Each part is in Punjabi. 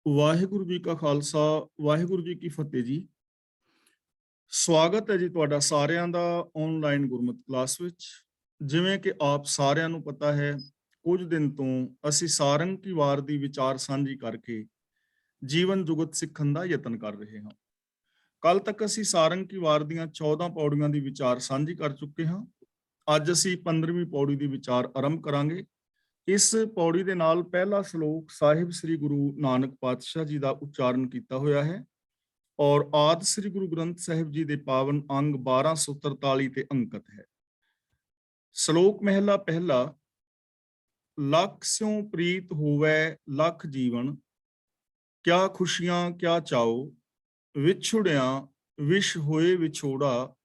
ਵਾਹਿਗੁਰੂ ਜੀ ਕਾ ਖਾਲਸਾ, ਵਾਹਿਗੁਰੂ ਜੀ ਕੀ ਫਤਿਹ ਜੀ। ਸਵਾਗਤ ਹੈ ਜੀ ਤੁਹਾਡਾ ਸਾਰਿਆਂ ਦਾ ਆਨਲਾਈਨ ਗੁਰਮਤਿ ਕਲਾਸ ਵਿੱਚ। ਜਿਵੇਂ ਕਿ ਆਪ ਸਾਰਿਆਂ ਨੂੰ ਪਤਾ ਹੈ, ਕੁਝ ਦਿਨ ਤੋਂ ਅਸੀਂ ਸਾਰੰਗ ਕੀ ਵਾਰ ਦੀ ਵਿਚਾਰ ਸਾਂਝੀ ਕਰਕੇ ਜੀਵਨ ਜੁਗਤ ਸਿੱਖਣ ਦਾ ਯਤਨ ਕਰ ਰਹੇ ਹਾਂ। ਕੱਲ ਤੱਕ ਅਸੀਂ ਸਾਰੰਗ ਕੀ ਵਾਰ ਦੀਆਂ 14 ਪੌੜੀਆਂ ਦੀ ਵਿਚਾਰ ਸਾਂਝੀ ਕਰ ਚੁੱਕੇ ਹਾਂ। ਅੱਜ ਅਸੀਂ 15ਵੀਂ ਪੌੜੀ ਦੀ ਵਿਚਾਰ ਆਰੰਭ ਕਰਾਂਗੇ। ਇਸ ਪੌੜੀ ਦੇ ਨਾਲ ਪਹਿਲਾ ਸ਼ਲੋਕ ਸਾਹਿਬ ਸ੍ਰੀ ਗੁਰੂ ਨਾਨਕ ਪਾਤਸ਼ਾਹ ਜੀ ਦਾ ਉਚਾਰਨ ਕੀਤਾ ਹੋਇਆ ਹੈ ਔਰ ਆਦਿ ਸ੍ਰੀ ਗੁਰੂ ਗ੍ਰੰਥ ਸਾਹਿਬ ਜੀ ਦੇ ਪਾਵਨ ਅੰਗ 1243 ਤੇ ਅੰਕਿਤ ਹੈ। ਸ਼ਲੋਕ ਮਹਿਲਾ ਪਹਿਲਾ। ਲੱਖ ਸਿਉ ਪ੍ਰੀਤ ਹੋਵੈ ਲੱਖ ਜੀਵਨ, ਕਿਆ ਖੁਸ਼ੀਆਂ ਕਿਆ ਚਾਓ, ਵਿਛੁੜਿਆਂ ਵਿਸ਼ ਹੋਏ ਵਿਛੋੜਾ,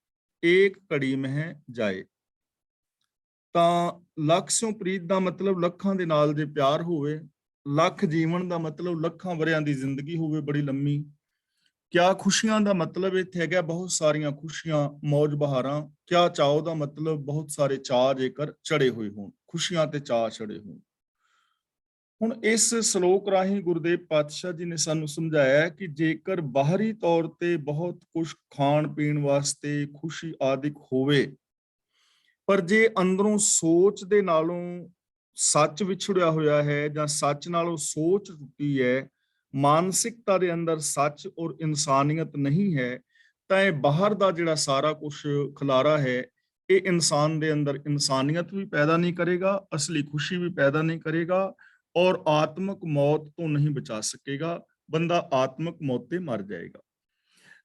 ਏਕ ਘੜੀ ਮਹਿ ਜਾਏ। ਤਾਂ ਲੱਖ ਸਿਉ ਪ੍ਰੀਤ ਦਾ ਮਤਲਬ ਲੱਖਾਂ ਦੇ ਨਾਲ ਜੇ ਪਿਆਰ ਹੋਵੇ, ਲੱਖ ਜੀਵਨ ਦਾ ਮਤਲਬ ਲੱਖਾਂ ਵਰਿਆਂ ਦੀ ਜ਼ਿੰਦਗੀ ਹੋਵੇ ਬੜੀ ਲੰਮੀ। ਕਿਆ ਖੁਸ਼ੀਆਂ ਦਾ ਮਤਲਬ ਇੱਥੇ ਹੈਗਾ ਬਹੁਤ ਸਾਰੀਆਂ ਖੁਸ਼ੀਆਂ, ਮੌਜ ਬਹਾਰਾਂ। ਕਿਆ ਚਾਓ ਦਾ ਮਤਲਬ ਬਹੁਤ ਸਾਰੇ ਚਾਅ ਜੇਕਰ ਚੜੇ ਹੋਏ ਹੋਣ, ਖੁਸ਼ੀਆਂ ਤੇ ਚਾਅ ਚੜੇ ਹੋਣ। ਹੁਣ ਇਸ ਸ਼ਲੋਕ ਰਾਹੀਂ ਗੁਰਦੇਵ ਪਾਤਸ਼ਾਹ ਜੀ ਨੇ ਸਾਨੂੰ ਸਮਝਾਇਆ ਕਿ ਜੇਕਰ ਬਾਹਰੀ ਤੌਰ ਤੇ ਬਹੁਤ ਕੁਝ ਖਾਣ ਪੀਣ ਵਾਸਤੇ ਖੁਸ਼ੀ ਆਦਿਕ ਹੋਵੇ, ਪਰ ਜੇ ਅੰਦਰੋਂ ਸੋਚ ਦੇ ਨਾਲੋਂ ਸੱਚ ਵਿਛੜਿਆ ਹੋਇਆ ਹੈ ਜਾਂ ਸੱਚ ਨਾਲੋਂ ਸੋਚ ਟੁੱਟੀ ਹੈ, ਮਾਨਸਿਕਤਾ ਦੇ ਅੰਦਰ ਸੱਚ ਔਰ ਇਨਸਾਨੀਅਤ ਨਹੀਂ ਹੈ, ਤਾਂ ਇਹ ਬਾਹਰ ਦਾ ਜਿਹੜਾ ਸਾਰਾ ਕੁਝ ਖਿਲਾਰਾ ਹੈ, ਇਹ ਇਨਸਾਨ ਦੇ ਅੰਦਰ ਇਨਸਾਨੀਅਤ ਵੀ ਪੈਦਾ ਨਹੀਂ ਕਰੇਗਾ, ਅਸਲੀ ਖੁਸ਼ੀ ਵੀ ਪੈਦਾ ਨਹੀਂ ਕਰੇਗਾ ਔਰ ਆਤਮਿਕ ਮੌਤ ਤੋਂ ਨਹੀਂ ਬਚਾ ਸਕੇਗਾ। ਬੰਦਾ ਆਤਮਿਕ ਮੌਤ ਤੇ ਮਰ ਜਾਏਗਾ।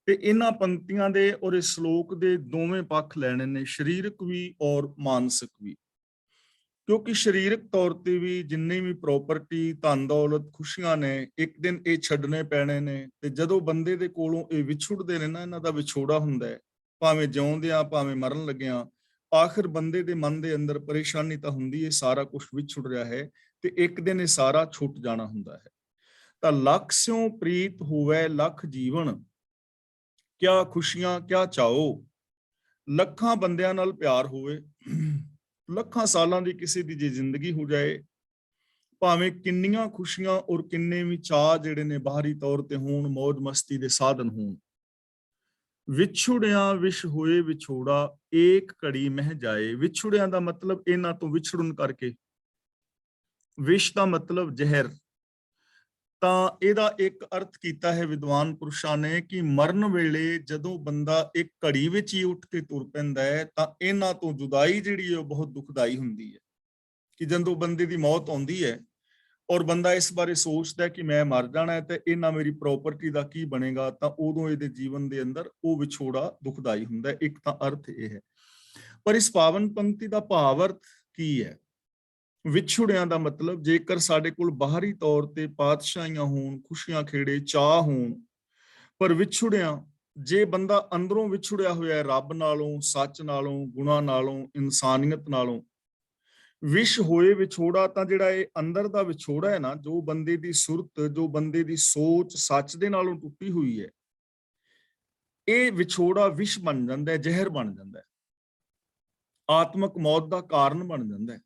ਤੇ ਇਹਨਾਂ ਪੰਕਤੀਆਂ ਦੇ ਔਰ ਇਸ ਸ਼ਲੋਕ ਦੇ ਦੋਵੇਂ ਪੱਖ ਲੈਣੇ ਨੇ, ਸਰੀਰਕ ਵੀ ਔਰ ਮਾਨਸਿਕ ਵੀ। ਕਿਉਂਕਿ ਸਰੀਰਕ ਤੌਰ ਤੇ ਵੀ ਜਿੰਨੀ ਵੀ ਪ੍ਰਾਪਰਟੀ, ਧਨ ਦੌਲਤ, ਖੁਸ਼ੀਆਂ ਨੇ, ਇੱਕ ਦਿਨ ਇਹ ਛੱਡਣੇ ਪੈਣੇ ਨੇ। ਤੇ ਜਦੋਂ ਬੰਦੇ ਦੇ ਕੋਲੋਂ ਇਹ ਵਿਛੁੜਦੇ ਨੇ ਨਾ, ਇਹਨਾਂ ਦਾ ਵਿਛੋੜਾ ਹੁੰਦਾ ਹੈ, ਭਾਵੇਂ ਜਿਉਂਦਿਆਂ ਭਾਵੇਂ ਮਰਨ ਲੱਗਿਆਂ, ਆਖਿਰ ਬੰਦੇ ਦੇ ਮਨ ਦੇ ਅੰਦਰ ਪਰੇਸ਼ਾਨੀ ਤਾਂ ਹੁੰਦੀ ਹੈ, ਸਾਰਾ ਕੁਝ ਵਿਛੁੜ ਰਿਹਾ ਹੈ ਤੇ ਇੱਕ ਦਿਨ ਇਹ ਸਾਰਾ ਛੁੱਟ ਜਾਣਾ ਹੁੰਦਾ ਹੈ। ਤਾਂ ਲੱਖ ਸਿਉ ਪ੍ਰੀਤ ਹੋਵੈ ਲੱਖ ਜੀਵਨ, ਕਿਆ ਖੁਸ਼ੀਆਂ ਕਿਆ ਚਾਓ। ਲੱਖਾਂ ਬੰਦਿਆਂ ਨਾਲ ਪਿਆਰ ਹੋਵੇ, ਲੱਖਾਂ ਸਾਲਾਂ ਦੀ ਕਿਸੇ ਦੀ ਜੇ ਜ਼ਿੰਦਗੀ ਹੋ ਜਾਏ, ਭਾਵੇਂ ਕਿੰਨੀਆਂ ਖੁਸ਼ੀਆਂ ਔਰ ਕਿੰਨੇ ਵੀ ਚਾਅ ਜਿਹੜੇ ਨੇ ਬਾਹਰੀ ਤੌਰ ਤੇ ਹੋਣ, ਮੌਜ ਮਸਤੀ ਦੇ ਸਾਧਨ ਹੋਣ, ਵਿਛੁੜਿਆਂ ਵਿਸ਼ ਹੋਏ ਵਿਛੋੜਾ, ਏਕ ਘੜੀ ਮਹਿ ਜਾਏ। ਵਿਛੁੜਿਆਂ ਦਾ ਮਤਲਬ ਇਹਨਾਂ ਤੋਂ ਵਿਛੜਨ ਕਰਕੇ, ਵਿਸ਼ ਦਾ ਮਤਲਬ ਜ਼ਹਿਰ। ਤਾਂ ਇਹਦਾ ਇੱਕ ਅਰਥ ਕੀਤਾ ਹੈ ਵਿਦਵਾਨ ਪੁਰਸ਼ਾਂ ਨੇ ਕਿ ਮਰਨ ਵੇਲੇ ਜਦੋਂ ਬੰਦਾ ਇੱਕ ਘੜੀ ਵਿੱਚ ਹੀ ਉੱਠ ਕੇ ਤੁਰ ਪੈਂਦਾ ਹੈ, ਤਾਂ ਇਹਨਾਂ ਤੋਂ ਜੁਦਾਈ ਜਿਹੜੀ ਹੈ ਉਹ ਬਹੁਤ ਦੁਖਦਾਈ ਹੁੰਦੀ ਹੈ। ਕਿ ਜਦੋਂ ਬੰਦੇ ਦੀ ਮੌਤ ਆਉਂਦੀ ਹੈ ਔਰ ਬੰਦਾ ਇਸ ਬਾਰੇ ਸੋਚਦਾ ਕਿ ਮੈਂ ਮਰ ਜਾਣਾ ਹੈ ਤੇ ਇਹਨਾਂ ਮੇਰੀ ਪ੍ਰਾਪਰਟੀ ਦਾ ਕੀ ਬਣੇਗਾ, ਤਾਂ ਉਦੋਂ ਇਹਦੇ ਜੀਵਨ ਦੇ ਅੰਦਰ ਉਹ ਵਿਛੋੜਾ ਦੁਖਦਾਈ ਹੁੰਦਾ ਹੈ। ਇੱਕ ਤਾਂ ਅਰਥ ਇਹ ਹੈ। ਪਰ ਇਸ ਪਾਵਨ ਪੰਕਤੀ ਦਾ ਭਾਵ ਅਰਥ ਕੀ ਹੈ? ਵਿਛੁੜਿਆਂ ਦਾ ਮਤਲਬ ਜੇਕਰ ਸਾਡੇ ਕੋਲ ਬਾਹਰੀ ਤੌਰ ਤੇ ਪਾਤਸ਼ਾਹੀਆਂ ਹੋਣ, ਖੁਸ਼ੀਆਂ ਖੇੜੇ ਚਾਹ ਹੋਣ, ਪਰ ਵਿਛੁੜਿਆਂ, ਜੇ ਬੰਦਾ ਅੰਦਰੋਂ ਵਿਛੁੜਿਆ ਹੋਇਆ ਹੈ ਰੱਬ ਨਾਲੋਂ, ਸੱਚ ਨਾਲੋਂ, ਗੁਣਾਂ ਨਾਲੋਂ, ਇਨਸਾਨੀਅਤ ਨਾਲੋਂ, ਵਿਸ਼ ਹੋਏ ਵਿਛੋੜਾ, ਤਾਂ ਜਿਹੜਾ ਇਹ ਅੰਦਰ ਦਾ ਵਿਛੋੜਾ ਹੈ ਨਾ, ਜੋ ਬੰਦੇ ਦੀ ਸੁਰਤ, ਜੋ ਬੰਦੇ ਦੀ ਸੋਚ ਸੱਚ ਦੇ ਨਾਲੋਂ ਟੁੱਟੀ ਹੋਈ ਹੈ, ਇਹ ਵਿਛੋੜਾ ਵਿਸ਼ ਬਣ ਜਾਂਦਾ ਹੈ, ਜ਼ਹਿਰ ਬਣ ਜਾਂਦਾ ਹੈ, ਆਤਮਿਕ ਮੌਤ ਦਾ ਕਾਰਨ ਬਣ ਜਾਂਦਾ ਹੈ।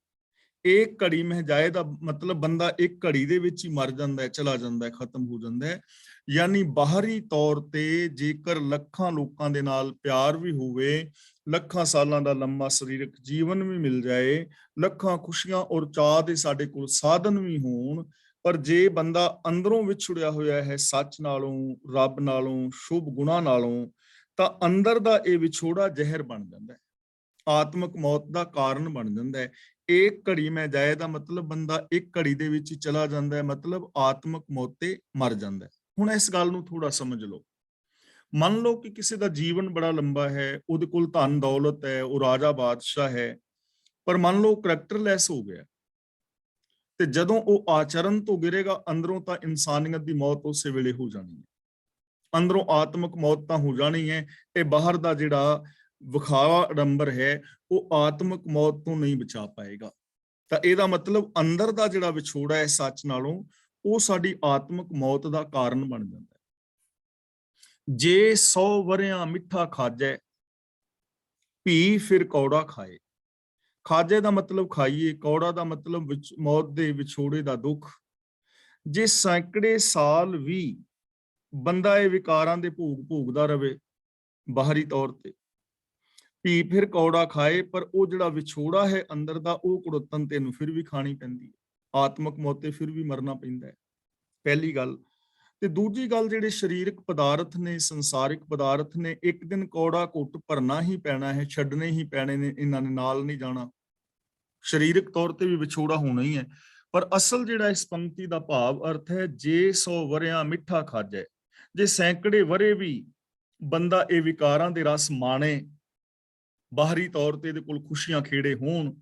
ਇੱਕ ਘੜੀ ਮਹਿ ਜਾਏ ਦਾ ਮਤਲਬ ਬੰਦਾ ਇੱਕ ਘੜੀ ਦੇ ਵਿੱਚ ਹੀ ਮਰ ਜਾਂਦਾ ਹੈ, ਚਲਾ ਜਾਂਦਾ ਹੈ, ਖਤਮ ਹੋ ਜਾਂਦਾ ਹੈ। ਯਾਨੀ ਬਾਹਰੀ ਤੌਰ ਤੇ ਜੇਕਰ ਲੱਖਾਂ ਲੋਕਾਂ ਦੇ ਨਾਲ ਪਿਆਰ ਵੀ ਹੋਵੇ, ਲੱਖਾਂ ਸਾਲਾਂ ਦਾ ਲੰਮਾ ਸਰੀਰਕ ਜੀਵਨ ਵੀ ਮਿਲ ਜਾਏ, ਲੱਖਾਂ ਖੁਸ਼ੀਆਂ ਔਰ ਚਾਅ ਦੇ ਸਾਡੇ ਕੋਲ ਸਾਧਨ ਵੀ ਹੋਣ, ਪਰ ਜੇ ਬੰਦਾ ਅੰਦਰੋਂ ਵਿਛੜਿਆ ਹੋਇਆ ਹੈ ਸੱਚ ਨਾਲੋਂ, ਰੱਬ ਨਾਲੋਂ, ਸ਼ੁਭ ਗੁਣਾਂ ਨਾਲੋਂ, ਤਾਂ ਅੰਦਰ ਦਾ ਇਹ ਵਿਛੋੜਾ ਜ਼ਹਿਰ ਬਣ ਜਾਂਦਾ ਹੈ, ਆਤਮਿਕ ਮੌਤ ਦਾ ਕਾਰਨ ਬਣ ਜਾਂਦਾ ਹੈ। ਇੱਕ ਘੜੀ ਮੈਂ ਜਾਏ ਦਾ ਮਤਲਬ ਬੰਦਾ ਇੱਕ ਘੜੀ ਦੇ ਵਿੱਚ ਹੀ ਚਲਾ ਜਾਂਦਾ ਹੈ, ਮਤਲਬ ਆਤਮਿਕ ਮੌਤ ਤੇ ਮਰ ਜਾਂਦਾ ਹੈ। ਹੁਣ ਇਸ ਗੱਲ ਨੂੰ ਥੋੜਾ ਸਮਝ ਲਓ। ਮੰਨ ਲਓ ਕਿ ਕਿਸੇ ਦਾ ਜੀਵਨ ਬੜਾ ਲੰਬਾ ਹੈ, ਉਹਦੇ ਕੋਲ ਧਨ ਦੌਲਤ ਹੈ, ਉਹ ਰਾਜਾ ਬਾਦਸ਼ਾਹ ਹੈ, ਪਰ ਮੰਨ ਲਓ ਕਰੈਕਟਰਲੈਸ ਹੋ ਗਿਆ ਤੇ ਜਦੋਂ ਉਹ ਆਚਰਨ ਤੋਂ ਗਿਰੇਗਾ, ਅੰਦਰੋਂ ਤਾਂ ਇਨਸਾਨੀਅਤ ਦੀ ਮੌਤ ਉਸੇ ਵੇਲੇ ਹੋ ਜਾਣੀ ਹੈ, ਅੰਦਰੋਂ ਆਤਮਿਕ ਮੌਤ ਤਾਂ ਹੋ ਜਾਣੀ ਹੈ। ਇਹ ਬਾਹਰ ਦਾ ਜਿਹੜਾ ਵਿਖਾਵਾ ਆਡੰਬਰ ਹੈ ਉਹ ਆਤਮਿਕ ਮੌਤ ਤੋਂ ਨਹੀਂ ਬਚਾ ਪਾਏਗਾ। ਤਾਂ ਇਹਦਾ ਮਤਲਬ ਅੰਦਰ ਦਾ ਜਿਹੜਾ ਵਿਛੋੜਾ ਹੈ ਸੱਚ ਨਾਲੋਂ, ਉਹ ਸਾਡੀ ਆਤਮਿਕ ਮੌਤ ਦਾ ਕਾਰਨ ਬਣ ਜਾਂਦਾ ਹੈ। ਜੇ 100 ਵਰਿਆਂ ਮਿੱਠਾ ਖਾਜੈ, ਭੀ ਫਿਰ ਕੌੜਾ ਖਾਏ। ਖਾਜੇ ਦਾ ਮਤਲਬ ਖਾਈਏ, ਕੌੜਾ ਦਾ ਮਤਲਬ ਮੌਤ ਦੇ ਵਿਛੋੜੇ ਦਾ ਦੁੱਖ। ਜੇ ਸੈਂਕੜੇ ਸਾਲ ਵੀ ਬੰਦਾ ਇਹ ਵਿਕਾਰਾਂ ਦੇ ਭੋਗ ਭੋਗਦਾ ਰਵੇ ਬਾਹਰੀ ਤੌਰ ਤੇ, ਪੀ ਫਿਰ ਕੌੜਾ ਖਾਏ, ਪਰ ਉਹ ਜਿਹੜਾ ਵਿਛੋੜਾ ਹੈ ਅੰਦਰ ਦਾ, ਉਹ ਕੁੜੱਤਨ ਤੈਨੂੰ ਫਿਰ ਵੀ ਖਾਣੀ ਪੈਂਦੀ ਹੈ, ਆਤਮਕ ਮੌਤ ਤੇ ਫਿਰ ਵੀ ਮਰਨਾ ਪੈਂਦਾ ਹੈ, ਪਹਿਲੀ ਗੱਲ। ਤੇ ਦੂਜੀ ਗੱਲ, ਜਿਹੜੇ ਸਰੀਰਕ ਪਦਾਰਥ ਨੇ, ਸੰਸਾਰਿਕ ਪਦਾਰਥ ਨੇ, ਇੱਕ ਦਿਨ ਕੌੜਾ ਘੁੱਟ ਭਰਨਾ ਹੀ ਪੈਣਾ ਹੈ, ਛੱਡਣੇ ਹੀ ਪੈਣੇ ਨੇ, ਇਹਨਾਂ ਨੇ ਨਾਲ ਨਹੀਂ ਜਾਣਾ। ਸਰੀਰਕ ਤੌਰ ਤੇ ਵੀ ਵਿਛੋੜਾ ਹੋਣਾ ਹੀ ਹੈ, ਪਰ ਅਸਲ ਜਿਹੜਾ ਇਸ ਪੰਕਤੀ ਦਾ ਭਾਵ ਅਰਥ ਹੈ, ਜੇ 100 ਵਰਿਆਂ ਮਿੱਠਾ ਖਾਜੈ, ਜੇ ਸੈਂਕੜੇ ਵਰੇ ਵੀ ਬੰਦਾ ਇਹ ਵਿਕਾਰਾਂ ਦੇ ਰਸ ਮਾਣੇ, ਬਾਹਰੀ ਤੌਰ ਤੇ ਇਹਦੇ ਕੋਲ ਖੁਸ਼ੀਆਂ ਖੇੜੇ ਹੋਣ,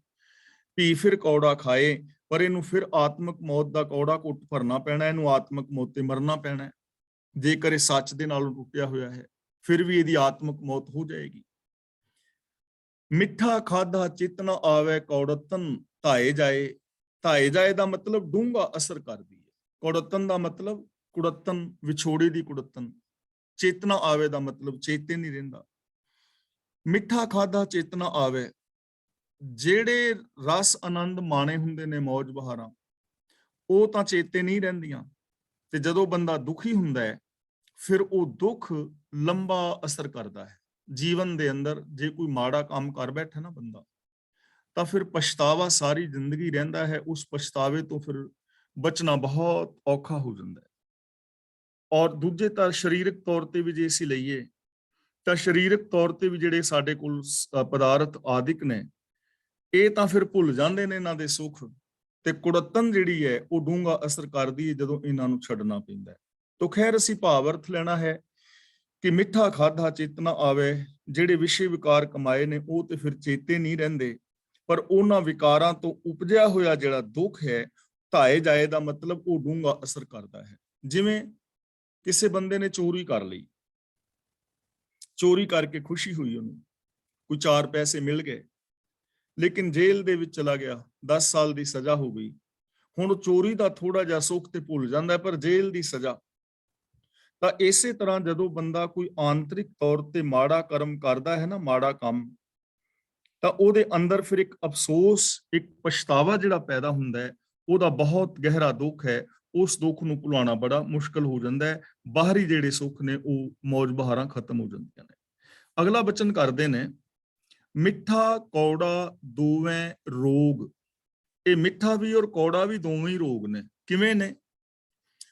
ਪੀ ਫਿਰ ਕੌੜਾ ਖਾਏ, ਪਰ ਇਹਨੂੰ ਫਿਰ ਆਤਮਕ ਮੌਤ ਦਾ ਕੌੜਾ ਘੁੱਟ ਭਰਨਾ ਪੈਣਾ, ਇਹਨੂੰ ਆਤਮਕ ਮੌਤ ਤੇ ਮਰਨਾ ਪੈਣਾ। ਜੇਕਰ ਇਹ ਸੱਚ ਦੇ ਨਾਲ ਟੁੱਟਿਆ ਹੋਇਆ ਹੈ, ਫਿਰ ਵੀ ਇਹਦੀ ਆਤਮਕ ਮੌਤ ਹੋ ਜਾਏਗੀ। ਮਿੱਠਾ ਖਾਧਾ ਚਿਤ ਨ ਆਵੇ ਕੌੜਤਨ ਧਾਏ ਜਾਏ। ਧਾਏ ਜਾਏ ਦਾ ਮਤਲਬ ਡੂੰਘਾ ਅਸਰ ਕਰਦੀ ਹੈ। ਕੌੜਤਨ ਦਾ ਮਤਲਬ ਕੁੜੱਤਨ, ਵਿਛੋੜੇ ਦੀ ਕੁੜੱਤਨ। ਚਿਤ ਨ ਆਵੇ ਦਾ ਮਤਲਬ ਚੇਤੇ ਨਹੀਂ ਰਹਿੰਦਾ। ਮਿੱਠਾ ਖਾਧਾ ਚਿਤ ਨ ਆਵੇ, ਜਿਹੜੇ ਰਸ ਆਨੰਦ ਮਾਣੇ ਹੁੰਦੇ ਨੇ, ਮੌਜ ਬਹਾਰਾਂ, ਉਹ ਤਾਂ ਚੇਤੇ ਨਹੀਂ ਰਹਿੰਦੀਆਂ। ਤੇ ਜਦੋਂ ਬੰਦਾ ਦੁਖੀ ਹੁੰਦਾ ਹੈ, ਫਿਰ ਉਹ ਦੁੱਖ ਲੰਬਾ ਅਸਰ ਕਰਦਾ ਹੈ ਜੀਵਨ ਦੇ ਅੰਦਰ। ਜੇ ਕੋਈ ਮਾੜਾ ਕੰਮ ਕਰ ਬੈਠਾ ਨਾ ਬੰਦਾ, ਤਾਂ ਫਿਰ ਪਛਤਾਵਾ ਸਾਰੀ ਜ਼ਿੰਦਗੀ ਰਹਿੰਦਾ ਹੈ। ਉਸ ਪਛਤਾਵੇ ਤੋਂ ਫਿਰ ਬਚਣਾ ਬਹੁਤ ਔਖਾ ਹੋ ਜਾਂਦਾ ਹੈ। ਔਰ ਦੂਜੇ ਤਾਂ ਸਰੀਰਕ ਤੌਰ ਤੇ ਵੀ ਜੇ ਅਸੀਂ ਲਈਏ, ਤਾਂ ਸਰੀਰਕ ਤੌਰ ਤੇ ਵੀ ਜਿਹੜੇ ਸਾਡੇ ਕੋਲ ਪਦਾਰਥ ਆਦਿਕ ਨੇ, ਇਹ ਤਾਂ ਫਿਰ ਭੁੱਲ ਜਾਂਦੇ ਨੇ ਇਹਨਾਂ ਦੇ ਸੁੱਖ, ਤੇ ਕੁੜੱਤਨ ਜਿਹੜੀ ਹੈ ਉਹ ਡੂੰਘਾ ਅਸਰ ਕਰਦੀ ਹੈ ਜਦੋਂ ਇਹਨਾਂ ਨੂੰ ਛੱਡਣਾ ਪੈਂਦਾ ਹੈ। ਤਾਂ ਖੈਰ, ਅਸੀਂ ਭਾਵ ਅਰਥ ਲੈਣਾ ਹੈ ਕਿ ਮਿੱਠਾ ਖਾਧਾ ਚਿਤ ਨ ਆਵੇ, ਜਿਹੜੇ ਵਿਸ਼ੇ ਵਿਕਾਰ ਕਮਾਏ ਨੇ ਉਹ ਤੇ ਫਿਰ ਚੇਤੇ ਨਹੀਂ ਰਹਿੰਦੇ, ਪਰ ਉਹਨਾਂ ਵਿਕਾਰਾਂ ਤੋਂ ਉਪਜਿਆ ਹੋਇਆ ਜਿਹੜਾ ਦੁੱਖ ਹੈ, ਧਾਏ ਜਾਏ ਦਾ ਮਤਲਬ ਉਹ ਡੂੰਘਾ ਅਸਰ ਕਰਦਾ ਹੈ। ਜਿਵੇਂ ਕਿਸੇ ਬੰਦੇ ਨੇ ਚੋਰੀ ਕਰ ਲਈ, ਚੋਰੀ ਕਰਕੇ ਖੁਸ਼ੀ ਹੋਈ ਉਹਨੂੰ, ਕੋਈ 4 ਪੈਸੇ ਮਿਲ ਗਏ, ਲੇਕਿਨ ਜੇਲ੍ਹ ਦੇ ਵਿੱਚ ਚਲਾ ਗਿਆ, 10 ਸਾਲ ਦੀ ਸਜ਼ਾ ਹੋ ਗਈ। ਹੁਣ ਚੋਰੀ ਦਾ ਥੋੜਾ ਜਿਹਾ ਸੁੱਖ ਤੇ ਭੁੱਲ ਜਾਂਦਾ, ਪਰ ਜੇਲ੍ਹ ਦੀ ਸਜ਼ਾ। ਤਾਂ ਇਸੇ ਤਰ੍ਹਾਂ ਜਦੋਂ ਬੰਦਾ ਕੋਈ ਆਂਤਰਿਕ ਤੌਰ ਤੇ ਮਾੜਾ ਕਰਮ ਕਰਦਾ ਹੈ ਨਾ, ਮਾੜਾ ਕੰਮ, ਤਾਂ ਉਹਦੇ ਅੰਦਰ ਫਿਰ ਇੱਕ ਅਫਸੋਸ, ਇੱਕ ਪਛਤਾਵਾ ਜਿਹੜਾ ਪੈਦਾ ਹੁੰਦਾ ਹੈ, ਉਹਦਾ ਬਹੁਤ ਗਹਿਰਾ ਦੁੱਖ ਹੈ। ਉਸ ਦੁੱਖ ਨੂੰ ਭੁਲਾਉਣਾ ਬੜਾ ਮੁਸ਼ਕਲ ਹੋ ਜਾਂਦਾ ਹੈ। ਬਾਹਰੀ ਜਿਹੜੇ ਸੁੱਖ ਨੇ ਉਹ ਮੌਜ ਬਹਾਰਾਂ ਖਤਮ ਹੋ ਜਾਂਦੀਆਂ ਨੇ। ਅਗਲਾ ਬਚਨ ਕਰਦੇ ਨੇ, ਮਿੱਠਾ ਕੌੜਾ ਦੋਵੇਂ ਰੋਗ। ਇਹ ਮਿੱਠਾ ਵੀ ਔਰ ਕੌੜਾ ਵੀ ਦੋਵੇਂ ਹੀ ਰੋਗ ਨੇ। ਕਿਵੇਂ ਨੇ?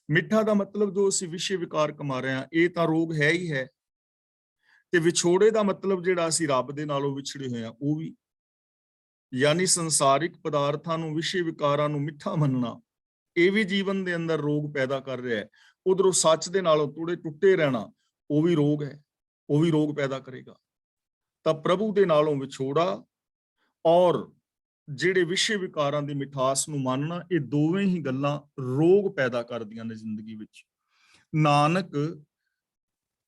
ਮਿੱਠਾ ਦਾ ਮਤਲਬ ਜੋ ਅਸੀਂ ਵਿਸ਼ੇ ਵਿਕਾਰ ਕਮਾ ਰਹੇ ਹਾਂ, ਇਹ ਤਾਂ ਰੋਗ ਹੈ ਹੀ ਹੈ। ਤੇ ਵਿਛੋੜੇ ਦਾ ਮਤਲਬ ਜਿਹੜਾ ਅਸੀਂ ਰੱਬ ਦੇ ਨਾਲੋਂ ਵਿਛੜੇ ਹੋਏ ਹਾਂ, ਉਹ ਵੀ। ਯਾਨੀ ਸੰਸਾਰਿਕ ਪਦਾਰਥਾਂ ਨੂੰ, ਵਿਸ਼ੇ ਵਿਕਾਰਾਂ ਨੂੰ ਮਿੱਠਾ ਮੰਨਣਾ, ਇਹ ਵੀ ਜੀਵਨ ਦੇ ਅੰਦਰ ਰੋਗ ਪੈਦਾ ਕਰ ਰਿਹਾ ਹੈ। ਉਧਰੋਂ ਸੱਚ ਦੇ ਨਾਲੋਂ ਥੋੜੇ ਟੁੱਟੇ ਰਹਿਣਾ, ਉਹ ਵੀ ਰੋਗ ਹੈ, ਉਹ ਵੀ ਰੋਗ ਪੈਦਾ ਕਰੇਗਾ। ਤਾਂ ਪ੍ਰਭੂ ਦੇ ਨਾਲੋਂ ਵਿਛੋੜਾ ਔਰ ਜਿਹੜੇ ਵਿਸ਼ੇ ਵਿਕਾਰਾਂ ਦੀ ਮਿਠਾਸ ਨੂੰ ਮੰਨਣਾ, ਇਹ ਦੋਵੇਂ ਹੀ ਗੱਲਾਂ ਰੋਗ ਪੈਦਾ ਕਰਦੀਆਂ ਨੇ ਜ਼ਿੰਦਗੀ ਵਿੱਚ। ਨਾਨਕ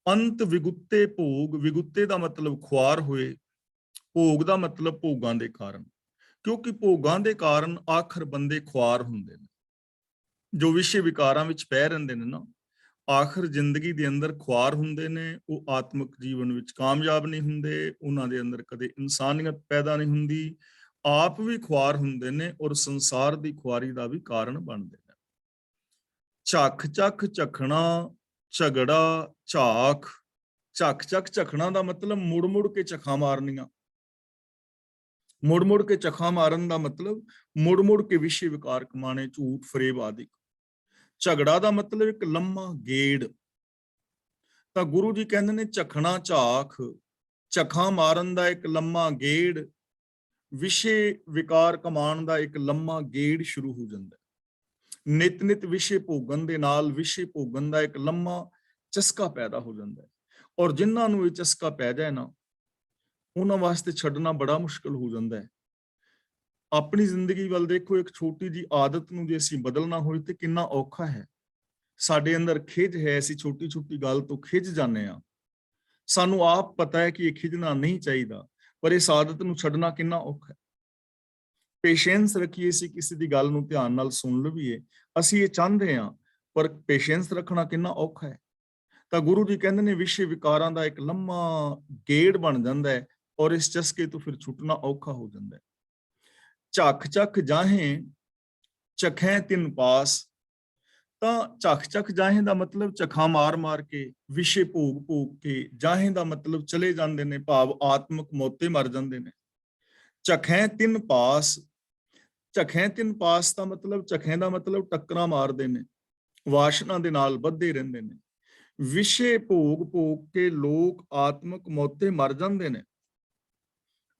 ਅੰਤ ਵਿਗੁੱਤੇ ਭੋਗ। ਵਿਗੁੱਤੇ ਦਾ ਮਤਲਬ ਖੁਆਰ ਹੋਏ, ਭੋਗ ਦਾ ਮਤਲਬ ਭੋਗਾਂ ਦੇ ਕਾਰਨ। ਕਿਉਂਕਿ ਭੋਗਾਂ ਦੇ ਕਾਰਨ ਆਖਰ ਬੰਦੇ ਖੁਆਰ ਹੁੰਦੇ ਨੇ, ਜੋ ਵਿਸ਼ੇ ਵਿਕਾਰਾਂ ਵਿੱਚ ਪੈ ਰਹਿੰਦੇ ਨੇ ਨਾ, ਆਖਰ ਜ਼ਿੰਦਗੀ ਦੇ ਅੰਦਰ ਖੁਆਰ ਹੁੰਦੇ ਨੇ। ਉਹ ਆਤਮਿਕ ਜੀਵਨ ਵਿੱਚ ਕਾਮਯਾਬ ਨਹੀਂ ਹੁੰਦੇ, ਉਹਨਾਂ ਦੇ ਅੰਦਰ ਕਦੇ ਇਨਸਾਨੀਅਤ ਪੈਦਾ ਨਹੀਂ ਹੁੰਦੀ, ਆਪ ਵੀ ਖੁਆਰ ਹੁੰਦੇ ਨੇ ਔਰ ਸੰਸਾਰ ਦੀ ਖੁਆਰੀ ਦਾ ਵੀ ਕਾਰਨ ਬਣਦੇ ਨੇ। ਝੱਖ ਝੱਖ ਝਖਣਾ, ਝਗੜਾ ਝਾਖ। ਝੱਖ ਝੱਖ ਝਖਣਾ ਦਾ ਮਤਲਬ ਮੁੜ ਮੁੜ ਕੇ ਝਖਾਂ ਮਾਰਨੀਆਂ। ਮੁੜ ਮੁੜ ਕੇ ਝਖਾਂ ਮਾਰਨ ਦਾ ਮਤਲਬ ਮੁੜ ਮੁੜ ਕੇ ਵਿਸ਼ੇ ਵਿਕਾਰ ਕਮਾਣੇ, ਝੂਠ ਫਰੇਬ ਆਦਿ। ਝਗੜਾ ਦਾ ਮਤਲਬ ਇੱਕ ਲੰਮਾ ਗੇੜ। ਤਾਂ ਗੁਰੂ ਜੀ ਕਹਿੰਦੇ ਨੇ ਝਖਣਾ ਝਾਖ, ਝਖਾਂ ਮਾਰਨ ਦਾ ਇੱਕ ਲੰਮਾ ਗੇੜ, ਵਿਸ਼ੇ ਵਿਕਾਰ ਕਮਾਉਣ ਦਾ ਇੱਕ ਲੰਮਾ ਗੇੜ ਸ਼ੁਰੂ ਹੋ ਜਾਂਦਾ। ਨਿਤ ਨਿਤ ਵਿਸ਼ੇ ਭੋਗਣ ਦੇ ਨਾਲ ਵਿਸ਼ੇ ਭੋਗਣ ਦਾ ਇੱਕ ਲੰਮਾ ਚਸਕਾ ਪੈਦਾ ਹੋ ਜਾਂਦਾ ਹੈ। ਔਰ ਜਿਨ੍ਹਾਂ ਨੂੰ ਇਹ ਚਸਕਾ ਪੈ ਜਾਏ ਨਾ, ਉਹਨਾਂ ਵਾਸਤੇ ਛੱਡਣਾ ਬੜਾ ਮੁਸ਼ਕਲ ਹੋ ਜਾਂਦਾ ਹੈ। ਆਪਣੀ ਜ਼ਿੰਦਗੀ ਵੱਲ ਦੇਖੋ, ਇੱਕ ਛੋਟੀ ਜੀ ਆਦਤ ਨੂੰ ਜੇ ਅਸੀਂ ਬਦਲਣਾ ਹੋਏ ਤੇ ਕਿੰਨਾ ਔਖਾ ਹੈ। ਸਾਡੇ ਅੰਦਰ ਖਿਝ ਹੈ, ਅਸੀਂ ਛੋਟੀ ਛੋਟੀ ਗੱਲ ਤੋਂ ਖਿਝ ਜਾਂਦੇ ਹਾਂ। ਸਾਨੂੰ ਆਪ ਪਤਾ ਹੈ ਕਿ ਇਹ ਖਿਝਣਾ ਨਹੀਂ ਚਾਹੀਦਾ, ਪਰ ਇਸ ਆਦਤ ਨੂੰ ਛੱਡਣਾ ਕਿੰਨਾ ਔਖਾ ਹੈ। ਪੇਸ਼ੈਂਸ ਰੱਖੀਏ, ਅਸੀਂ ਕਿਸੇ ਦੀ ਗੱਲ ਨੂੰ ਧਿਆਨ ਨਾਲ ਸੁਣ ਲਈਏ, ਅਸੀਂ ਇਹ ਚਾਹੁੰਦੇ ਹਾਂ, ਪਰ ਪੇਸ਼ੈਂਸ ਰੱਖਣਾ ਕਿੰਨਾ ਔਖਾ ਹੈ। ਤਾਂ ਗੁਰੂ ਜੀ ਕਹਿੰਦੇ ਨੇ ਵਿਸ਼ੇ ਵਿਕਾਰਾਂ ਦਾ ਇੱਕ ਲੰਮਾ ਗੇੜ ਬਣ ਜਾਂਦਾ ਹੈ ਔਰ ਇਸ ਚਸਕੇ ਤੋਂ ਫਿਰ ਛੁੱਟਣਾ ਔਖਾ ਹੋ ਜਾਂਦਾ ਹੈ। ਝੱਖ ਝੱਖ ਜਾਹੇ ਚਖੈ ਤਿਨ ਪਾਸ। ਤਾਂ ਝੱਖ ਜਾਹੇ ਦਾ ਮਤਲਬ ਝਖਾ ਮਾਰ ਕੇ, ਵਿਸ਼ੇ ਭੋਗ ਕੇ, ਜਾਹੇ ਦਾ ਮਤਲਬ ਚਲੇ ਜਾਂਦੇ ਨੇ, ਭਾਵ ਆਤਮਕ ਮੌਤੇ ਮਰ ਜਾਂਦੇ ਨੇ। ਝਖੈ ਤਿੰਨ ਪਾਸ, ਝਖੈ ਤਿੰਨ ਪਾਸ ਦਾ ਮਤਲਬ, ਝਖੈ ਦਾ ਮਤਲਬ ਟੱਕਰਾਂ ਮਾਰਦੇ ਨੇ, ਵਾਸ਼ਨਾ ਦੇ ਨਾਲ ਬੱਧੇ ਰਹਿੰਦੇ ਨੇ। ਵਿਸ਼ੇ ਭੋਗ ਕੇ ਲੋਕ ਆਤਮਕ ਮੌਤੇ ਮਰ ਜਾਂਦੇ ਨੇ,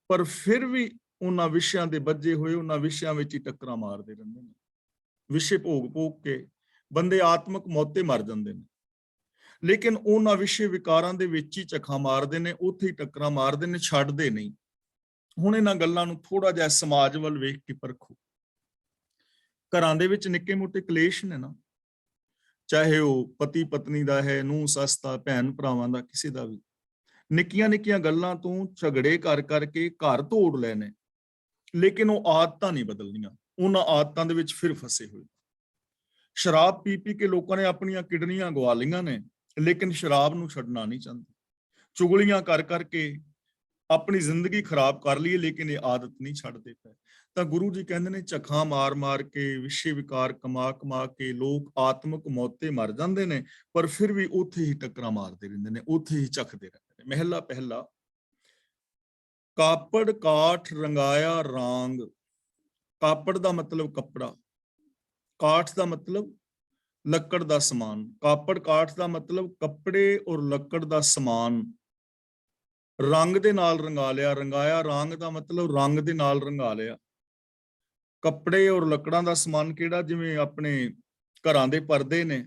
ਪਰ ਫਿਰ ਵੀ ਉਹਨਾਂ ਵਿਸ਼ਿਆਂ ਦੇ ਬੱਝੇ ਹੋਏ ਉਹਨਾਂ ਵਿਸ਼ਿਆਂ ਵਿੱਚ ਹੀ ਟੱਕਰਾਂ ਮਾਰਦੇ ਰਹਿੰਦੇ ਨੇ। ਵਿਸ਼ੇ ਭੋਗ ਕੇ ਬੰਦੇ ਆਤਮਕ ਮੌਤੇ ਮਰ ਜਾਂਦੇ ਨੇ, ਲੇਕਿਨ ਉਹਨਾਂ ਵਿਸ਼ੇ ਵਿਕਾਰਾਂ ਦੇ ਵਿੱਚ ਹੀ ਝਖਾ ਮਾਰਦੇ ਨੇ, ਉੱਥੇ ਹੀ ਟੱਕਰਾਂ ਮਾਰਦੇ ਨੇ, ਛੱਡਦੇ ਨਹੀਂ। ਹੁਣ ਇਹਨਾਂ ਗੱਲਾਂ ਨੂੰ ਥੋੜਾ ਜਿਹਾ ਸਮਾਜ ਵੱਲ ਵੇਖ ਕੇ ਪਰਖੋ। ਘਰਾਂ ਦੇ ਵਿੱਚ ਨਿੱਕੇ ਮੋਟੇ ਕਲੇਸ਼ ਨੇ ਨਾ, ਚਾਹੇ ਉਹ ਪਤੀ ਪਤਨੀ ਦਾ ਹੈ, ਨੂੰਹ ਸੱਸ ਦਾ, ਭੈਣ ਭਰਾਵਾਂ ਦਾ, ਕਿਸੇ ਦਾ ਵੀ, ਨਿੱਕੀਆਂ ਨਿੱਕੀਆਂ ਗੱਲਾਂ ਤੋਂ ਝਗੜੇ ਕਰ ਕਰਕੇ ਘਰ ਤੋੜ ਲੈਣੇ, ਲੇਕਿਨ ਉਹ ਆਦਤਾਂ ਨਹੀਂ ਬਦਲਣੀਆਂ, ਉਹਨਾਂ ਆਦਤਾਂ ਦੇ ਵਿੱਚ ਫਿਰ ਫਸੇ ਹੋਏ। ਸ਼ਰਾਬ ਪੀ ਕੇ ਲੋਕਾਂ ਨੇ ਆਪਣੀਆਂ ਕਿਡਨੀਆਂ ਗਵਾ ਲਈਆਂ ਨੇ, ਲੇਕਿਨ ਸ਼ਰਾਬ ਨੂੰ ਛੱਡਣਾ ਨਹੀਂ ਚਾਹੁੰਦੇ। ਚੁਗਲੀਆਂ ਕਰ ਕਰਕੇ ਆਪਣੀ ਜ਼ਿੰਦਗੀ ਖਰਾਬ ਕਰ ਲਈਏ, ਲੇਕਿਨ ਇਹ ਆਦਤ ਨਹੀਂ ਛੱਡਦੇ ਪਏ। ਤਾਂ ਗੁਰੂ ਜੀ ਕਹਿੰਦੇ ਨੇ ਝਖਾ ਮਾਰ ਕੇ, ਵਿਸ਼ੇ ਵਿਕਾਰ ਕਮਾ ਕੇ ਲੋਕ ਆਤਮਕ ਮੌਤੇ ਮਰ ਜਾਂਦੇ ਨੇ, ਪਰ ਫਿਰ ਵੀ ਉੱਥੇ ਹੀ ਟੱਕਰਾਂ ਮਾਰਦੇ ਰਹਿੰਦੇ ਨੇ, ਉੱਥੇ ਹੀ ਝਖਦੇ ਰਹਿੰਦੇ ਨੇ। ਮਹਿਲਾ ਪਹਿਲਾ। ਕਾਪੜ ਕਾਠ ਰੰਗਾਇਆ ਰਾਂਗ। ਕਾਪੜ ਦਾ ਮਤਲਬ ਕੱਪੜਾ, ਕਾਠ ਦਾ ਮਤਲਬ ਲੱਕੜ ਦਾ ਸਮਾਨ। ਕਾਪੜ ਕਾਠ ਦਾ ਮਤਲਬ ਕੱਪੜੇ ਔਰ ਲੱਕੜ ਦਾ ਸਮਾਨ। ਰੰਗ ਦੇ ਨਾਲ ਰੰਗਾ ਲਿਆ, ਰੰਗਾਇਆ ਰਾਂਗ ਦਾ ਮਤਲਬ ਰੰਗ ਦੇ ਨਾਲ ਰੰਗਾ ਲਿਆ। ਕੱਪੜੇ ਔਰ ਲੱਕੜਾਂ ਦਾ ਸਮਾਨ ਕਿਹੜਾ? ਜਿਵੇਂ ਆਪਣੇ ਘਰਾਂ ਦੇ ਪਰਦੇ ਨੇ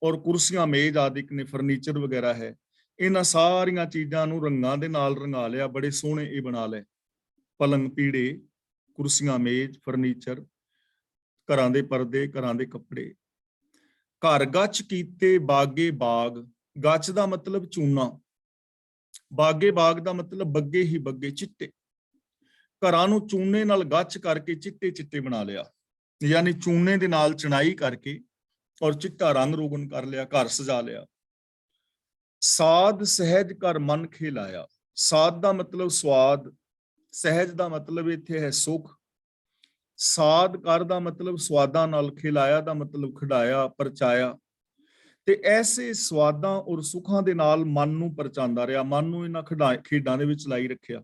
ਔਰ ਕੁਰਸੀਆਂ ਮੇਜ਼ ਆਦਿਕ ਨੇ, ਫਰਨੀਚਰ ਵਗੈਰਾ ਹੈ, ਇਹਨਾਂ ਸਾਰੀਆਂ ਚੀਜ਼ਾਂ ਨੂੰ ਰੰਗਾਂ ਦੇ ਨਾਲ ਰੰਗਾ ਲਿਆ, ਬੜੇ ਸੋਹਣੇ ਇਹ ਬਣਾ ਲਏ। ਪਲੰਗ ਪੀੜੇ, ਕੁਰਸੀਆਂ ਮੇਜ਼, ਫਰਨੀਚਰ, ਘਰਾਂ ਦੇ ਪਰਦੇ, ਘਰਾਂ ਦੇ ਕੱਪੜੇ। ਘਰ ਗੱਚ ਕੀਤੇ ਬਾਗੇ ਬਾਗ। ਗੱਚ ਦਾ ਮਤਲਬ ਚੂਨਾ, ਬਾਗੇ ਬਾਗ ਦਾ ਮਤਲਬ ਬੱਗੇ ਹੀ ਬੱਗੇ, ਚਿੱਟੇ। ਘਰਾਂ ਨੂੰ ਚੂਨੇ ਨਾਲ ਗੱਚ ਕਰਕੇ ਚਿੱਟੇ ਚਿੱਟੇ ਬਣਾ ਲਿਆ, ਯਾਨੀ ਚੂਨੇ ਦੇ ਨਾਲ ਚਿਣਾਈ ਕਰਕੇ ਔਰ ਚਿੱਟਾ ਰੰਗ ਰੋਗਨ ਕਰ ਲਿਆ, ਘਰ ਸਜਾ ਲਿਆ। ਸਾਧ ਸਹਿਜ ਕਰ ਮਨ ਖਿਲਾਇਆ। ਸਾਧ ਦਾ ਮਤਲਬ ਸਵਾਦ, ਸਹਿਜ ਦਾ ਮਤਲਬ ਇੱਥੇ ਹੈ ਸੁਖ। ਸਾਧ ਕਰ ਦਾ ਮਤਲਬ ਸਵਾਦਾਂ ਨਾਲ, ਖਿਲਾਇਆ ਦਾ ਮਤਲਬ ਖਿਡਾਇਆ, ਪਰਚਾਇਆ। ਤੇ ਐਸੇ ਸਵਾਦਾਂ ਔਰ ਸੁੱਖਾਂ ਦੇ ਨਾਲ ਮਨ ਨੂੰ ਪਰਚਾਉਂਦਾ ਰਿਹਾ, ਮਨ ਨੂੰ ਇਹਨਾਂ ਖੇਡਾਂ ਦੇ ਵਿੱਚ ਲਾਈ ਰੱਖਿਆ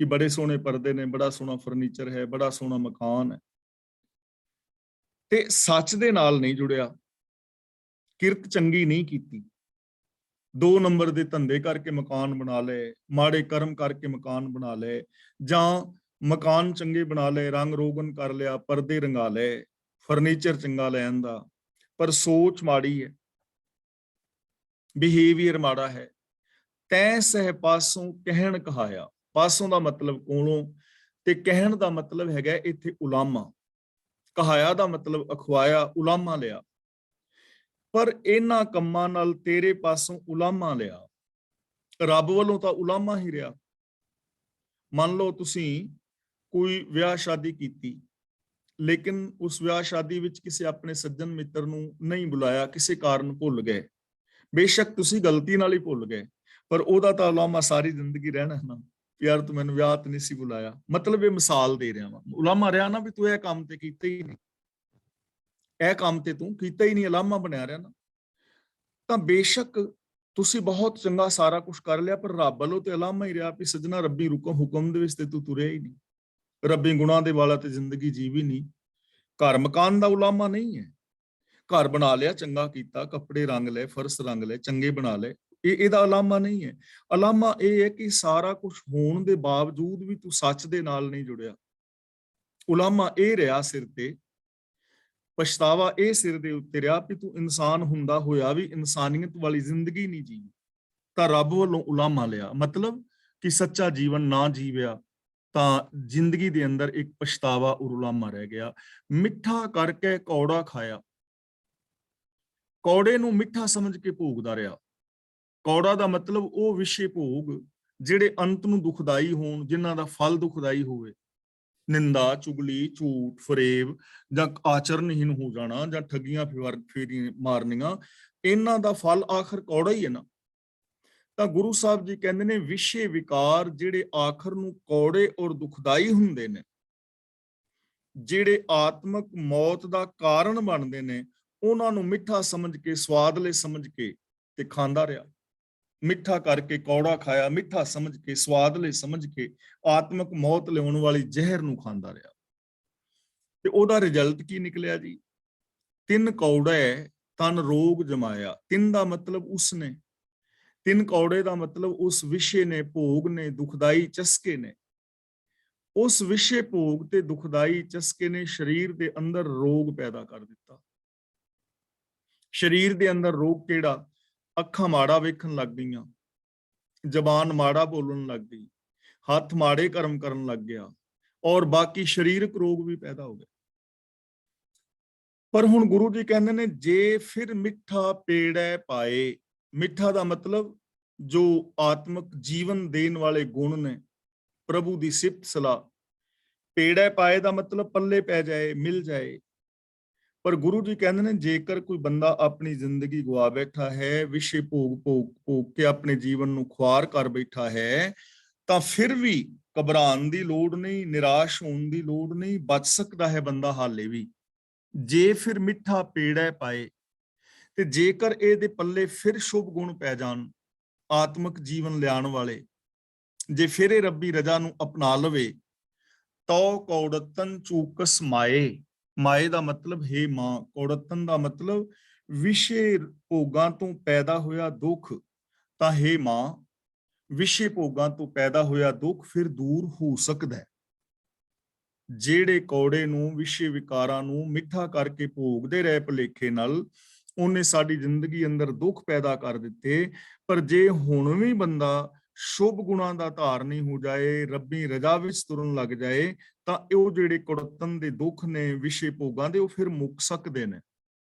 ਕਿ ਬੜੇ ਸੋਹਣੇ ਪਰਦੇ ਨੇ, ਬੜਾ ਸੋਹਣਾ ਫਰਨੀਚਰ ਹੈ, ਬੜਾ ਸੋਹਣਾ ਮਕਾਨ ਹੈ। ਤੇ ਸੱਚ ਦੇ ਨਾਲ ਨਹੀਂ ਜੁੜਿਆ, ਕਿਰਤ ਚੰਗੀ ਨਹੀਂ ਕੀਤੀ, 2 ਨੰਬਰ ਦੇ ਧੰਦੇ ਕਰਕੇ ਮਕਾਨ ਬਣਾ ਲਏ, ਮਾੜੇ ਕਰਮ ਕਰਕੇ ਮਕਾਨ ਬਣਾ ਲਏ, ਜਾਂ ਮਕਾਨ ਚੰਗੇ ਬਣਾ ਲਏ, ਰੰਗ ਰੋਗਨ ਕਰ ਲਿਆ, ਪਰਦੇ ਰੰਗਾ ਲਏ, ਫਰਨੀਚਰ ਚੰਗਾ ਲੈਣ ਦਾ, ਪਰ ਸੋਚ ਮਾੜੀ ਹੈ, ਬਿਹੇਵੀਅਰ ਮਾੜਾ ਹੈ। ਤੈ ਸਹਿ ਪਾਸੋਂ ਕਹਿਣ ਕਹਾਇਆ। ਪਾਸੋਂ ਦਾ ਮਤਲਬ ਕੋਲੋਂ, ਤੇ ਕਹਿਣ ਦਾ ਮਤਲਬ ਹੈਗਾ ਇੱਥੇ ਉਲਾਮਾ। ਕਹਾਇਆ ਦਾ ਮਤਲਬ ਅਖਵਾਇਆ, ਉਲਾਮਾ ਲਿਆ। ਪਰ ਇਹਨਾਂ ਕੰਮਾਂ ਨਾਲ ਤੇਰੇ ਪਾਸੋਂ ਉਲਾਮਾ ਲਿਆ, ਰੱਬ ਵੱਲੋਂ ਤਾਂ ਉਲਾਮਾ ਹੀ ਰਿਹਾ। ਮੰਨ ਲਓ ਤੁਸੀਂ ਕੋਈ ਵਿਆਹ ਸ਼ਾਦੀ ਕੀਤੀ, ਲੇਕਿਨ ਉਸ ਵਿਆਹ ਸ਼ਾਦੀ ਵਿੱਚ ਕਿਸੇ ਆਪਣੇ ਸੱਜਣ ਮਿੱਤਰ ਨੂੰ ਨਹੀਂ ਬੁਲਾਇਆ, ਕਿਸੇ ਕਾਰਨ ਭੁੱਲ ਗਏ। ਬੇਸ਼ੱਕ ਤੁਸੀਂ ਗਲਤੀ ਨਾਲ ਹੀ ਭੁੱਲ ਗਏ, ਪਰ ਉਹਦਾ ਤਾਂ ਉਲਾਮਾ ਸਾਰੀ ਜ਼ਿੰਦਗੀ ਰਹਿਣਾ ਨਾ, ਯਾਰ ਤੂੰ ਮੈਨੂੰ ਵਿਆਹ ਤੇ ਨਹੀਂ ਸੀ ਬੁਲਾਇਆ। ਮਤਲਬ ਇਹ ਮਿਸਾਲ ਦੇ ਰਿਹਾ ਵਾਂ, ਉਲਾਮਾ ਰਿਹਾ ਨਾ ਵੀ ਤੂੰ ਇਹ ਕੰਮ ਤੇ ਕੀਤਾ ਹੀ ਨਹੀਂ, ਇਹ ਕੰਮ ਤੇ ਤੂੰ ਕੀਤਾ ਹੀ ਨਹੀਂ, ਉਲਾਮਾ ਬਣਿਆ ਰਿਹਾ ਨਾ। ਤਾਂ ਬੇਸ਼ੱਕ ਤੁਸੀਂ ਬਹੁਤ ਚੰਗਾ ਸਾਰਾ ਕੁਝ ਕਰ ਲਿਆ, ਪਰ ਰੱਬ ਵੱਲੋਂ ਤੇ ਉਲਾਮਾ ਹੀ ਰਿਹਾ ਵੀ ਸੱਜਣਾ ਰੱਬੀ ਹੁਕਮ ਦੇ ਵਿੱਚ ਤੇ ਤੂੰ ਤੁਰਿਆ ਹੀ ਨਹੀਂ, ਰੱਬੀ ਗੁਣਾਂ ਦੇ ਵਾਲਾ ਤੇ ਜ਼ਿੰਦਗੀ ਜੀਵੀ ਨਹੀਂ। ਘਰ ਮਕਾਨ ਦਾ ਉਲਾਮਾ ਨਹੀਂ ਹੈ, ਘਰ ਬਣਾ ਲਿਆ, ਚੰਗਾ ਕੀਤਾ, ਕੱਪੜੇ ਰੰਗ ਲਏ, ਫਰਸ਼ ਰੰਗ ਲਏ, ਚੰਗੇ ਬਣਾ ਲਏ, ਇਹਦਾ ਉਲਾਮਾ ਨਹੀਂ ਹੈ। ਉਲਾਮਾ ਇਹ ਹੈ ਕਿ ਸਾਰਾ ਕੁਝ ਹੋਣ ਦੇ ਬਾਵਜੂਦ ਵੀ ਤੂੰ ਸੱਚ ਦੇ ਨਾਲ ਨਹੀਂ ਜੁੜਿਆ। ਉਲਾਮਾ ਇਹ ਰਿਹਾ ਸਿਰ ਤੇ, ਪਛਤਾਵਾ ਇਹ ਸਿਰ ਦੇ ਉੱਤੇ ਰਿਹਾ ਵੀ ਤੂੰ ਇਨਸਾਨ ਹੁੰਦਾ ਹੋਇਆ ਵੀ ਇਨਸਾਨੀਅਤ ਵਾਲੀ ਜ਼ਿੰਦਗੀ ਨਹੀਂ ਜੀ, ਤਾਂ ਰੱਬ ਵੱਲੋਂ ਉਲਾਮਾ ਲਿਆ। ਮਤਲਬ ਕਿ ਸੱਚਾ ਜੀਵਨ ਨਾ ਜੀਵਿਆ, ਤਾਂ ਜ਼ਿੰਦਗੀ ਦੇ ਅੰਦਰ ਇੱਕ ਪਛਤਾਵਾ ਔਰ ਉਲਾਮਾ ਰਹਿ ਗਿਆ। ਮਿੱਠਾ ਕਰਕੇ ਕੌੜਾ ਖਾਇਆ। ਕੌੜੇ ਨੂੰ ਮਿੱਠਾ ਸਮਝ ਕੇ ਭੋਗਦਾ ਰਿਹਾ। ਕੌੜਾ ਦਾ ਮਤਲਬ ਉਹ ਵਿਸ਼ੇ ਭੋਗ ਜਿਹੜੇ ਅੰਤ ਨੂੰ ਦੁਖਦਾਈ ਹੋਣ, ਜਿਨ੍ਹਾਂ ਦਾ ਫਲ ਦੁਖਦਾਈ ਹੋਵੇ। ਨਿੰਦਾ, ਚੁਗਲੀ, ਝੂਠ, ਫਰੇਬ, ਜਾਂ ਆਚਰਨਹੀਨ ਹੋ ਜਾਣਾ, ਜਾਂ ਠੱਗੀਆਂ ਫੇਰੀ ਮਾਰਨੀਆਂ, ਇਹਨਾਂ ਦਾ ਫਲ ਆਖਰ ਕੌੜਾ ਹੀ ਹੈ ਨਾ। ਤਾਂ ਗੁਰੂ ਸਾਹਿਬ ਜੀ ਕਹਿੰਦੇ ਨੇ ਵਿਸ਼ੇ ਵਿਕਾਰ ਜਿਹੜੇ ਆਖਰ ਨੂੰ ਕੌੜੇ ਔਰ ਦੁਖਦਾਈ ਹੁੰਦੇ ਨੇ, ਜਿਹੜੇ ਆਤਮਕ ਮੌਤ ਦਾ ਕਾਰਨ ਬਣਦੇ ਨੇ ਉਹਨਾਂ ਨੂੰ ਮਿੱਠਾ ਸਮਝ ਕੇ, ਸਵਾਦਲੇ ਸਮਝ ਕੇ ਤੇ ਖਾਂਦਾ ਰਿਹਾ। ਮਿੱਠਾ ਕਰਕੇ ਕੌੜਾ ਖਾਇਆ, ਮਿੱਠਾ ਸਮਝ ਕੇ, ਸਵਾਦਲੇ ਸਮਝ ਕੇ ਆਤਮਕ ਮੌਤ ਲਿਆਉਣ ਵਾਲੀ ਜ਼ਹਿਰ ਨੂੰ ਖਾਂਦਾ ਰਿਹਾ। ਤੇ ਉਹਦਾ ਰਿਜ਼ਲਟ ਕੀ ਨਿਕਲਿਆ ਜੀ? 3 ਕੌੜੇ ਤਨ ਰੋਗ ਜਮਾਇਆ। 3 ਦਾ ਮਤਲਬ ਉਸਨੇ, 3 ਕੌੜੇ ਦਾ ਮਤਲਬ ਉਸ ਵਿਸ਼ੇ ਨੇ, ਭੋਗ ਨੇ, ਦੁਖਦਾਈ ਚਸਕੇ ਨੇ। ਉਸ ਵਿਸ਼ੇ ਭੋਗ ਤੇ ਦੁਖਦਾਈ ਚਸਕੇ ਨੇ ਸਰੀਰ ਦੇ ਅੰਦਰ ਰੋਗ ਪੈਦਾ ਕਰ ਦਿੱਤਾ। ਸਰੀਰ ਦੇ ਅੰਦਰ ਰੋਗ ਕਿਹੜਾ? ਅੱਖਾਂ ਮਾੜਾ ਵੇਖਣ ਲੱਗ ਗਈਆਂ, ਜ਼ਬਾਨ ਮਾੜਾ ਬੋਲਣ ਲੱਗ ਗਈ, ਹੱਥ ਮਾੜੇ ਕਰਮ ਕਰਨ ਲੱਗ ਗਿਆ, ਔਰ ਬਾਕੀ ਸਰੀਰਕ ਰੋਗ ਵੀ ਪੈਦਾ ਹੋ ਗਏ। ਪਰ ਹੁਣ ਗੁਰੂ ਜੀ ਕਹਿੰਦੇ ਨੇ, ਜੇ ਫਿਰ ਮਿੱਠਾ ਪੇੜੈ ਪਾਏ। ਮਿੱਠਾ ਦਾ ਮਤਲਬ ਜੋ ਆਤਮਕ ਜੀਵਨ ਦੇਣ ਵਾਲੇ ਗੁਣ ਨੇ, ਪ੍ਰਭੂ ਦੀ ਸਿਫਤ ਸਲਾਹ। ਪੇੜੈ ਪਾਏ ਦਾ ਮਤਲਬ ਪੱਲੇ ਪੈ ਜਾਏ, ਮਿਲ ਜਾਏ। ਪਰ ਗੁਰੂ ਜੀ ਕਹਿੰਦੇ ਨੇ, ਜੇਕਰ ਕੋਈ ਬੰਦਾ ਆਪਣੀ ਜ਼ਿੰਦਗੀ ਗਵਾ ਬੈਠਾ ਹੈ, ਵਿਸ਼ੇ ਭੋਗ ਭੋਗ ਭੋਗ ਕੇ ਆਪਣੇ ਜੀਵਨ ਨੂੰ ਖੁਆਰ ਕਰ ਬੈਠਾ ਹੈ, ਤਾਂ ਫਿਰ ਵੀ ਘਬਰਾਉਣ ਦੀ ਲੋੜ ਨਹੀਂ, ਨਿਰਾਸ਼ ਹੋਣ ਦੀ ਲੋੜ ਨਹੀਂ, ਬਚ ਸਕਦਾ ਹੈ ਬੰਦਾ ਹਾਲੇ ਵੀ। ਜੇ ਫਿਰ ਮਿੱਠਾ ਪੇੜੈ ਪਾਏ, ਤੇ ਜੇਕਰ ਇਹਦੇ ਪੱਲੇ ਫਿਰ ਸ਼ੁਭ ਗੁਣ ਪੈ ਜਾਣ, ਆਤਮਕ ਜੀਵਨ ਲਿਆਉਣ ਵਾਲੇ, ਜੇ ਫਿਰ ਇਹ ਰੱਬੀ ਰਜ਼ਾ ਨੂੰ ਅਪਣਾ ਲਵੇ, ਤੋ ਕੌੜਤਨ ਚੂਕਸ ਮਾਏ। ਮਾਏ ਦਾ ਮਤਲਬ ਹੈ ਮਾਂ, ਕੌੜਤਨ ਦਾ ਮਤਲਬ ਵਿਸ਼ੇ ਭੋਗਾਂ ਤੋਂ ਪੈਦਾ ਹੋਇਆ ਦੁੱਖ। ਤਾਂ ਹੈ ਮਾਂ, ਵਿਸ਼ੇ ਭੋਗਾਂ ਤੋਂ ਪੈਦਾ ਹੋਇਆ ਦੁੱਖ ਫਿਰ ਦੂਰ ਹੋ ਸਕਦਾ ਹੈ। ਜਿਹੜੇ ਕੌੜੇ ਨੂੰ, ਵਿਸ਼ੇ ਵਿਕਾਰਾਂ ਨੂੰ ਮਿੱਠਾ ਕਰਕੇ ਭੋਗਦੇ ਰਹੇ ਭੁਲੇਖੇ ਨਾਲ, ਉਹਨੇ ਸਾਡੀ ਜ਼ਿੰਦਗੀ ਅੰਦਰ ਦੁੱਖ ਪੈਦਾ ਕਰ ਦਿੱਤੇ। ਪਰ ਜੇ ਹੁਣ ਵੀ ਬੰਦਾ ਸ਼ੁਭ ਗੁਣਾਂ ਦਾ ਧਾਰਨੀ ਹੋ ਜਾਏ, ਰੱਬੀ ਰਜ਼ਾ ਵਿੱਚ ਤੁਰਨ ਲੱਗ ਜਾਏ, ਤਾਂ ਉਹ ਜਿਹੜੇ ਕੁੜੱਤਨ ਦੇ ਦੁੱਖ ਨੇ, ਵਿਸ਼ੇ ਭੋਗਾਂ ਦੇ, ਉਹ ਫਿਰ ਮੁੱਕ ਸਕਦੇ ਨੇ।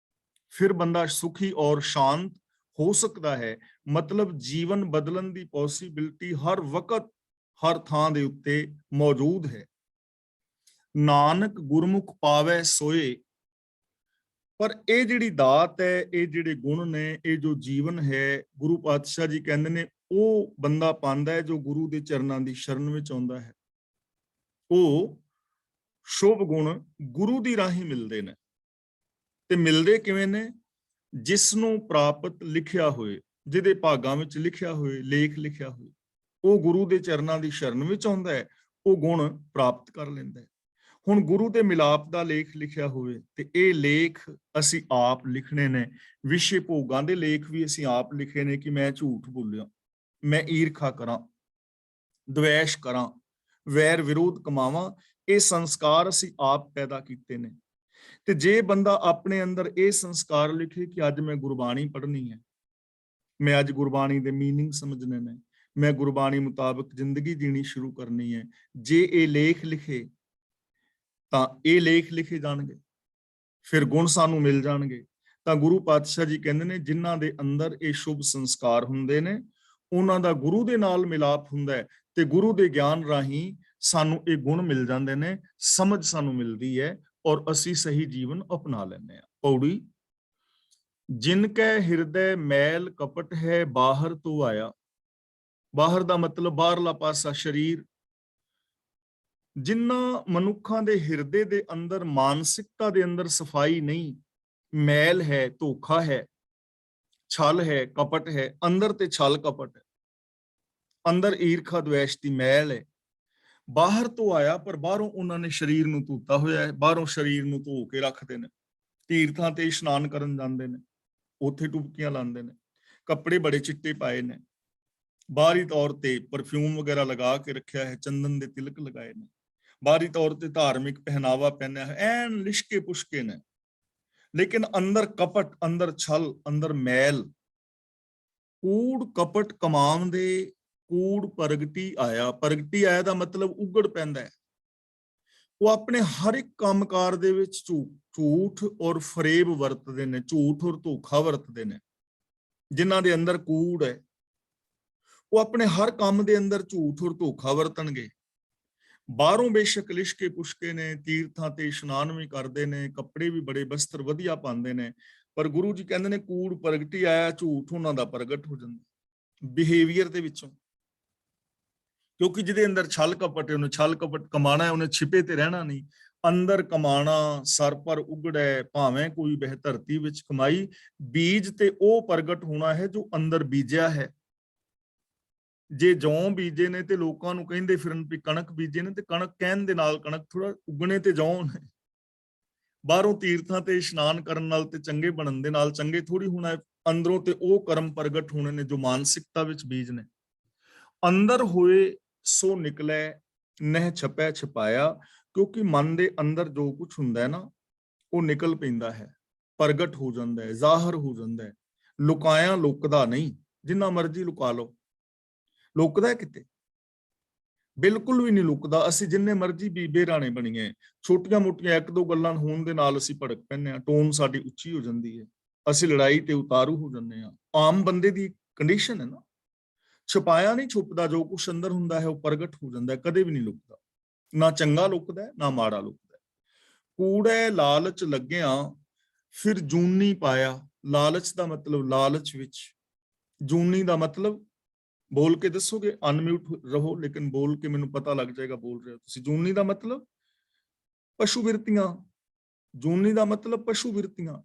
ਫਿਰ ਬੰਦਾ ਸੁਖੀ ਔਰ ਸ਼ਾਂਤ ਹੋ ਸਕਦਾ ਹੈ। ਮਤਲਬ ਜੀਵਨ ਬਦਲਣ ਦੀ ਪੋਸੀਬਿਲਿਟੀ ਹਰ ਵਕਤ, ਹਰ ਥਾਂ ਦੇ ਉੱਤੇ ਮੌਜੂਦ ਹੈ। ਨਾਨਕ ਗੁਰਮੁਖ ਪਾਵੈ ਸੋਏ। ਪਰ ਇਹ ਜਿਹੜੀ ਦਾਤ ਹੈ, ਇਹ ਜਿਹੜੇ ਗੁਣ ਨੇ, ਇਹ ਜੋ ਜੀਵਨ ਹੈ, ਗੁਰੂ ਪਾਤਸ਼ਾਹ ਜੀ ਕਹਿੰਦੇ ਨੇ, ਉਹ ਬੰਦਾ ਪਾਉਂਦਾ ਹੈ ਜੋ ਗੁਰੂ ਦੇ ਚਰਨਾਂ ਦੀ ਸ਼ਰਨ ਵਿੱਚ ਆਉਂਦਾ ਹੈ। ਉਹ ਸ਼ੁਭ ਗੁਣ ਗੁਰੂ ਦੀ ਰਾਹੀਂ ਮਿਲਦੇ ਨੇ। ਤੇ ਮਿਲਦੇ ਕਿਵੇਂ ਨੇ? ਜਿਸ ਨੂੰ ਪ੍ਰਾਪਤ ਲਿਖਿਆ ਹੋਏ, ਜਿਹਦੇ ਭਾਗਾਂ ਵਿੱਚ ਲਿਖਿਆ ਹੋਏ, ਲੇਖ ਲਿਖਿਆ ਹੋਏ, ਉਹ ਗੁਰੂ ਦੇ ਚਰਨਾਂ ਦੀ ਸ਼ਰਨ ਵਿੱਚ ਆਉਂਦਾ ਹੈ, ਉਹ ਗੁਣ ਪ੍ਰਾਪਤ ਕਰ ਲੈਂਦਾ ਹੈ। ਹੁਣ ਗੁਰੂ ਦੇ ਮਿਲਾਪ ਦਾ ਲੇਖ ਲਿਖਿਆ ਹੋਵੇ, ਤੇ ਇਹ ਲੇਖ ਅਸੀਂ ਆਪ ਲਿਖਣੇ ਨੇ। ਵਿਸ਼ੇ ਭੋਗਾਂ ਦੇ ਲੇਖ ਵੀ ਅਸੀਂ ਆਪ ਲਿਖੇ ਨੇ ਕਿ ਮੈਂ ਝੂਠ ਬੋਲਿਆ, ਮੈਂ ਈਰਖਾ ਕਰਾਂ, ਦਵੇਸ਼ ਕਰਾਂ, ਵੈਰ ਵਿਰੋਧ ਕਮਾਵਾਂ। ਇਹ ਸੰਸਕਾਰ ਅਸੀਂ ਆਪ ਪੈਦਾ ਕੀਤੇ ਨੇ। ਤੇ ਜੇ ਬੰਦਾ ਆਪਣੇ ਅੰਦਰ ਇਹ ਸੰਸਕਾਰ ਲਿਖੇ ਕਿ ਅੱਜ ਮੈਂ ਗੁਰਬਾਣੀ ਪੜ੍ਹਨੀ ਹੈ, ਮੈਂ ਅੱਜ ਗੁਰਬਾਣੀ ਦੇ ਮੀਨਿੰਗ ਸਮਝਣੇ ਨੇ, ਮੈਂ ਗੁਰਬਾਣੀ ਮੁਤਾਬਕ ਜ਼ਿੰਦਗੀ ਜੀਣੀ ਸ਼ੁਰੂ ਕਰਨੀ ਹੈ, ਜੇ ਇਹ ਲੇਖ ਲਿਖੇ, ਤਾਂ ਇਹ ਲੇਖ ਲਿਖੇ ਜਾਣਗੇ, ਫਿਰ ਗੁਣ ਸਾਨੂੰ ਮਿਲ ਜਾਣਗੇ। ਤਾਂ ਗੁਰੂ ਪਾਤਸ਼ਾਹ ਜੀ ਕਹਿੰਦੇ ਨੇ, ਜਿਨ੍ਹਾਂ ਦੇ ਅੰਦਰ ਇਹ ਸ਼ੁਭ ਸੰਸਕਾਰ ਹੁੰਦੇ ਨੇ, ਉਹਨਾਂ ਦਾ ਗੁਰੂ ਦੇ ਨਾਲ ਮਿਲਾਪ ਹੁੰਦਾ ਹੈ, ਤੇ ਗੁਰੂ ਦੇ ਗਿਆਨ ਰਾਹੀਂ ਸਾਨੂੰ ਇਹ ਗੁਣ ਮਿਲ ਜਾਂਦੇ ਨੇ, ਸਮਝ ਸਾਨੂੰ ਮਿਲਦੀ ਹੈ, ਔਰ ਅਸੀਂ ਸਹੀ ਜੀਵਨ ਅਪਣਾ ਲੈਂਦੇ ਹਾਂ। ਪੌੜੀ, ਜਿਨ ਕੈ ਹਿਰਦੈ ਮੈਲ ਕਪਟ ਹੈ, ਬਾਹਰ ਤੋਂ ਆਇਆ। ਬਾਹਰ ਦਾ ਮਤਲਬ ਬਾਹਰਲਾ ਪਾਸਾ, ਸਰੀਰ। ਜਿਨ੍ਹਾਂ ਮਨੁੱਖਾਂ ਦੇ ਹਿਰਦੇ ਦੇ ਅੰਦਰ, ਮਾਨਸਿਕਤਾ ਦੇ ਅੰਦਰ ਸਫਾਈ ਨਹੀਂ, ਮੈਲ ਹੈ, ਧੋਖਾ ਹੈ, ਛਲ ਹੈ, ਕਪਟ ਹੈ, ਅੰਦਰ ਤੇ ਛਲ ਕਪਟ ਹੈ, ਅੰਦਰ ਈਰਖਾ ਦਵੇਸ਼ ਦੀ ਮੈਲ ਹੈ। ਬਾਹਰ ਤੋਂ ਆਇਆ, ਪਰ ਬਾਹਰੋਂ ਉਹਨਾਂ ਨੇ ਸਰੀਰ ਨੂੰ ਧੋਤਾ ਹੋਇਆ ਹੈ, ਬਾਹਰੋਂ ਸਰੀਰ ਨੂੰ ਧੋ ਕੇ ਰੱਖਦੇ ਨੇ, ਤੀਰਥਾਂ ਤੇ ਇਸ਼ਨਾਨ ਕਰਨ ਜਾਂਦੇ ਨੇ, ਉੱਥੇ ਡੁਬਕੀਆਂ ਲਾਉਂਦੇ ਨੇ, ਕੱਪੜੇ ਬੜੇ ਚਿੱਟੇ ਪਾਏ ਨੇ, ਬਾਹਰੀ ਤੌਰ ਤੇ ਪਰਫਿਊਮ ਵਗੈਰਾ ਲਗਾ ਕੇ ਰੱਖਿਆ ਹੈ, ਚੰਦਨ ਦੇ ਤਿਲਕ ਲਗਾਏ ਨੇ, ਬਾਹਰੀ ਤੌਰ ਤੇ ਧਾਰਮਿਕ ਪਹਿਨਾਵਾ ਪਹਿਨਿਆ ਹੈ, ਐਨ ਲਿਸ਼ਕੇ ਪੁਸ਼ਕੇ ਨੇ, ਲੇਕਿਨ ਅੰਦਰ ਕਪਟ, ਅੰਦਰ ਛਲ, ਅੰਦਰ ਮੈਲ। ਕੂੜ ਕਪਟ ਕਮਾਮ ਦੇ, ਕੂੜ ਪ੍ਰਗਟੀ ਆਇਆ। ਪ੍ਰਗਟੀ ਆਇਆ ਦਾ ਮਤਲਬ ਉਗੜ ਪੈਂਦਾ ਹੈ। ਉਹ ਆਪਣੇ ਹਰ ਇੱਕ ਕੰਮਕਾਰ ਦੇ ਵਿੱਚ ਝੂਠ ਔਰ ਫਰੇਬ ਵਰਤਦੇ ਨੇ, ਝੂਠ ਔਰ ਧੋਖਾ ਵਰਤਦੇ ਨੇ। ਜਿਨ੍ਹਾਂ ਦੇ ਅੰਦਰ ਕੂੜ ਹੈ, ਉਹ ਆਪਣੇ ਹਰ ਕੰਮ ਦੇ ਅੰਦਰ ਝੂਠ ਔਰ ਧੋਖਾ ਵਰਤਣਗੇ। ਬਾਹਰੋਂ ਬੇਸ਼ੱਕ ਲਿਸ਼ਕੇ ਪੁਸ਼ਕੇ ਨੇ, ਤੀਰਥਾਂ ਤੇ ਇਸ਼ਨਾਨ ਵੀ ਕਰਦੇ ਨੇ, ਕੱਪੜੇ ਵੀ ਬੜੇ ਬਸਤਰ ਵਧੀਆ ਪਾਉਂਦੇ ਨੇ, ਪਰ ਗੁਰੂ ਜੀ ਕਹਿੰਦੇ ਨੇ ਕੂੜ ਪ੍ਰਗਟੀ ਆਇਆ, ਝੂਠ ਉਹਨਾਂ ਦਾ ਪ੍ਰਗਟ ਹੋ ਜਾਂਦਾ ਬਿਹੇਵੀਅਰ ਦੇ ਵਿੱਚੋਂ। ਕਿਉਂਕਿ ਜਿਹਦੇ ਅੰਦਰ ਛਲ ਕਪਟ ਹੈ, ਉਹਨੇ ਛਲ ਕਪਟ ਕਮਾਣਾ ਹੈ, ਉਹਨੇ ਛਿਪੇ ਤੇ ਰਹਿਣਾ ਨਹੀਂ। ਅੰਦਰ ਕਮਾਣਾ ਸਰ ਪਰ ਉਗੜੈ, ਭਾਵੇਂ ਕੋਈ ਬਹਿ ਧਰਤੀ ਵਿੱਚ ਕਮਾਈ। ਬੀਜ ਤੇ ਉਹ ਪ੍ਰਗਟ ਹੋਣਾ ਹੈ ਜੋ ਅੰਦਰ ਬੀਜਿਆ ਹੈ। ਜੇ ਜੌਂ ਬੀਜੇ ਨੇ ਤੇ ਲੋਕਾਂ ਨੂੰ ਕਹਿੰਦੇ ਫਿਰਨ ਵੀ ਕਣਕ ਬੀਜੇ ਨੇ, ਤੇ ਕਣਕ ਕਹਿਣ ਦੇ ਨਾਲ ਕਣਕ ਥੋੜਾ ਉਗਣੇ ਤੇ ਜੌਂ ਨੇ। ਬਾਹਰੋਂ ਤੀਰਥਾਂ ਤੇ ਇਸ਼ਨਾਨ ਕਰਨ ਨਾਲ ਤੇ ਚੰਗੇ ਬਣਨ ਦੇ ਨਾਲ ਚੰਗੇ ਥੋੜੀ ਹੋਣਾ ਹੈ। ਅੰਦਰੋਂ ਤੇ ਉਹ ਕਰਮ ਪ੍ਰਗਟ ਹੋਣੇ ਨੇ ਜੋ ਮਾਨਸਿਕਤਾ ਵਿੱਚ ਬੀਜ ਨੇ। ਅੰਦਰ ਹੋਏ ਸੋ ਨਿਕਲੇ, ਨਹਿ ਛਪੈ ਛਪਾਇਆ। ਕਿਉਂਕਿ ਮਨ ਦੇ ਅੰਦਰ ਜੋ ਕੁਝ ਹੁੰਦਾ ਹੈ ਨਾ, ਉਹ ਨਿਕਲ ਪੈਂਦਾ ਹੈ, ਪ੍ਰਗਟ ਹੋ ਜਾਂਦਾ ਹੈ, ਜ਼ਾਹਰ ਹੋ ਜਾਂਦਾ ਹੈ। ਲੁਕਾਇਆ ਲੁਕਦਾ ਨਹੀਂ, ਜਿੰਨਾ ਮਰਜ਼ੀ ਲੁਕਾ ਲਓ। ਲੁਕਦਾ ਕਿਤੇ? ਬਿਲਕੁਲ ਵੀ ਨਹੀਂ ਲੁਕਦਾ। ਅਸੀਂ ਜਿੰਨੇ ਮਰਜ਼ੀ ਬੀਬੇ ਰਾਣੇ ਬਣੀਏ, ਛੋਟੀਆਂ ਮੋਟੀਆਂ ਇੱਕ ਦੋ ਗੱਲਾਂ ਹੋਣ ਦੇ ਨਾਲ ਅਸੀਂ ਭੜਕ ਪੈਂਦੇ ਹਾਂ, ਟੋਨ ਸਾਡੀ ਉੱਚੀ ਹੋ ਜਾਂਦੀ ਹੈ, ਅਸੀਂ ਲੜਾਈ ਤੇ ਉਤਾਰੂ ਹੋ ਜਾਂਦੇ ਹਾਂ। ਆਮ ਬੰਦੇ ਦੀ ਕੰਡੀਸ਼ਨ ਹੈ ਨਾ। ਛੁਪਾਇਆ ਨਹੀਂ ਛੁਪਦਾ, ਜੋ ਕੁਛ ਅੰਦਰ ਹੁੰਦਾ ਹੈ ਉਹ ਪ੍ਰਗਟ ਹੋ ਜਾਂਦਾ ਹੈ, ਕਦੇ ਵੀ ਨਹੀਂ ਲੁਕਦਾ। ਨਾ ਚੰਗਾ ਲੁਕਦਾ ਨਾ ਮਾੜਾ ਲੁਕਦਾ। ਕੂੜੇ ਲਾਲਚ ਲੱਗਿਆ ਫਿਰ ਜੂਨੀ ਪਾਇਆ। ਲਾਲਚ ਦਾ ਮਤਲਬ ਲਾਲਚ ਵਿੱਚ, ਜੂਨੀ ਦਾ ਮਤਲਬ ਬੋਲ ਕੇ ਦੱਸੋਗੇ? ਅਨਮਿਊਟ ਰਹੋ, ਲੇਕਿਨ ਬੋਲ ਕੇ ਮੈਨੂੰ ਪਤਾ ਲੱਗ ਜਾਏਗਾ ਬੋਲ ਰਹੇ ਹੋ ਤੁਸੀਂ। ਜੂਨੀ ਦਾ ਮਤਲਬ ਪਸ਼ੂ ਬਿਰਤੀਆਂ। ਜੂਨੀ ਦਾ ਮਤਲਬ ਪਸ਼ੂ ਬਿਰਤੀਆਂ।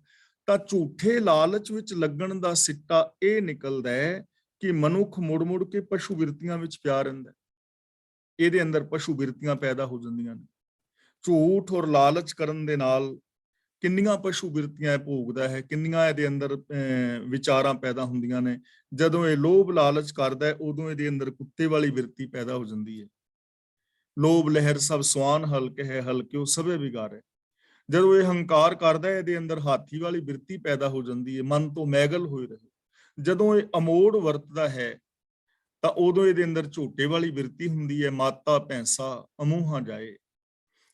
ਤਾਂ ਝੂਠੇ ਲਾਲਚ ਵਿੱਚ ਲੱਗਣ ਦਾ ਸਿੱਟਾ ਇਹ ਨਿਕਲਦਾ ਹੈ ਕਿ ਮਨੁੱਖ ਮੁੜ ਮੁੜ ਕੇ ਪਸ਼ੂ ਬਿਰਤੀਆਂ ਵਿੱਚ ਪਿਆ ਰਹਿੰਦਾ। ਇਹਦੇ ਅੰਦਰ ਪਸ਼ੂ ਬਿਰਤੀਆਂ ਪੈਦਾ ਹੋ ਜਾਂਦੀਆਂ ਨੇ। ਝੂਠ ਔਰ ਲਾਲਚ ਕਰਨ ਦੇ ਨਾਲ ਕਿੰਨੀਆਂ ਪਸ਼ੂ ਬਿਰਤੀਆਂ ਭੋਗਦਾ ਹੈ, ਕਿੰਨੀਆਂ ਇਹਦੇ ਅੰਦਰ ਵਿਚਾਰਾਂ ਪੈਦਾ ਹੁੰਦੀਆਂ ਨੇ। ਜਦੋਂ ਇਹ ਲੋਭ ਲਾਲਚ ਕਰਦਾ ਹੈ, ਉਦੋਂ ਇਹਦੇ ਅੰਦਰ ਕੁੱਤੇ ਵਾਲੀ ਬਿਰਤੀ ਪੈਦਾ ਹੋ ਜਾਂਦੀ ਹੈ। ਲੋਭ ਲਹਿਰ ਸਭ ਸਵਾਨ ਹਲਕ ਹੈ, ਹਲਕਿਓ ਸਭੇ ਵਿਗਾਰੇ। ਜਦੋਂ ਇਹ ਹੰਕਾਰ ਕਰਦਾ ਹੈ, ਇਹਦੇ ਅੰਦਰ ਹਾਥੀ ਵਾਲੀ ਬਿਰਤੀ ਪੈਦਾ ਹੋ ਜਾਂਦੀ ਹੈ, ਮਨ ਤੋਂ ਮੈਗਲ ਹੋਏ ਰਹੇ। ਜਦੋਂ ਇਹ ਅਮੋੜ ਵਰਤਦਾ ਹੈ ਤਾਂ ਉਦੋਂ ਇਹਦੇ ਅੰਦਰ ਝੋਟੇ ਵਾਲੀ ਬਿਰਤੀ ਹੁੰਦੀ ਹੈ, ਮਾਤਾ ਭੈਂਸਾ ਅਮੂਹਾਂ ਜਾਏ।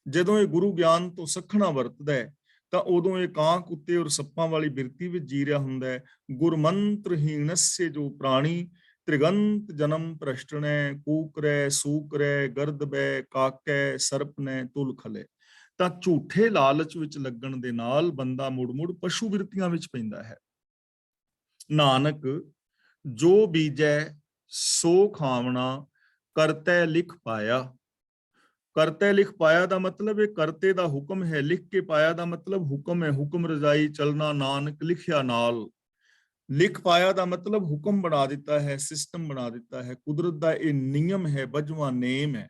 ਜਦੋਂ ਇਹ ਗੁਰੂ ਗਿਆਨ ਤੋਂ ਸਖਣਾ ਵਰਤਦਾ ਹੈ ਤਾਂ ਉਦੋਂ ਇਹ ਕਾਂ ਕੁੱਤੇ ਔਰ ਸੱਪਾਂ ਵਾਲੀ ਬਿਰਤੀ ਵਿੱਚ ਜੀ ਰਿਹਾ ਹੁੰਦਾ ਹੈ। ਗੁਰਮੰਤਰਹੀਣस्य ਜੋ ਪ੍ਰਾਣੀ, ਤ੍ਰਿਗੰਤ ਜਨਮ ਪ੍ਰਸ਼ਟਣੈ, ਕੂਕਰੈ ਸੂਕਰੈ ਗਰਦਬੈ, ਕਾਕੈ ਸਰਪਨੈ ਤੁਲ ਖਲੇ। ਤਾਂ ਝੂਠੇ ਲਾਲਚ ਵਿੱਚ ਲੱਗਣ ਦੇ ਨਾਲ ਬੰਦਾ ਮੁੜ ਮੁੜ ਪਸ਼ੂ ਬਿਰਤੀਆਂ ਵਿੱਚ ਪੈਂਦਾ ਹੈ। ਨਾਨਕ ਜੋ ਬੀਜੈ ਸੋ ਖਾਵਣਾ, ਕਰਤੈ ਲਿਖ ਪਾਇਆ। ਕਰਤੇ ਲਿਖ ਪਾਇਆ ਦਾ ਮਤਲਬ ਇਹ ਕਰਤੇ ਦਾ ਹੁਕਮ ਹੈ, ਲਿਖ ਕੇ ਪਾਇਆ ਦਾ ਮਤਲਬ ਹੁਕਮ ਹੈ। ਹੁਕਮ ਰਜ਼ਾਈ ਚਲਣਾ ਨਾਨਕ ਲਿਖਿਆ ਨਾਲ। ਲਿਖ ਪਾਇਆ ਦਾ ਮਤਲਬ ਹੁਕਮ ਬਣਾ ਦਿੱਤਾ ਹੈ, ਸਿਸਟਮ ਬਣਾ ਦਿੱਤਾ ਹੈ। ਕੁਦਰਤ ਦਾ ਇਹ ਨਿਯਮ ਹੈ, ਬਜਵਾਂ ਨੇਮ ਹੈ।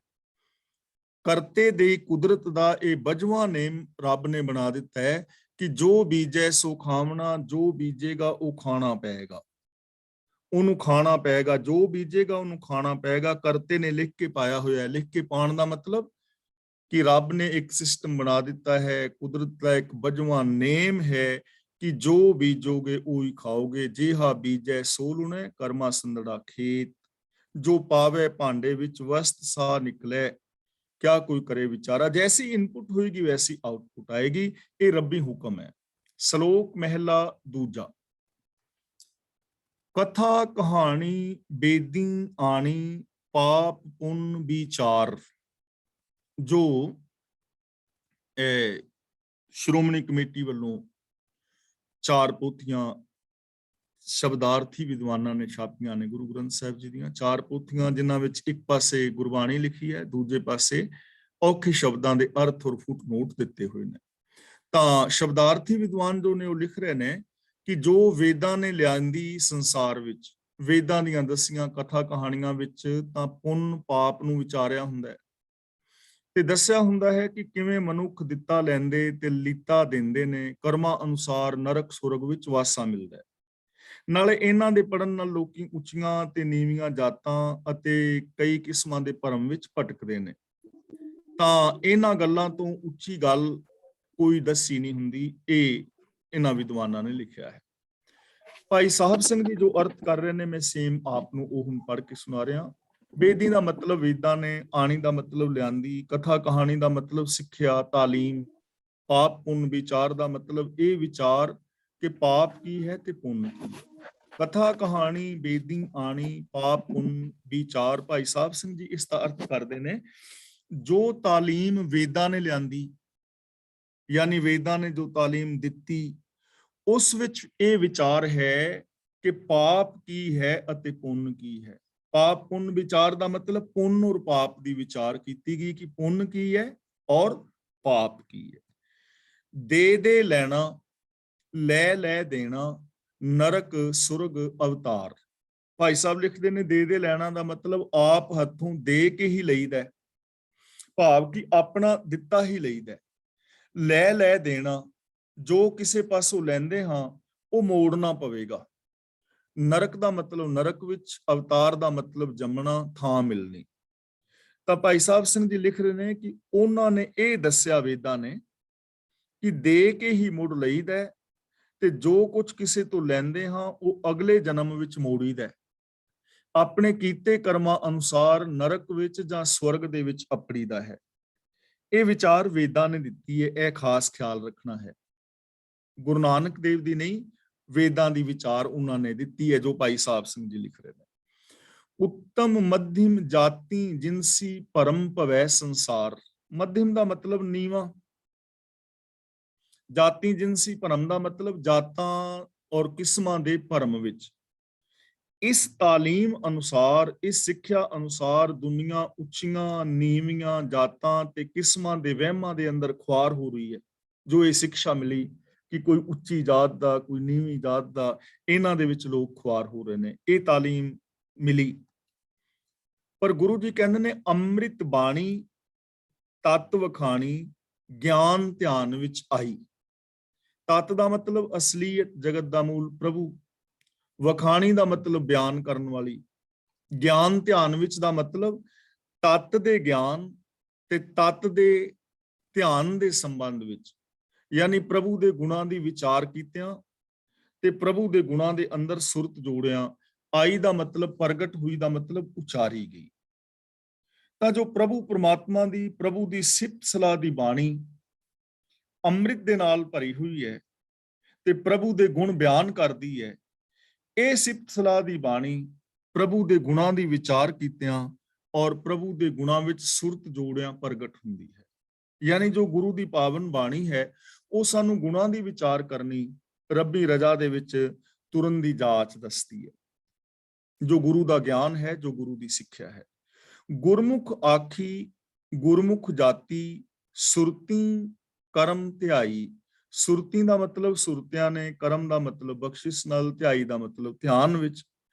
ਕਰਤੇ ਦੇ ਕੁਦਰਤ ਦਾ ਇਹ ਬਜਵਾਂ ਨੇਮ ਰੱਬ ਨੇ ਬਣਾ ਦਿੱਤਾ ਹੈ ਕਿ ਜੋ ਬੀਜੈ ਸੋ ਖਾਵਣਾ। ਜੋ ਬੀਜੇਗਾ ਉਹ ਖਾਣਾ ਪਏਗਾ, ਉਹਨੂੰ ਖਾਣਾ ਪਏਗਾ। ਜੋ ਬੀਜੇਗਾ ਉਹਨੂੰ ਖਾਣਾ ਪਏਗਾ। ਕਰਤੇ ਨੇ ਲਿਖ ਕੇ ਪਾਇਆ ਹੋਇਆ। ਲਿਖ ਕੇ ਪਾਉਣ ਦਾ ਮਤਲਬ ਕਿ ਰੱਬ ਨੇ ਇੱਕ ਸਿਸਟਮ ਬਣਾ ਦਿੱਤਾ ਹੈ, ਕੁਦਰਤ ਦਾ ਇੱਕ ਬਜਵਾਂ ਨੇਮ ਹੈ ਕਿ ਜੋ ਬੀਜੋਗੇ ਉਹੀ ਖਾਓਗੇ। ਜਿਹਾ ਬੀਜੈ ਸੋ ਲੁਣੈ, ਕਰਮਾ ਸੰਦੜਾ ਖੇਤ। ਜੋ ਪਾਵੇ ਭਾਂਡੇ ਵਿੱਚ ਵਸਤ ਸਾ ਨਿਕਲੇ, ਕਿਆ ਕੋਈ ਕਰੇ ਵਿਚਾਰਾ। ਜੈਸੀ ਇਨਪੁਟ ਹੋਏਗੀ ਵੈਸੀ ਆਉਟਪੁੱਟ ਆਏਗੀ। ਇਹ ਰੱਬੀ ਹੁਕਮ ਹੈ। ਸ਼ਲੋਕ ਮਹਿਲਾ ਦੂਜਾ। ਕਥਾ ਕਹਾਣੀ ਬੇਦੀ ਆਣੀ, ਪਾਪ ਪੁੰਨ ਵਿਚਾਰ। ਜੋ ਸ਼੍ਰੋਮਣੀ ਕਮੇਟੀ ਵੱਲੋਂ 4 ਪੋਥੀਆਂ ਸ਼ਬਦਾਰਥੀ ਵਿਦਵਾਨਾਂ ਨੇ ਛਾਪੀਆਂ ਨੇ, ਗੁਰੂ ਗ੍ਰੰਥ ਸਾਹਿਬ ਜੀ ਦੀਆਂ 4 ਪੋਥੀਆਂ, ਜਿਨ੍ਹਾਂ ਵਿੱਚ ਇੱਕ ਪਾਸੇ ਗੁਰਬਾਣੀ ਲਿਖੀ ਹੈ, ਦੂਜੇ ਪਾਸੇ ਔਖੇ ਸ਼ਬਦਾਂ ਦੇ ਅਰਥ ਔਰ ਫੁੱਟਨੋਟ ਦਿੱਤੇ ਹੋਏ ਨੇ। ਤਾਂ ਸ਼ਬਦਾਰਥੀ ਵਿਦਵਾਨ ਜੋ ਨੇ ਉਹ ਲਿਖ ਰਹੇ ਨੇ ਕਿ ਜੋ ਵੇਦਾਂ ਨੇ ਲਿਆਂਦੀ ਸੰਸਾਰ ਵਿੱਚ, ਵੇਦਾਂ ਦੀਆਂ ਦਸੀਆਂ ਕਥਾ ਕਹਾਣੀਆਂ ਵਿੱਚ ਤਾਂ ਪੁੰਨ ਪਾਪ ਨੂੰ ਵਿਚਾਰਿਆ ਹੁੰਦਾ ਹੈ ਤੇ ਦੱਸਿਆ ਹੁੰਦਾ ਹੈ ਕਿ ਕਿਵੇਂ ਮਨੁੱਖ ਦਿੱਤਾ ਲੈਂਦੇ ਤੇ ਲੀਤਾ ਦਿੰਦੇ ਨੇ, ਕਰਮਾਂ ਅਨੁਸਾਰ ਨਰਕ ਸੁਰਗ ਵਿੱਚ ਵਾਸਾ ਮਿਲਦਾ ਹੈ। ਨਾਲੇ ਇਹਨਾਂ ਦੇ ਪੜਨ ਨਾਲ ਲੋਕੀ ਉੱਚੀਆਂ ਤੇ ਨੀਵੀਆਂ ਜਾਤਾਂ ਅਤੇ ਕਈ ਕਿਸਮਾਂ ਦੇ ਭਰਮ ਵਿੱਚ ਭਟਕਦੇ ਨੇ। ਤਾਂ ਇਹਨਾਂ ਗੱਲਾਂ ਤੋਂ ਉੱਚੀ ਗੱਲ ਕੋਈ ਦੱਸੀ ਨਹੀਂ ਹੁੰਦੀ, ਇਹ ਇਹਨਾਂ ਵਿਦਵਾਨਾਂ ਨੇ ਲਿਖਿਆ ਹੈ। ਭਾਈ ਸਾਹਿਬ ਸਿੰਘ ਜੀ ਜੋ ਅਰਥ ਕਰ ਰਹੇ ਨੇ, ਮੈਂ ਸੇਮ ਆਪ ਨੂੰ ਉਹ ਹੁਣ ਪੜ੍ਹ ਕੇ ਸੁਣਾ ਰਿਹਾ। ਵੇਦੀ ਦਾ ਮਤਲਬ ਵੇਦਾਂ ਨੇ, ਆਣੀ ਦਾ ਮਤਲਬ ਲਿਆਂਦੀ, ਕਥਾ ਕਹਾਣੀ ਦਾ ਮਤਲਬ ਸਿੱਖਿਆ ਤਾਲੀਮ, ਪਾਪ ਪੁੰਨ ਵਿਚਾਰ ਦਾ ਮਤਲਬ ਇਹ ਵਿਚਾਰ ਕਿ ਪਾਪ ਕੀ ਹੈ ਤੇ ਪੁੰਨ ਕੀ ਹੈ। ਕਥਾ ਕਹਾਣੀ ਵੇਦੀ ਆਣੀ, ਪਾਪ ਪੁੰਨ ਵਿਚਾਰ। ਭਾਈ ਸਾਹਿਬ ਸਿੰਘ ਜੀ ਇਸ ਦਾ ਅਰਥ ਕਰਦੇ ਨੇ ਜੋ ਤਾਲੀਮ ਵੇਦਾਂ ਨੇ ਲਿਆਂਦੀ, ਯਾਨੀ ਵੇਦਾਂ ਨੇ ਜੋ ਤਾਲੀਮ ਦਿੱਤੀ, ਉਸ ਵਿੱਚ ਇਹ ਵਿਚਾਰ ਹੈ ਕਿ ਪਾਪ ਕੀ ਹੈ ਅਤੇ ਪੁੰਨ ਕੀ ਹੈ। ਪਾਪ ਪੁੰਨ ਵਿਚਾਰ ਦਾ ਮਤਲਬ ਪੁੰਨ ਔਰ ਪਾਪ ਦੀ ਵਿਚਾਰ ਕੀਤੀ ਗਈ ਕਿ ਪੁੰਨ ਕੀ ਹੈ ਔਰ ਪਾਪ ਕੀ ਹੈ। ਦੇ ਦੇ ਲੈਣਾ, ਲੈ ਲੈ ਦੇਣਾ, ਨਰਕ ਸੁਰਗ ਅਵਤਾਰ। ਭਾਈ ਸਾਹਿਬ ਲਿਖਦੇ ਨੇ ਦੇ ਲੈਣਾ ਦਾ ਮਤਲਬ ਆਪ ਹੱਥੋਂ ਦੇ ਕੇ ਹੀ ਲਈਦਾ, ਭਾਵ ਕਿ ਆਪਣਾ ਦਿੱਤਾ ਹੀ ਲਈਦਾ। ਲੈ ਲੈ ਦੇਣਾ, ਜੋ ਕਿਸੇ ਪਾਸੋਂ ਲੈਂਦੇ ਹਾਂ ਉਹ ਮੋੜਨਾ ਪਵੇਗਾ। ਨਰਕ ਦਾ ਮਤਲਬ ਨਰਕ ਵਿੱਚ, ਅਵਤਾਰ ਦਾ ਮਤਲਬ ਜੰਮਣਾ, ਥਾਂ ਮਿਲਣੀ। ਤਾਂ ਭਾਈ ਸਾਹਿਬ ਸਿੰਘ ਜੀ ਲਿਖ ਰਹੇ ਨੇ ਕਿ ਉਹਨਾਂ ਨੇ ਇਹ ਦੱਸਿਆ ਵੇਦਾਂ ਨੇ ਕਿ ਦੇ ਕੇ ਹੀ ਮੁੜ ਲਈਦਾ, ਤੇ ਜੋ ਕੁਝ ਕਿਸੇ ਤੋਂ ਲੈਂਦੇ ਹਾਂ ਉਹ ਅਗਲੇ ਜਨਮ ਵਿੱਚ ਮੋੜੀਦਾ। ਆਪਣੇ ਕੀਤੇ ਕਰਮਾਂ ਅਨੁਸਾਰ ਨਰਕ ਵਿੱਚ ਜਾਂ ਸਵਰਗ ਦੇ ਵਿੱਚ ਅਪੜੀਦਾ ਹੈ। ਇਹ ਵਿਚਾਰ ਵੇਦਾਂ ਨੇ ਦਿੱਤੀ ਹੈ, ਇਹ ਖਾਸ ਖਿਆਲ ਰੱਖਣਾ ਹੈ। ਗੁਰੂ ਨਾਨਕ ਦੇਵ ਦੀ ਨਹੀਂ, ਵੇਦਾਂ ਦੀ ਵਿਚਾਰ ਉਹਨਾਂ ਨੇ ਦਿੱਤੀ ਹੈ, ਜੋ ਭਾਈ ਸਾਹਿਬ ਸਿੰਘ ਜੀ ਲਿਖ ਰਹੇ ਨੇ। ਉੱਤਮ ਮੱਧਮ ਜਾਤੀ ਜਿਨਸੀ ਭਰਮ ਭਵੈ ਸੰਸਾਰ। ਮੱਧਮ ਦਾ ਮਤਲਬ ਨੀਵਾਂ, ਜਾਤੀ ਜਿਨਸੀ ਭਰਮ ਦਾ ਮਤਲਬ ਜਾਤਾਂ ਔਰ ਕਿਸਮਾਂ ਦੇ ਭਰਮ ਵਿੱਚ। ਇਸ ਤਾਲੀਮ ਅਨੁਸਾਰ, ਇਸ ਸਿੱਖਿਆ ਅਨੁਸਾਰ ਦੁਨੀਆ ਉੱਚੀਆਂ ਨੀਵੀਆਂ ਜਾਤਾਂ ਤੇ ਕਿਸਮਾਂ ਦੇ ਵਹਿਮਾਂ ਦੇ ਅੰਦਰ ਖੁਆਰ ਹੋ ਰਹੀ ਹੈ। ਜੋ ਇਹ ਸਿੱਖਿਆ ਮਿਲੀ ਕਿ ਕੋਈ ਉੱਚੀ ਜਾਤ ਦਾ, ਕੋਈ ਨੀਵੀਂ ਜਾਤ ਦਾ, ਇਹਨਾਂ ਦੇ ਵਿੱਚ ਲੋਕ ਖੁਆਰ ਹੋ ਰਹੇ ਨੇ, ਇਹ ਤਾਲੀਮ ਮਿਲੀ। ਪਰ ਗੁਰੂ ਜੀ ਕਹਿੰਦੇ ਨੇ ਅੰਮ੍ਰਿਤ ਬਾਣੀ ਤਤ ਵਖਾਣੀ, ਗਿਆਨ ਧਿਆਨ ਵਿੱਚ ਆਈ। ਤਤ ਦਾ ਮਤਲਬ ਅਸਲੀਅਤ, ਜਗਤ ਦਾ ਮੂਲ ਪ੍ਰਭੂ। ਵਖਾਣੀ ਦਾ ਮਤਲਬ ਬਿਆਨ ਕਰਨ ਵਾਲੀ। ਗਿਆਨ ਧਿਆਨ ਵਿੱਚ ਦਾ ਮਤਲਬ ਤਤ ਦੇ ਗਿਆਨ ਤੇ ਤਤ ਦੇ ਧਿਆਨ ਦੇ ਸੰਬੰਧ ਵਿੱਚ, ਯਾਨੀ ਪ੍ਰਭੂ ਦੇ ਗੁਣਾਂ ਦੀ ਵਿਚਾਰ ਕੀਤਿਆਂ ਤੇ ਪ੍ਰਭੂ ਦੇ ਗੁਣਾਂ ਦੇ ਅੰਦਰ ਸੁਰਤ ਜੋੜਿਆਂ। ਆਈ ਦਾ ਮਤਲਬ ਪ੍ਰਗਟ ਹੋਈ ਦਾ ਮਤਲਬ ਉਚਾਰੀ ਗਈ। ਤਾਂ ਜੋ ਪ੍ਰਭੂ ਪਰਮਾਤਮਾ ਦੀ, ਪ੍ਰਭੂ ਦੀ ਸਿਫਤ ਸਲਾਹ ਦੀ ਬਾਣੀ ਅੰਮ੍ਰਿਤ ਦੇ ਨਾਲ ਭਰੀ ਹੋਈ ਹੈ ਤੇ ਪ੍ਰਭੂ ਦੇ ਗੁਣ ਬਿਆਨ ਕਰਦੀ ਹੈ। ਇਹ ਸਿਫਤ ਸਲਾਹ ਦੀ ਬਾਣੀ ਪ੍ਰਭੂ ਦੇ ਗੁਣਾਂ ਦੀ ਵਿਚਾਰ ਕੀਤਿਆਂ ਔਰ ਪ੍ਰਭੂ ਦੇ ਗੁਣਾਂ ਵਿੱਚ ਸੁਰਤ ਜੋੜਿਆਂ ਪ੍ਰਗਟ ਹੁੰਦੀ ਹੈ। ਯਾਨੀ ਜੋ ਗੁਰੂ ਦੀ ਪਾਵਨ ਬਾਣੀ ਹੈ ਉਹ ਸਾਨੂੰ ਗੁਣਾਂ ਦੀ ਵਿਚਾਰ ਕਰਨੀ, ਰੱਬੀ ਰਜ਼ਾ ਦੇ ਵਿੱਚ ਤੁਰਨ ਦੀ ਜਾਚ ਦੱਸਦੀ ਹੈ। ਜੋ ਗੁਰੂ ਦਾ ਗਿਆਨ ਹੈ, ਜੋ ਗੁਰੂ ਦੀ ਸਿੱਖਿਆ ਹੈ। ਗੁਰਮੁਖ ਆਖੀ ਗੁਰਮੁਖ ਜਾਤੀ, ਸੁਰਤੀ ਕਰਮ ਧਿਆਈ। ਸੁਰਤੀ ਦਾ ਮਤਲਬ ਸੁਰਤਿਆਂ ਨੇ, ਕਰਮ ਦਾ ਮਤਲਬ ਬਖਸ਼ਿਸ਼ ਨਾਲ, ਧਿਆਈ ਦਾ ਮਤਲਬ ਧਿਆਨ ਵਿੱਚ।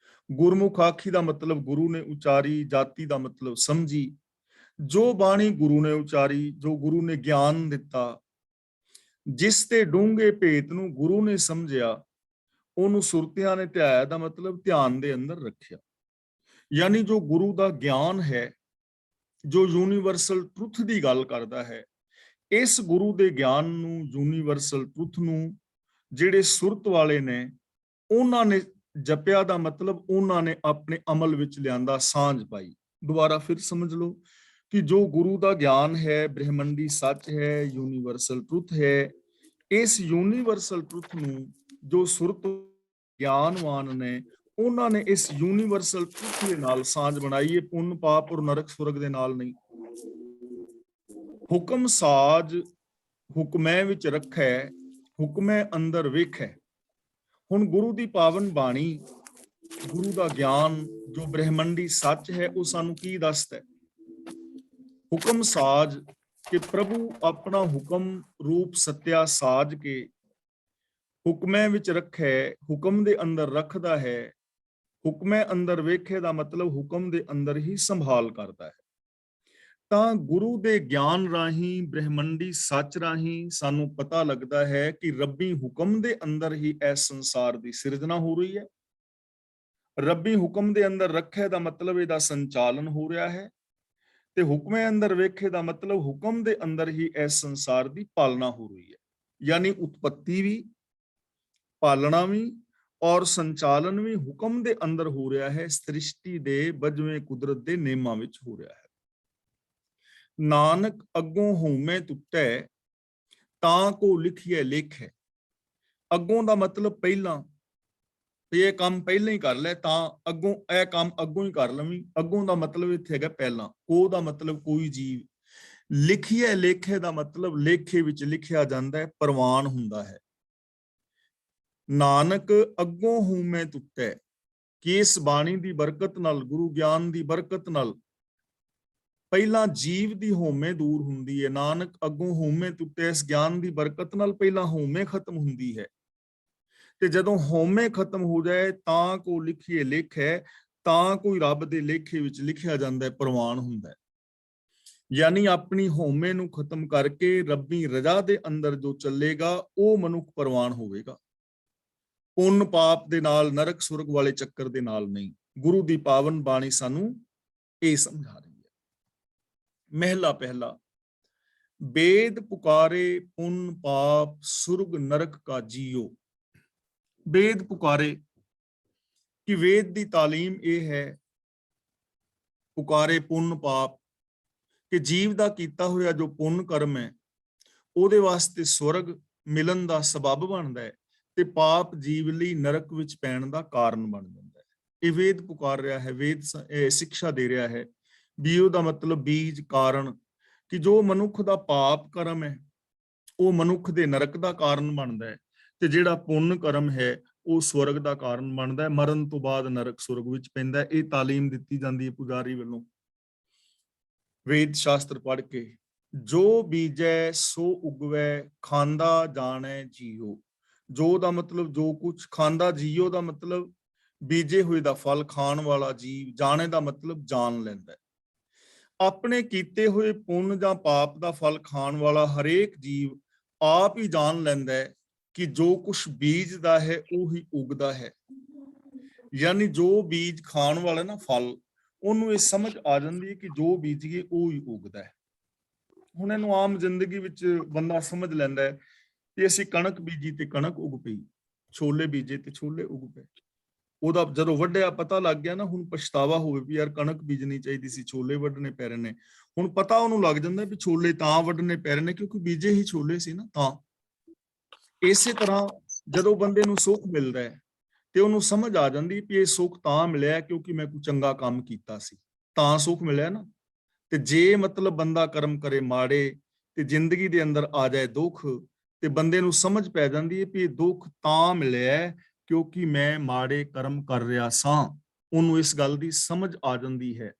ਗੁਰਮੁਖ ਆਖੀ ਦਾ ਮਤਲਬ ਗੁਰੂ ਨੇ ਉਚਾਰੀ, ਜਾਤੀ ਦਾ ਮਤਲਬ ਸਮਝੀ। ਜੋ ਬਾਣੀ ਗੁਰੂ ਨੇ ਉਚਾਰੀ, ਜੋ ਗੁਰੂ ਨੇ ਗਿਆਨ ਦਿੱਤਾ, ਜਿਸ ਤੇ ਡੂੰਘੇ ਭੇਤ ਨੂੰ ਗੁਰੂ ਨੇ ਸਮਝਿਆ, ਉਹਨੂੰ ਸੁਰਤਿਆਂ ਨੇ ਧਿਆਇਆ ਦਾ ਮਤਲਬ ਧਿਆਨ ਦੇ ਅੰਦਰ ਰੱਖਿਆ। ਯਾਨੀ ਜੋ ਗੁਰੂ ਦਾ ਗਿਆਨ ਹੈ, ਜੋ ਯੂਨੀਵਰਸਲ ਟਰੁੱਥ ਦੀ ਗੱਲ ਕਰਦਾ ਹੈ, ਇਸ ਗੁਰੂ ਦੇ ਗਿਆਨ ਨੂੰ, ਯੂਨੀਵਰਸਲ ਟਰੁੱਥ ਨੂੰ ਜਿਹੜੇ ਸੁਰਤ ਵਾਲੇ ਨੇ ਉਹਨਾਂ ਨੇ ਜਪਿਆ ਦਾ ਮਤਲਬ ਉਹਨਾਂ ਨੇ ਆਪਣੇ ਅਮਲ ਵਿੱਚ ਲਿਆਂਦਾ, ਸਾਂਝ ਪਾਈ। ਦੁਬਾਰਾ ਫਿਰ ਸਮਝ ਲਓ ਕਿ ਜੋ ਗੁਰੂ ਦਾ ਗਿਆਨ ਹੈ, ਬ੍ਰਹਿਮੰਡੀ ਸੱਚ ਹੈ, ਯੂਨੀਵਰਸਲ ਟਰੁੱਥ ਹੈ। ਇਸ ਯੂਨੀਵਰਸਲ ਟਰੁੱਥ ਨੂੰ ਜੋ ਸੁਰਤ ਗਿਆਨਵਾਨ ਨੇ ਉਹਨਾਂ ਨੇ ਇਸ ਯੂਨੀਵਰਸਲ ਟਰੁੱਥ ਦੇ ਨਾਲ ਸਾਂਝ ਬਣਾਈ ਹੈ, ਪੁੰਨ ਪਾਪ ਔਰ ਨਰਕ ਸੁਰਗ ਦੇ ਨਾਲ ਨਹੀਂ। ਹੁਕਮ ਸਾਜ ਹੁਕਮੈ ਵਿੱਚ ਰੱਖੈ, ਹੁਕਮੈ ਅੰਦਰ ਵੇਖੈ। ਹੁਣ ਗੁਰੂ ਦੀ ਪਾਵਨ ਬਾਣੀ, ਗੁਰੂ ਦਾ ਗਿਆਨ ਜੋ ਬ੍ਰਹਿਮੰਡੀ ਸੱਚ ਹੈ, ਉਹ ਸਾਨੂੰ ਕੀ ਦੱਸਦਾ? ਹੁਕਮ ਸਾਜ ਕਿ ਪ੍ਰਭੂ ਆਪਣਾ ਹੁਕਮ ਰੂਪ ਸੱਤਿਆ ਸਾਜ ਕੇ ਹੁਕਮੈ ਵਿੱਚ ਰੱਖੈ, ਹੁਕਮ ਦੇ ਅੰਦਰ ਰੱਖਦਾ ਹੈ। ਹੁਕਮੈ ਅੰਦਰ ਵੇਖੇ ਦਾ ਮਤਲਬ ਹੁਕਮ ਦੇ ਅੰਦਰ ਹੀ ਸੰਭਾਲ ਕਰਦਾ ਹੈ। ਤਾਂ ਗੁਰੂ ਦੇ ਗਿਆਨ ਰਾਹੀਂ, ਬ੍ਰਹਿਮੰਡੀ ਸੱਚ ਰਾਹੀਂ ਸਾਨੂੰ ਪਤਾ ਲੱਗਦਾ ਹੈ ਕਿ ਰੱਬੀ ਹੁਕਮ ਦੇ ਅੰਦਰ ਹੀ ਇਸ ਸੰਸਾਰ ਦੀ ਸਿਰਜਣਾ ਹੋ ਰਹੀ ਹੈ। ਰੱਬੀ ਹੁਕਮ ਦੇ ਅੰਦਰ ਰੱਖੇ ਦਾ ਮਤਲਬ ਇਹਦਾ ਸੰਚਾਲਨ ਹੋ ਰਿਹਾ ਹੈ, ਤੇ ਹੁਕਮੇ ਅੰਦਰ ਵੇਖੇ ਦਾ ਮਤਲਬ ਹੁਕਮ ਦੇ ਅੰਦਰ ਹੀ ਇਸ ਸੰਸਾਰ ਦੀ ਪਾਲਣਾ ਹੋ ਰਹੀ ਹੈ। ਯਾਨੀ ਉਤਪਤੀ ਵੀ, ਪਾਲਣਾ ਵੀ ਔਰ ਸੰਚਾਲਨ ਵੀ ਹੁਕਮ ਦੇ ਅੰਦਰ ਹੋ ਰਿਹਾ ਹੈ, ਸ੍ਰਿਸ਼ਟੀ ਦੇ ਬਜਵੇਂ ਕੁਦਰਤ ਦੇ ਨੇਮਾਂ ਵਿੱਚ ਹੋ ਰਿਹਾ ਹੈ। ਨਾਨਕ ਅੱਗੋਂ ਹੋਮੈ ਟੁੱਟੈ, ਤਾਂ ਕੋ ਲਿਖੀਐ ਲੇਖੈ। ਅੱਗੋਂ ਦਾ ਮਤਲਬ ਪਹਿਲਾਂ, ਇਹ ਕੰਮ ਪਹਿਲਾਂ ਹੀ ਕਰ ਲੈ, ਤਾਂ ਅੱਗੋਂ ਇਹ ਕੰਮ ਅੱਗੋਂ ਹੀ ਕਰ ਲਵੀਂ। ਅੱਗੋਂ ਦਾ ਮਤਲਬ ਇੱਥੇ ਹੈਗਾ ਪਹਿਲਾਂ। ਕੋ ਦਾ ਮਤਲਬ ਕੋਈ ਜੀਵ। ਲਿਖੀਐ ਲੇਖੇ ਦਾ ਮਤਲਬ ਲੇਖੇ ਵਿੱਚ ਲਿਖਿਆ ਜਾਂਦਾ ਹੈ, ਪ੍ਰਵਾਨ ਹੁੰਦਾ ਹੈ। ਨਾਨਕ ਅੱਗੋਂ ਹੋਮੈ ਟੁੱਟੈ, ਕਿ ਇਸ ਬਾਣੀ ਦੀ ਬਰਕਤ ਨਾਲ, ਗੁਰੂ ਗਿਆਨ ਦੀ ਬਰਕਤ ਨਾਲ ਪਹਿਲਾਂ ਜੀਵ ਦੀ ਹਉਮੈ ਦੂਰ ਹੁੰਦੀ ਹੈ। ਨਾਨਕ ਅੱਗੋਂ ਹਉਮੈ ਟੁੱਟੇ, ਇਸ ਗਿਆਨ ਦੀ ਬਰਕਤ ਨਾਲ ਪਹਿਲਾਂ ਹਉਮੈ ਖਤਮ ਹੁੰਦੀ ਹੈ। ਤੇ ਜਦੋਂ ਹਉਮੈ ਖਤਮ ਹੋ ਜਾਏ ਤਾਂ ਕੋ ਲਿਖੀਏ ਲਿਖ ਹੈ, ਤਾਂ ਕੋਈ ਰੱਬ ਦੇ ਲੇਖੇ ਵਿੱਚ ਲਿਖਿਆ ਜਾਂਦਾ ਹੈ, ਪ੍ਰਵਾਨ ਹੁੰਦਾ ਹੈ। ਯਾਨੀ ਆਪਣੀ ਹਉਮੈ ਨੂੰ ਖਤਮ ਕਰਕੇ ਰੱਬੀ ਰਜ਼ਾ ਦੇ ਅੰਦਰ ਜੋ ਚੱਲੇਗਾ ਉਹ ਮਨੁੱਖ ਪ੍ਰਵਾਨ ਹੋਵੇਗਾ। ਪੁੰਨ ਪਾਪ ਦੇ ਨਾਲ, ਨਰਕ ਸੁਰਗ ਵਾਲੇ ਚੱਕਰ ਦੇ ਨਾਲ ਨਹੀਂ। ਗੁਰੂ ਦੀ ਪਾਵਨ ਬਾਣੀ ਸਾਨੂੰ ਇਹ ਸਮਝਾ ਰਹੀ ਹੈ। ਮਹਿਲਾ ਪਹਿਲਾ, वेद पुकारे पुन पाप सुर्ग नरक का जियो। वेद पुकारे कि वेद दी तालीम यह है, पुकारे पुन पाप कि जीव दा कीता होया जो पुन कर्म है ਉਹਦੇ ਵਾਸਤੇ स्वर्ग मिलन ਦਾ सबब ਬਣਦਾ ਹੈ ਤੇ ਪਾਪ ਜੀਵ ਲਈ ਨਰਕ ਵਿੱਚ ਪੈਣ ਦਾ ਕਾਰਨ ਬਣ ਜਾਂਦਾ ਹੈ। ਇਹ ਵੇਦ ਪੁਕਾਰ ਰਿਹਾ ਹੈ, ਵੇਦ ਸਿੱਖਿਆ ਦੇ ਰਿਹਾ ਹੈ। ਬੀਓ ਦਾ ਮਤਲਬ ਬੀਜ, ਕਾਰਨ, ਕਿ ਜੋ ਮਨੁੱਖ ਦਾ ਪਾਪ ਕਰਮ ਹੈ ਉਹ ਮਨੁੱਖ ਦੇ ਨਰਕ ਦਾ ਕਾਰਨ ਬਣਦਾ ਹੈ ਤੇ ਜਿਹੜਾ ਪੁੰਨ ਕਰਮ ਹੈ ਉਹ ਸਵਰਗ ਦਾ ਕਾਰਨ ਬਣਦਾ ਹੈ। ਮਰਨ ਤੋਂ ਬਾਅਦ ਨਰਕ ਸੁਰਗ ਵਿੱਚ ਪੈਂਦਾ ਹੈ। ਇਹ ਤਾਲੀਮ ਦਿੱਤੀ ਜਾਂਦੀ ਹੈ ਪੁਜਾਰੀ ਵੱਲੋਂ ਵੇਦ ਸ਼ਾਸਤਰ ਪੜ੍ਹ ਕੇ। ਜੋ ਬੀਜੈ ਸੋ ਉਗਵੈ, ਖਾਂਦਾ ਜਾਣੈ ਜੀਓ। ਜੋ ਦਾ ਮਤਲਬ ਜੋ ਕੁਛ, ਖਾਂਦਾ ਜੀਓ ਦਾ ਮਤਲਬ ਬੀਜੇ ਹੋਏ ਦਾ ਫਲ ਖਾਣ ਵਾਲਾ ਜੀਵ, ਜਾਣੇ ਦਾ ਮਤਲਬ ਜਾਣ ਲੈਂਦਾ। ਆਪਣੇ ਕੀਤੇ ਹੋਏ ਪੁੰਨ ਜਾਂ ਪਾਪ ਦਾ ਫਲ ਖਾਣ ਵਾਲਾ ਹਰੇਕ ਜੀਵ ਆਪ ਹੀ ਜਾਣ ਲੈਂਦਾ ਹੈ ਕਿ ਜੋ ਕੁਛ ਬੀਜਦਾ ਹੈ ਉਹੀ ਉਗਦਾ ਹੈ। ਯਾਨੀ ਜੋ ਬੀਜ ਖਾਣ ਵਾਲਾ ਨਾ ਫਲ, ਉਹਨੂੰ ਇਹ ਸਮਝ ਆ ਜਾਂਦੀ ਹੈ ਕਿ ਜੋ ਬੀਜੀਏ ਉਹ ਹੀ ਉਗਦਾ ਹੈ। ਹੁਣ ਇਹਨੂੰ ਆਮ ਜ਼ਿੰਦਗੀ ਵਿੱਚ ਬੰਦਾ ਸਮਝ ਲੈਂਦਾ ਹੈ ਕਿ ਅਸੀਂ ਕਣਕ ਬੀਜੀ ਤੇ ਕਣਕ ਉਗ ਪਈ, ਛੋਲੇ ਬੀਜੇ ਤੇ ਛੋਲੇ ਉਗ ਪਏ। ਉਹਦਾ ਜਦੋਂ ਵੱਢਿਆ ਪਤਾ ਲੱਗ ਗਿਆ ਨਾ, ਹੁਣ ਪਛਤਾਵਾ ਹੋਵੇ ਵੀ ਯਾਰ ਕਣਕ ਬੀਜਣੀ ਚਾਹੀਦੀ ਸੀ, ਛੋਲੇ ਵੱਢਣੇ ਪੈ ਰਹੇ ਨੇ। ਹੁਣ ਪਤਾ ਉਹਨੂੰ ਲੱਗ ਜਾਂਦਾ ਵੀ ਛੋਲੇ ਤਾਂ ਵੱਢਣੇ ਪੈ ਰਹੇ ਨੇ ਕਿਉਂਕਿ ਬੀਜੇ ਹੀ ਛੋਲੇ ਸੀ ਨਾ ਤਾਂ। ਇਸੇ ਤਰ੍ਹਾਂ ਜਦੋਂ ਬੰਦੇ ਨੂੰ ਸੁੱਖ ਮਿਲਦਾ ਹੈ ਤੇ ਉਹਨੂੰ ਸਮਝ ਆ ਜਾਂਦੀ ਵੀ ਇਹ ਸੁੱਖ ਤਾਂ ਮਿਲਿਆ ਕਿਉਂਕਿ ਮੈਂ ਕੋਈ ਚੰਗਾ ਕੰਮ ਕੀਤਾ ਸੀ, ਤਾਂ ਸੁੱਖ ਮਿਲਿਆ ਨਾ। ਤੇ ਜੇ ਮਤਲਬ ਬੰਦਾ ਕਰਮ ਕਰੇ ਮਾੜੇ ਤੇ ਜ਼ਿੰਦਗੀ ਦੇ ਅੰਦਰ ਆ ਜਾਏ ਦੁੱਖ, ਤੇ ਬੰਦੇ ਨੂੰ ਸਮਝ ਪੈ ਜਾਂਦੀ ਹੈ ਵੀ ਇਹ ਦੁੱਖ ਤਾਂ ਮਿਲਿਆ ਕਿਉਂਕਿ ਮੈਂ ਮਾੜੇ ਕਰਮ ਕਰ ਰਿਹਾ ਸਾਂ। ਉਹਨੂੰ ਇਸ ਗੱਲ ਦੀ ਸਮਝ ਆ ਜਾਂਦੀ ਹੈ।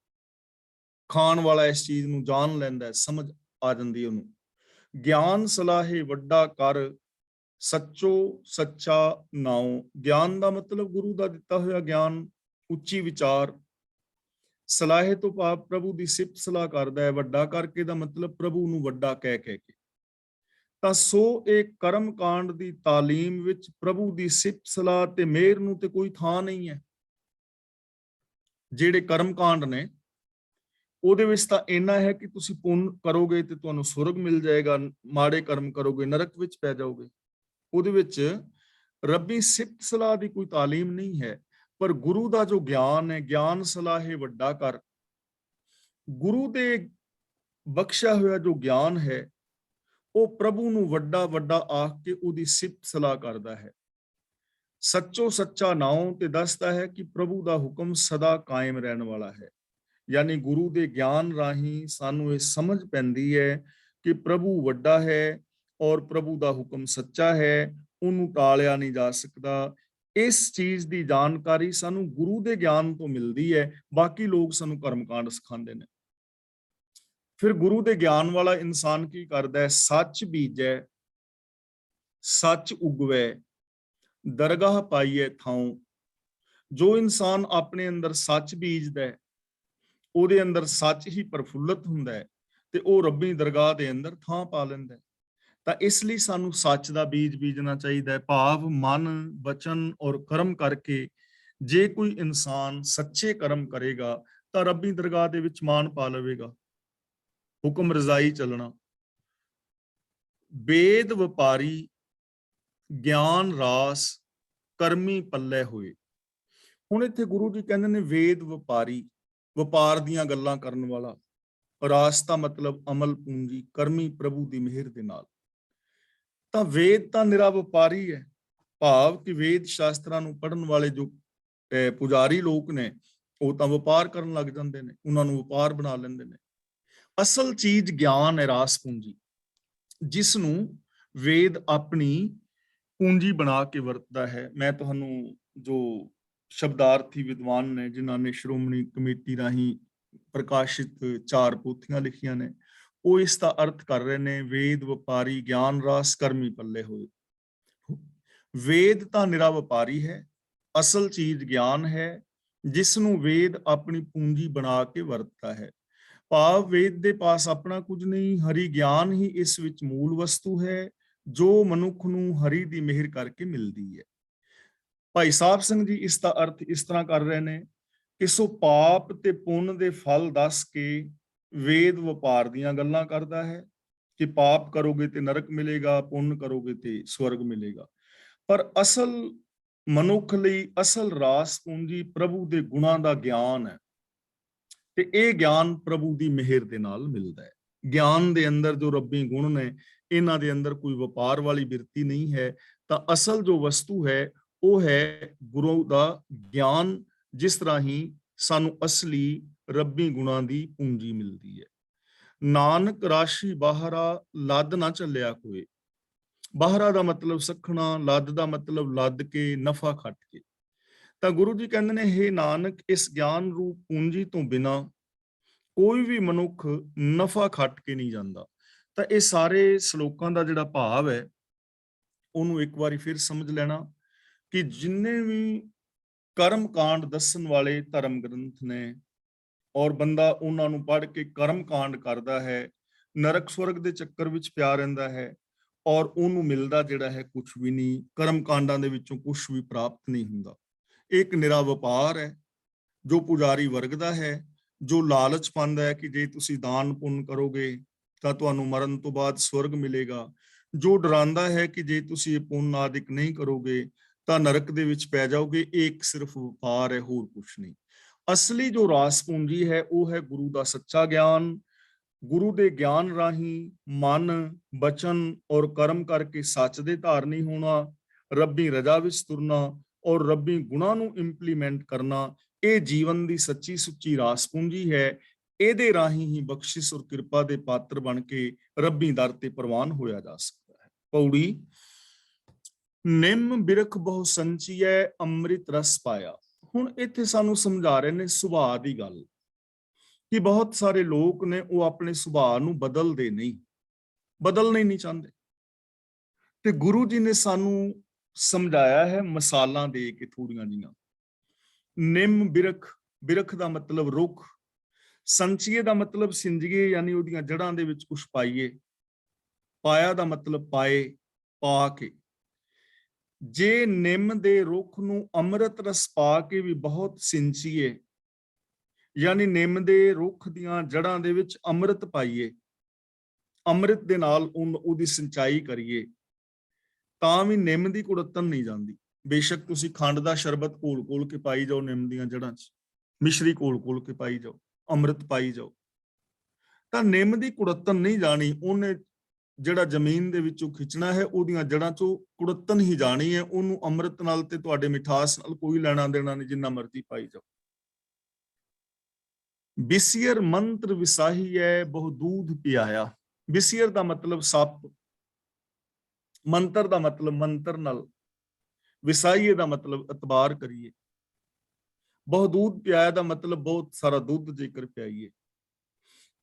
ਖਾਣ ਵਾਲਾ ਇਸ ਚੀਜ਼ ਨੂੰ ਜਾਣ ਲੈਂਦਾ ਹੈ, ਸਮਝ ਆ ਜਾਂਦੀ ਉਹਨੂੰ। ਗਿਆਨ ਸਲਾਹੇ ਵੱਡਾ ਕਰ, ਸੱਚੋ ਸੱਚਾ ਨਾਉ। ਗਿਆਨ ਦਾ ਮਤਲਬ ਗੁਰੂ ਦਾ ਦਿੱਤਾ ਹੋਇਆ ਗਿਆਨ, ਉੱਚੀ ਵਿਚਾਰ। ਸਲਾਹੇ ਤੋਂ ਭਾਵ ਪ੍ਰਭੂ ਦੀ ਸਿਫਤ ਸਲਾਹ ਕਰਦਾ ਹੈ। ਵੱਡਾ ਕਰਕੇ ਦਾ ਮਤਲਬ ਪ੍ਰਭੂ ਨੂੰ ਵੱਡਾ ਕਹਿ ਕੇ। ਤਾਂ ਸੋ ਇਹ ਕਰਮ ਕਾਂਡ ਦੀ ਤਾਲੀਮ ਵਿੱਚ ਪ੍ਰਭੂ ਦੀ ਸਿਫਤ ਸਲਾਹ ਤੇ ਮਿਹਰ ਨੂੰ ਤੇ ਕੋਈ ਥਾਂ ਨਹੀਂ ਹੈ। ਜਿਹੜੇ ਕਰਮ ਕਾਂਡ ਨੇ ਉਹਦੇ ਵਿੱਚ ਤਾਂ ਇੰਨਾ ਹੈ ਕਿ ਤੁਸੀਂ ਪੁੰਨ ਕਰੋਗੇ ਤੇ ਤੁਹਾਨੂੰ ਸੁਰਗ ਮਿਲ ਜਾਏਗਾ, ਮਾੜੇ ਕਰਮ ਕਰੋਗੇ ਨਰਕ ਵਿੱਚ ਪੈ ਜਾਓਗੇ। ਉਹਦੇ ਵਿੱਚ ਰੱਬੀ ਸਿਫਤ ਸਲਾਹ ਦੀ ਕੋਈ ਤਾਲੀਮ ਨਹੀਂ ਹੈ। ਪਰ ਗੁਰੂ ਦਾ ਜੋ ਗਿਆਨ ਹੈ, ਗਿਆਨ ਸਲਾਹੇ ਵੱਡਾ ਕਰ, ਗੁਰੂ ਦੇ ਬਖਸ਼ਿਆ ਹੋਇਆ ਜੋ ਗਿਆਨ ਹੈ ਉਹ ਪ੍ਰਭੂ ਨੂੰ ਵੱਡਾ ਵੱਡਾ ਆਖ ਕੇ ਉਹਦੀ ਸਿਫਤ ਸਲਾਹ ਕਰਦਾ ਹੈ। ਸੱਚੋ ਸੱਚਾ ਨਾਉ ਤੇ ਦੱਸਦਾ ਹੈ ਕਿ ਪ੍ਰਭੂ ਦਾ ਹੁਕਮ ਸਦਾ ਕਾਇਮ ਰਹਿਣ ਵਾਲਾ ਹੈ। ਯਾਨੀ ਗੁਰੂ ਦੇ ਗਿਆਨ ਰਾਹੀਂ ਸਾਨੂੰ ਇਹ ਸਮਝ ਪੈਂਦੀ ਹੈ ਕਿ ਪ੍ਰਭੂ ਵੱਡਾ ਹੈ ਔਰ ਪ੍ਰਭੂ ਦਾ ਹੁਕਮ ਸੱਚਾ ਹੈ, ਉਹਨੂੰ ਟਾਲਿਆ ਨਹੀਂ ਜਾ ਸਕਦਾ। ਇਸ ਚੀਜ਼ ਦੀ ਜਾਣਕਾਰੀ ਸਾਨੂੰ ਗੁਰੂ ਦੇ ਗਿਆਨ ਤੋਂ ਮਿਲਦੀ ਹੈ। ਬਾਕੀ ਲੋਕ ਸਾਨੂੰ ਕਰਮਕਾਂਡ ਸਿਖਾਉਂਦੇ ਨੇ। ਫਿਰ ਗੁਰੂ ਦੇ ਗਿਆਨ ਵਾਲਾ ਇਨਸਾਨ ਕੀ ਕਰਦਾ ਹੈ? ਸੱਚ ਬੀਜੈ ਸੱਚ ਉਗਵੈ, ਦਰਗਾਹ ਪਾਈਏ ਥਾਉ। ਜੋ ਇਨਸਾਨ ਆਪਣੇ ਅੰਦਰ ਸੱਚ ਬੀਜਦਾ ਹੈ ਉਹਦੇ ਅੰਦਰ ਸੱਚ ਹੀ ਪ੍ਰਫੁੱਲਤ ਹੁੰਦਾ ਹੈ ਤੇ ਉਹ ਰੱਬੀ ਦਰਗਾਹ ਦੇ ਅੰਦਰ ਥਾਂ ਪਾ ਲੈਂਦਾ ਹੈ। ਤਾਂ ਇਸ ਲਈ ਸਾਨੂੰ ਸੱਚ ਦਾ ਬੀਜ ਬੀਜਣਾ ਚਾਹੀਦਾ ਹੈ। ਭਾਵ ਮਨ, ਬਚਨ ਔਰ ਕਰਮ ਕਰਕੇ ਜੇ ਕੋਈ ਇਨਸਾਨ ਸੱਚੇ ਕਰਮ ਕਰੇਗਾ ਤਾਂ ਰੱਬੀ ਦਰਗਾਹ ਦੇ ਵਿੱਚ ਮਾਣ ਪਾ ਲਵੇਗਾ। ਹੁਕਮ ਰਜ਼ਾਈ ਚੱਲਣਾ। ਵੇਦ ਵਪਾਰੀ ਗਿਆਨ ਰਾਸ ਕਰਮੀ ਪੱਲੇ ਹੋਏ। ਹੁਣ ਇੱਥੇ ਗੁਰੂ ਜੀ ਕਹਿੰਦੇ ਨੇ ਵੇਦ ਵਪਾਰੀ, ਵਪਾਰ ਦੀਆਂ ਗੱਲਾਂ ਕਰਨ ਵਾਲਾ। ਰਾਸ ਦਾ ਮਤਲਬ ਅਮਲ ਪੂੰਜੀ, ਕਰਮੀ ਪ੍ਰਭੂ ਦੀ ਮਿਹਰ ਦੇ ਨਾਲ। ਤਾਂ ਵੇਦ ਤਾਂ ਨਿਰਾ ਵਪਾਰੀ ਹੈ। ਭਾਵ ਕਿ ਵੇਦ ਸ਼ਾਸਤਰਾਂ ਨੂੰ ਪੜ੍ਹਨ ਵਾਲੇ ਜੋ ਪੁਜਾਰੀ ਲੋਕ ਨੇ ਉਹ ਤਾਂ ਵਪਾਰ ਕਰਨ ਲੱਗ ਜਾਂਦੇ ਨੇ, ਉਹਨਾਂ ਨੂੰ ਵਪਾਰ ਬਣਾ ਲੈਂਦੇ ਨੇ। ਅਸਲ ਚੀਜ਼ ਗਿਆਨ ਹੈ, ਰਾਸ ਪੂੰਜੀ, ਜਿਸ ਨੂੰ ਵੇਦ ਆਪਣੀ ਪੂੰਜੀ ਬਣਾ ਕੇ ਵਰਤਦਾ ਹੈ। ਮੈਂ ਤੁਹਾਨੂੰ ਜੋ ਸ਼ਬਦਾਰਥੀ ਵਿਦਵਾਨ ਨੇ ਜਿਨ੍ਹਾਂ ਨੇ ਸ਼੍ਰੋਮਣੀ ਕਮੇਟੀ ਰਾਹੀਂ ਪ੍ਰਕਾਸ਼ਿਤ 4 ਪੋਥੀਆਂ ਲਿਖੀਆਂ ਨੇ, ਉਹ ਇਸ ਦਾ ਅਰਥ ਕਰ ਰਹੇ ਨੇ ਵੇਦ ਵਪਾਰੀ ਗਿਆਨ ਰਾਸ ਕਰਮੀ ਪੱਲੇ ਹੋਏ। ਵੇਦ ਤਾਂ ਨਿਰਾ ਵਪਾਰੀ ਹੈ, ਅਸਲ ਚੀਜ਼ ਗਿਆਨ ਹੈ, ਜਿਸ ਨੂੰ ਵੇਦ ਆਪਣੀ ਪੂੰਜੀ ਬਣਾ ਕੇ ਵਰਤਦਾ ਹੈ। ਭਾਵ ਵੇਦ ਦੇ ਪਾਸ ਆਪਣਾ ਕੁਝ ਨਹੀਂ, ਹਰੀ ਗਿਆਨ ਹੀ ਇਸ ਵਿੱਚ ਮੂਲ ਵਸਤੂ ਹੈ, ਜੋ ਮਨੁੱਖ ਨੂੰ ਹਰੀ ਦੀ ਮਿਹਰ ਕਰਕੇ ਮਿਲਦੀ ਹੈ। ਭਾਈ ਸਾਹਿਬ ਸਿੰਘ ਜੀ ਇਸ ਦਾ ਅਰਥ ਇਸ ਤਰ੍ਹਾਂ ਕਰ ਰਹੇ ਨੇ ਕਿ ਸੋ ਪਾਪ ਤੇ ਪੁੰਨ ਦੇ ਫਲ ਦੱਸ ਕੇ ਵੇਦ ਵਪਾਰ ਦੀਆਂ ਗੱਲਾਂ ਕਰਦਾ ਹੈ ਕਿ ਪਾਪ ਕਰੋਗੇ ਤੇ ਨਰਕ ਮਿਲੇਗਾ, ਪੁੰਨ ਕਰੋਗੇ ਤੇ ਸਵਰਗ ਮਿਲੇਗਾ। ਪਰ ਅਸਲ ਮਨੁੱਖ ਲਈ ਅਸਲ ਰਾਸ ਪੂੰਜੀ ਪ੍ਰਭੂ ਦੇ ਗੁਣਾਂ ਦਾ ਗਿਆਨ ਹੈ, ਤੇ ਇਹ ਗਿਆਨ ਪ੍ਰਭੂ ਦੀ ਮਿਹਰ ਦੇ ਨਾਲ ਮਿਲਦਾ ਹੈ। ਗਿਆਨ ਦੇ ਅੰਦਰ ਜੋ ਰੱਬੀ ਗੁਣ ਨੇ, ਇਹਨਾਂ ਦੇ ਅੰਦਰ ਕੋਈ ਵਪਾਰ ਵਾਲੀ ਬਿਰਤੀ ਨਹੀਂ ਹੈ। ਤਾਂ ਅਸਲ ਜੋ ਵਸਤੂ ਹੈ ਉਹ ਹੈ ਗੁਰੂ ਦਾ ਗਿਆਨ, ਜਿਸ ਰਾਹੀਂ ਸਾਨੂੰ ਅਸਲੀ ਰੱਬੀ ਗੁਣਾਂ ਦੀ ਪੂੰਜੀ ਮਿਲਦੀ ਹੈ। ਨਾਨਕ ਰਾਸ਼ੀ ਬਾਹਰਾ ਲੱਦ ਨਾ ਚੱਲਿਆ ਕੋਏ। ਬਾਹਰਾ ਦਾ ਮਤਲਬ ਸਖਣਾ, ਲੱਦ ਦਾ ਮਤਲਬ ਲੱਦ ਕੇ, ਨਫਾ ਖੱਟ ਕੇ। ਤਾਂ ਗੁਰੂ ਜੀ ਕਹਿੰਦੇ ਨੇ, ਹੇ ਨਾਨਕ, ਇਸ ਗਿਆਨ ਰੂਪ ਪੂੰਜੀ ਤੋਂ ਬਿਨਾ ਕੋਈ ਵੀ ਮਨੁੱਖ ਨਫਾ ਖੱਟ ਕੇ ਨਹੀਂ ਜਾਂਦਾ। ਤਾਂ ਇਹ ਸਾਰੇ ਸ਼ਲੋਕਾਂ ਦਾ ਜਿਹੜਾ ਭਾਵ ਹੈ ਉਹਨੂੰ ਇੱਕ ਵਾਰੀ ਫਿਰ ਸਮਝ ਲੈਣਾ ਕਿ ਜਿੰਨੇ ਵੀ ਕਰਮ ਕਾਂਡ ਦੱਸਣ ਵਾਲੇ ਧਰਮ ਗ੍ਰੰਥ ਨੇ, ਔਰ ਬੰਦਾ ਉਹਨਾਂ ਨੂੰ ਪੜ੍ਹ ਕੇ ਕਰਮ ਕਾਂਡ ਕਰਦਾ ਹੈ, ਨਰਕ ਸਵਰਗ ਦੇ ਚੱਕਰ ਵਿੱਚ ਪਿਆ ਰਹਿੰਦਾ ਹੈ, ਔਰ ਉਹਨੂੰ ਮਿਲਦਾ ਜਿਹੜਾ ਹੈ ਕੁਝ ਵੀ ਨਹੀਂ। ਕਰਮ ਕਾਂਡਾਂ ਦੇ ਵਿੱਚੋਂ ਕੁਝ ਵੀ ਪ੍ਰਾਪਤ ਨਹੀਂ ਹੁੰਦਾ। ਇੱਕ ਨਿਰਾ ਵਪਾਰ ਹੈ ਜੋ ਪੁਜਾਰੀ ਵਰਗ ਦਾ ਹੈ, ਜੋ ਲਾਲਚ ਪਾਉਂਦਾ ਹੈ ਕਿ ਜੇ ਤੁਸੀਂ ਦਾਨ ਪੁੰਨ ਕਰੋਗੇ ਤਾਂ ਤੁਹਾਨੂੰ ਮਰਨ ਤੋਂ ਬਾਅਦ ਸਵਰਗ ਮਿਲੇਗਾ, ਜੋ ਡਰਾਉਂਦਾ ਹੈ ਕਿ ਜੇ ਤੁਸੀਂ ਇਹ ਪੁੰਨ ਆਦਿਕ ਨਹੀਂ ਕਰੋਗੇ ਤਾਂ ਨਰਕ ਦੇ ਵਿੱਚ ਪੈ ਜਾਓਗੇ। ਇਹ ਇੱਕ ਸਿਰਫ ਵਪਾਰ ਹੈ, ਹੋਰ ਕੁਝ ਨਹੀਂ। ਅਸਲੀ ਜੋ ਰਾਸ ਪੂੰਜੀ ਹੈ ਉਹ ਹੈ ਗੁਰੂ ਦਾ ਸੱਚਾ ਗਿਆਨ। ਗੁਰੂ ਦੇ ਗਿਆਨ ਰਾਹੀਂ ਮਨ, ਬਚਨ ਔਰ ਕਰਮ ਕਰਕੇ ਸੱਚ ਦੇ ਧਾਰਨੀ ਹੋਣਾ, ਰੱਬੀ ਰਜ਼ਾ ਵਿੱਚ ਤੁਰਨਾ ਔਰ ਰੱਬੀ ਗੁਣਾਂ ਨੂੰ ਇੰਪਲੀਮੈਂਟ ਕਰਨਾ, ਇਹ ਜੀਵਨ ਦੀ ਸੱਚੀ ਸੁੱਚੀ ਰਾਸ ਪੂੰਜੀ ਹੈ। ਇਹਦੇ ਰਾਹੀਂ ਹੀ ਬਖਸ਼ਿਸ਼ ਔਰ ਕਿਰਪਾ ਦੇ ਪਾਤਰ ਬਣ ਕੇ ਰੱਬੀ ਦਰ ਤੇ ਪ੍ਰਵਾਨ ਹੋਇਆ ਜਾ ਸਕਦਾ ਹੈ। ਪੌੜੀ। ਨਿੰਮ ਬਿਰਖ ਬਹੁ ਸੰਚੀਐ, ਅੰਮ੍ਰਿਤ ਰਸ ਪਾਇਆ। ਹੁਣ ਇੱਥੇ ਸਾਨੂੰ ਸਮਝਾ ਰਹੇ ਨੇ ਸੁਭਾਅ ਦੀ ਗੱਲ, ਕਿ ਬਹੁਤ ਸਾਰੇ ਲੋਕ ਨੇ ਉਹ ਆਪਣੇ ਸੁਭਾਅ ਨੂੰ ਬਦਲਦੇ ਨਹੀਂ, ਬਦਲਣਾ ਹੀ ਨਹੀਂ ਚਾਹੁੰਦੇ। ਤੇ ਗੁਰੂ ਜੀ ਨੇ ਸਾਨੂੰ ਸਮਝਾਇਆ ਹੈ ਮਿਸਾਲਾਂ ਦੇ ਕੇ ਥੋੜੀਆਂ ਜੀਆਂ। ਨਿੰਮ ਬਿਰਖ, ਬਿਰਖ ਦਾ ਮਤਲਬ ਰੁੱਖ, ਸੰਚੀਏ ਦਾ ਮਤਲਬ ਸਿੰਜੀਏ, ਯਾਨੀ ਉਹਦੀਆਂ ਜੜ੍ਹਾਂ ਦੇ ਵਿੱਚ ਕੁਛ ਪਾਈਏ, ਪਾਇਆ ਦਾ ਮਤਲਬ ਪਾਏ, ਪਾ ਕੇ। ਜੇ ਨਿੰਮ ਦੇ ਰੁੱਖ ਨੂੰ ਅੰਮ੍ਰਿਤ ਰਸ ਪਾ ਕੇ ਵੀ ਬਹੁਤ ਸਿੰਚੀਏ, ਯਾਨੀ ਨਿੰਮ ਦੇ ਰੁੱਖ ਦੀਆਂ ਜੜ੍ਹਾਂ ਦੇ ਵਿੱਚ ਅੰਮ੍ਰਿਤ ਪਾਈਏ, ਅੰਮ੍ਰਿਤ ਦੇ ਨਾਲ ਉਹਦੀ ਸਿੰਚਾਈ ਕਰੀਏ, ਤਾਂ ਵੀ ਨਿੰਮ ਦੀ ਕੁੜੱਤਣ ਨਹੀਂ ਜਾਂਦੀ। ਬੇਸ਼ੱਕ ਤੁਸੀਂ ਖੰਡ ਦਾ ਸ਼ਰਬਤ ਘੋਲ ਕੇ ਪਾਈ ਜਾਓ ਨਿੰਮ ਦੀਆਂ ਜੜ੍ਹਾਂ 'ਚ, ਮਿਸ਼ਰੀ ਘੋਲ ਕੇ ਪਾਈ ਜਾਓ, ਅੰਮ੍ਰਿਤ ਪਾਈ ਜਾਓ, ਤਾਂ ਨਿੰਮ ਦੀ ਕੁੜੱਤਣ ਨਹੀਂ ਜਾਣੀ। ਉਹਨੇ ਜਿਹੜਾ ਜ਼ਮੀਨ ਦੇ ਵਿੱਚੋਂ ਖਿੱਚਣਾ ਹੈ, ਉਹਦੀਆਂ ਜੜ੍ਹਾਂ 'ਚੋਂ ਕੁੜੱਤਣ ਹੀ ਜਾਣੀ ਹੈ। ਉਹਨੂੰ ਅੰਮ੍ਰਿਤ ਨਾਲ ਤੇ ਤੁਹਾਡੇ ਮਿਠਾਸ ਨਾਲ ਕੋਈ ਲੈਣਾ ਦੇਣਾ ਨਹੀਂ, ਜਿੰਨਾ ਮਰਜ਼ੀ ਪਾਈ ਜਾਓ। ਬਿਸੀਅਰ ਮੰਤਰ ਵਿਸਾਹੀ ਹੈ, ਬਹੁ ਦੂਧ ਪਿਆਇਆ। ਬਿਸੀਅਰ ਦਾ ਮਤਲਬ ਸੱਪ, ਮੰਤਰ ਦਾ ਮਤਲਬ ਮੰਤਰ ਨਾਲ, ਵਿਸਾਈਏ ਦਾ ਮਤਲਬ ਇਤਬਾਰ ਕਰੀਏ, ਬਹੁ ਦੂਧ ਪਿਆਇਆ ਦਾ ਮਤਲਬ ਬਹੁਤ ਸਾਰਾ ਦੁੱਧ ਜੇਕਰ ਪਿਆਈਏ।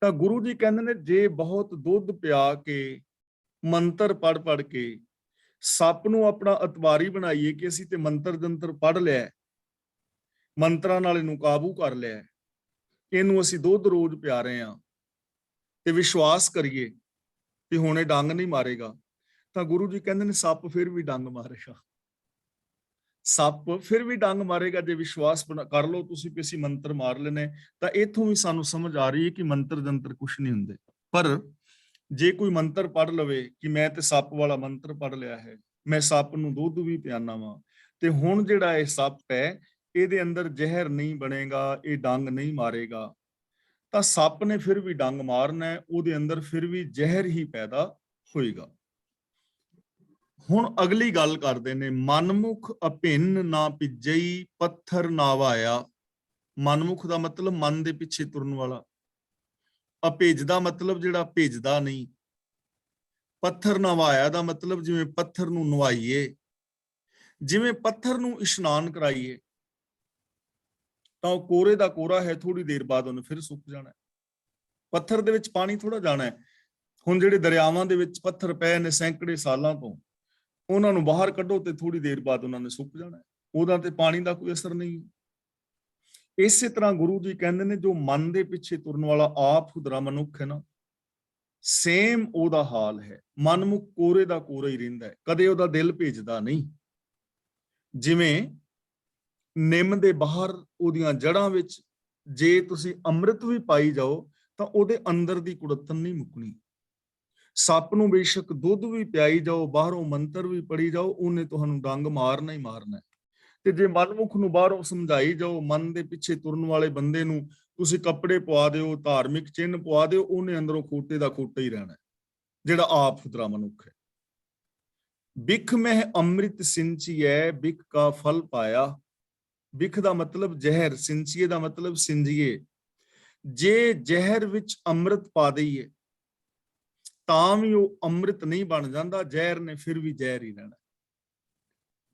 ਤਾਂ ਗੁਰੂ ਜੀ ਕਹਿੰਦੇ ਨੇ ਜੇ ਬਹੁਤ ਦੁੱਧ ਪਿਆ ਕੇ, ਮੰਤਰ ਪੜ ਕੇ ਸੱਪ ਨੂੰ ਆਪਣਾ ਇਤਬਾਰੀ ਬਣਾਈਏ ਕਿ ਅਸੀਂ ਤੇ ਮੰਤਰ ਜੰਤਰ ਪੜ ਲਿਆ, ਮੰਤਰਾਂ ਨਾਲ ਇਹਨੂੰ ਕਾਬੂ ਕਰ ਲਿਆ, ਇਹਨੂੰ ਅਸੀਂ ਦੁੱਧ ਰੋਜ਼ ਪਿਆ ਰਹੇ ਹਾਂ, ਤੇ ਵਿਸ਼ਵਾਸ ਕਰੀਏ ਕਿ ਹੁਣ ਇਹ ਡੰਗ ਨਹੀਂ ਮਾਰੇਗਾ, ਤਾਂ ਗੁਰੂ ਜੀ ਕਹਿੰਦੇ ਨੇ ਸੱਪ ਫਿਰ ਵੀ ਡੰਗ ਮਾਰੇਗਾ। ਸੱਪ ਫਿਰ ਵੀ ਡੰਗ ਮਾਰੇਗਾ ਜੇ ਵਿਸ਼ਵਾਸ ਕਰ ਲਓ ਤੁਸੀਂ ਕਿ ਅਸੀਂ ਮੰਤਰ ਮਾਰ ਲੈਣੇ। ਤਾਂ ਇੱਥੋਂ ਵੀ ਸਾਨੂੰ ਸਮਝ ਆ ਰਹੀ ਹੈ ਕਿ ਮੰਤਰ ਜੰਤਰ ਕੁਛ ਨਹੀਂ ਹੁੰਦੇ। ਪਰ ਜੇ ਕੋਈ ਮੰਤਰ ਪੜ ਲਵੇ ਕਿ ਮੈਂ ਤੇ ਸੱਪ ਵਾਲਾ ਮੰਤਰ ਪੜ ਲਿਆ ਹੈ, ਮੈਂ ਸੱਪ ਨੂੰ ਦੁੱਧ ਵੀ ਪਿਆਨਾ ਵਾਂ, ਤੇ ਹੁਣ ਜਿਹੜਾ ਇਹ ਸੱਪ ਹੈ ਇਹਦੇ ਅੰਦਰ ਜ਼ਹਿਰ ਨਹੀਂ ਬਣੇਗਾ, ਇਹ ਡੰਗ ਨਹੀਂ ਮਾਰੇਗਾ, ਤਾਂ ਸੱਪ ਨੇ ਫਿਰ ਵੀ ਡੰਗ ਮਾਰਨਾ ਹੈ, ਉਹਦੇ ਅੰਦਰ ਫਿਰ ਵੀ ਜ਼ਹਿਰ ਹੀ ਪੈਦਾ ਹੋਏਗਾ। ਹੁਣ ਅਗਲੀ ਗੱਲ ਕਰਦੇ ਨੇ, ਮਨਮੁਖ ਅਭਿੰਨ ਨਾ ਭਿੱਜਈ, ਪੱਥਰ ਨਾ ਵਾਇਆ। ਮਨਮੁਖ ਦਾ ਮਤਲਬ ਮਨ ਦੇ ਪਿੱਛੇ ਤੁਰਨ ਵਾਲਾ, ਅਭਿੱਜ ਦਾ ਮਤਲਬ ਜਿਹੜਾ ਭਿੱਜਦਾ ਨਹੀਂ, ਪੱਥਰ ਨਾ ਵਾਇਆ ਦਾ ਮਤਲਬ ਜਿਵੇਂ ਪੱਥਰ ਨੂੰ ਨਵਾਈਏ, ਜਿਵੇਂ ਪੱਥਰ ਨੂੰ ਇਸ਼ਨਾਨ ਕਰਾਈਏ, ਤਾਂ ਉਹ ਕੋਰੇ ਦਾ ਕੋਰਾ ਹੈ, ਥੋੜੀ ਦੇਰ ਬਾਅਦ ਉਹਨੇ ਫਿਰ ਸੁੱਕ ਜਾਣਾ। ਪੱਥਰ ਦੇ ਵਿੱਚ ਪਾਣੀ ਥੋੜਾ ਜਾਣਾ ਹੈ। ਹੁਣ ਜਿਹੜੇ ਦਰਿਆਵਾਂ ਦੇ ਵਿੱਚ ਪੱਥਰ ਪਏ ਨੇ ਸੈਂਕੜੇ ਸਾਲਾਂ ਤੋਂ, ਉਹਨਾਂ ਨੂੰ ਬਾਹਰ ਕੱਢੋ ਤੇ ਥੋੜੀ ਦੇਰ ਬਾਅਦ ਉਹਨਾਂ ਨੇ ਸੁੱਕ ਜਾਣਾ। ਉਹਦਾ ਤੇ ਪਾਣੀ ਦਾ ਕੋਈ ਅਸਰ ਨਹੀਂ। ਇਸੇ ਤਰ੍ਹਾਂ ਗੁਰੂ ਜੀ ਕਹਿੰਦੇ ਨੇ ਜੋ ਮਨ ਦੇ ਪਿੱਛੇ ਤੁਰਨ ਵਾਲਾ ਆਪ ਖੁਦਰਾ ਮਨੁੱਖ ਹੈ ਨਾ, ਸੇਮ ਉਹਦਾ ਹਾਲ ਹੈ। ਮਨਮੁਖ ਕੋਰੇ ਦਾ ਕੋਰਾ ਹੀ ਰਹਿੰਦਾ ਹੈ, ਕਦੇ ਉਹਦਾ ਦਿਲ ਭੇਜਦਾ ਨਹੀਂ। ਜਿਵੇਂ ਨਿੰਮ ਦੇ ਬਾਹਰ ਉਹਦੀਆਂ ਜੜ੍ਹਾਂ ਵਿੱਚ ਜੇ ਤੁਸੀਂ ਅੰਮ੍ਰਿਤ ਵੀ ਪਾਈ ਜਾਓ ਤਾਂ ਉਹਦੇ ਅੰਦਰ ਦੀ ਕੁੜੱਤਣ ਨਹੀਂ ਮੁੱਕਣੀ। ਸੱਪ ਨੂੰ ਬੇਸ਼ੱਕ ਦੁੱਧ ਵੀ ਪਿਆਈ ਜਾਓ, ਬਾਹਰੋਂ ਮੰਤਰ ਵੀ ਪੜੀ ਜਾਓ, ਉਹਨੇ ਤੁਹਾਨੂੰ ਡੰਗ ਮਾਰਨਾ ਹੀ ਮਾਰਨਾ। ਤੇ ਜੇ ਮਨਮੁਖ ਨੂੰ ਬਾਹਰੋਂ ਸਮਝਾਈ ਜਾਓ, ਮਨ ਦੇ ਪਿੱਛੇ ਤੁਰਨ ਵਾਲੇ ਬੰਦੇ ਨੂੰ ਤੁਸੀਂ ਕੱਪੜੇ ਪਵਾ ਦਿਓ, ਧਾਰਮਿਕ ਚਿੰਨ੍ਹ ਪਵਾ ਦਿਓ, ਉਹਨੇ ਅੰਦਰੋਂ ਖੋਟੇ ਦਾ ਖੋਟਾ ਹੀ ਰਹਿਣਾ, ਜਿਹੜਾ ਆਪ ਖੁਦਰਾ ਮਨੁੱਖ ਹੈ। ਬਿਖ ਮਹਿ ਅੰਮ੍ਰਿਤ ਸਿੰਚੀਐ, ਬਿਖ ਕਾ ਫਲ ਪਾਇਆ। ਬਿਖ ਦਾ ਮਤਲਬ ਜ਼ਹਿਰ, ਸਿੰਚੀਏ ਦਾ ਮਤਲਬ ਸਿੰਜੀਏ। ਜੇ ਜ਼ਹਿਰ ਵਿੱਚ ਅੰਮ੍ਰਿਤ ਪਾ ਦਈਏ ਤਾਂ ਵੀ ਉਹ ਅੰਮ੍ਰਿਤ ਨਹੀਂ ਬਣ ਜਾਂਦਾ, ਜ਼ਹਿਰ ਨੇ ਫਿਰ ਵੀ ਜ਼ਹਿਰ ਹੀ ਰਹਿਣਾ।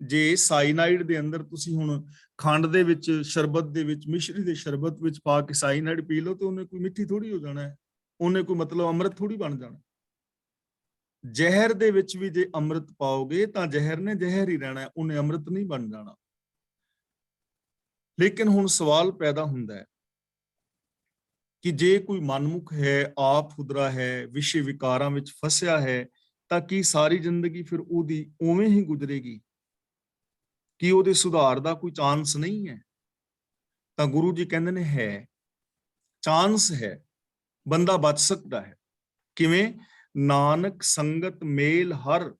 ਜੇ ਸਾਈਨਾਈਡ ਦੇ ਅੰਦਰ ਤੁਸੀਂ ਹੁਣ ਖੰਡ ਦੇ ਵਿੱਚ, ਸ਼ਰਬਤ ਦੇ ਵਿੱਚ, ਮਿਸ਼ਰੀ ਦੇ ਸ਼ਰਬਤ ਵਿੱਚ ਪਾ ਕੇ ਸਾਈਨਾਈਡ ਪੀ ਲਓ ਤੇ ਉਹਨੇ ਕੋਈ ਮਿੱਠੀ ਥੋੜੀ ਹੋ ਜਾਣਾ ਹੈ, ਉਹਨੇ ਕੋਈ ਮਤਲਬ ਅੰਮ੍ਰਿਤ ਥੋੜੀ ਬਣ ਜਾਣਾ। ਜ਼ਹਿਰ ਦੇ ਵਿੱਚ ਵੀ ਜੇ ਅੰਮ੍ਰਿਤ ਪਾਓਗੇ ਤਾਂ ਜ਼ਹਿਰ ਨੇ ਜ਼ਹਿਰ ਹੀ ਰਹਿਣਾ, ਉਹਨੇ ਅੰਮ੍ਰਿਤ ਨਹੀਂ ਬਣ ਜਾਣਾ। ਲੇਕਿਨ ਹੁਣ ਸਵਾਲ ਪੈਦਾ ਹੁੰਦਾ ਹੈ ਕਿ ਜੇ ਕੋਈ ਮਨਮੁਖ ਹੈ, ਆਪ ਖੁਦਰਾ ਹੈ, ਵਿਸ਼ੇ ਵਿਕਾਰਾਂ ਵਿੱਚ ਫਸਿਆ ਹੈ, ਤਾਂ ਕੀ ਸਾਰੀ ਜ਼ਿੰਦਗੀ ਫਿਰ ਉਹਦੀ ਉਵੇਂ ਹੀ ਗੁਜ਼ਰੇਗੀ? ਕਿ ਉਹਦੇ ਸੁਧਾਰ ਦਾ ਕੋਈ ਚਾਂਸ ਨਹੀਂ ਹੈ? ਤਾਂ ਗੁਰੂ ਜੀ ਕਹਿੰਦੇ ਨੇ ਹੈ, ਚਾਂਸ ਹੈ, ਬੰਦਾ ਬਚ ਸਕਦਾ ਹੈ। ਕਿਵੇਂ? ਨਾਨਕ ਸੰਗਤ ਮੇਲ ਹਰ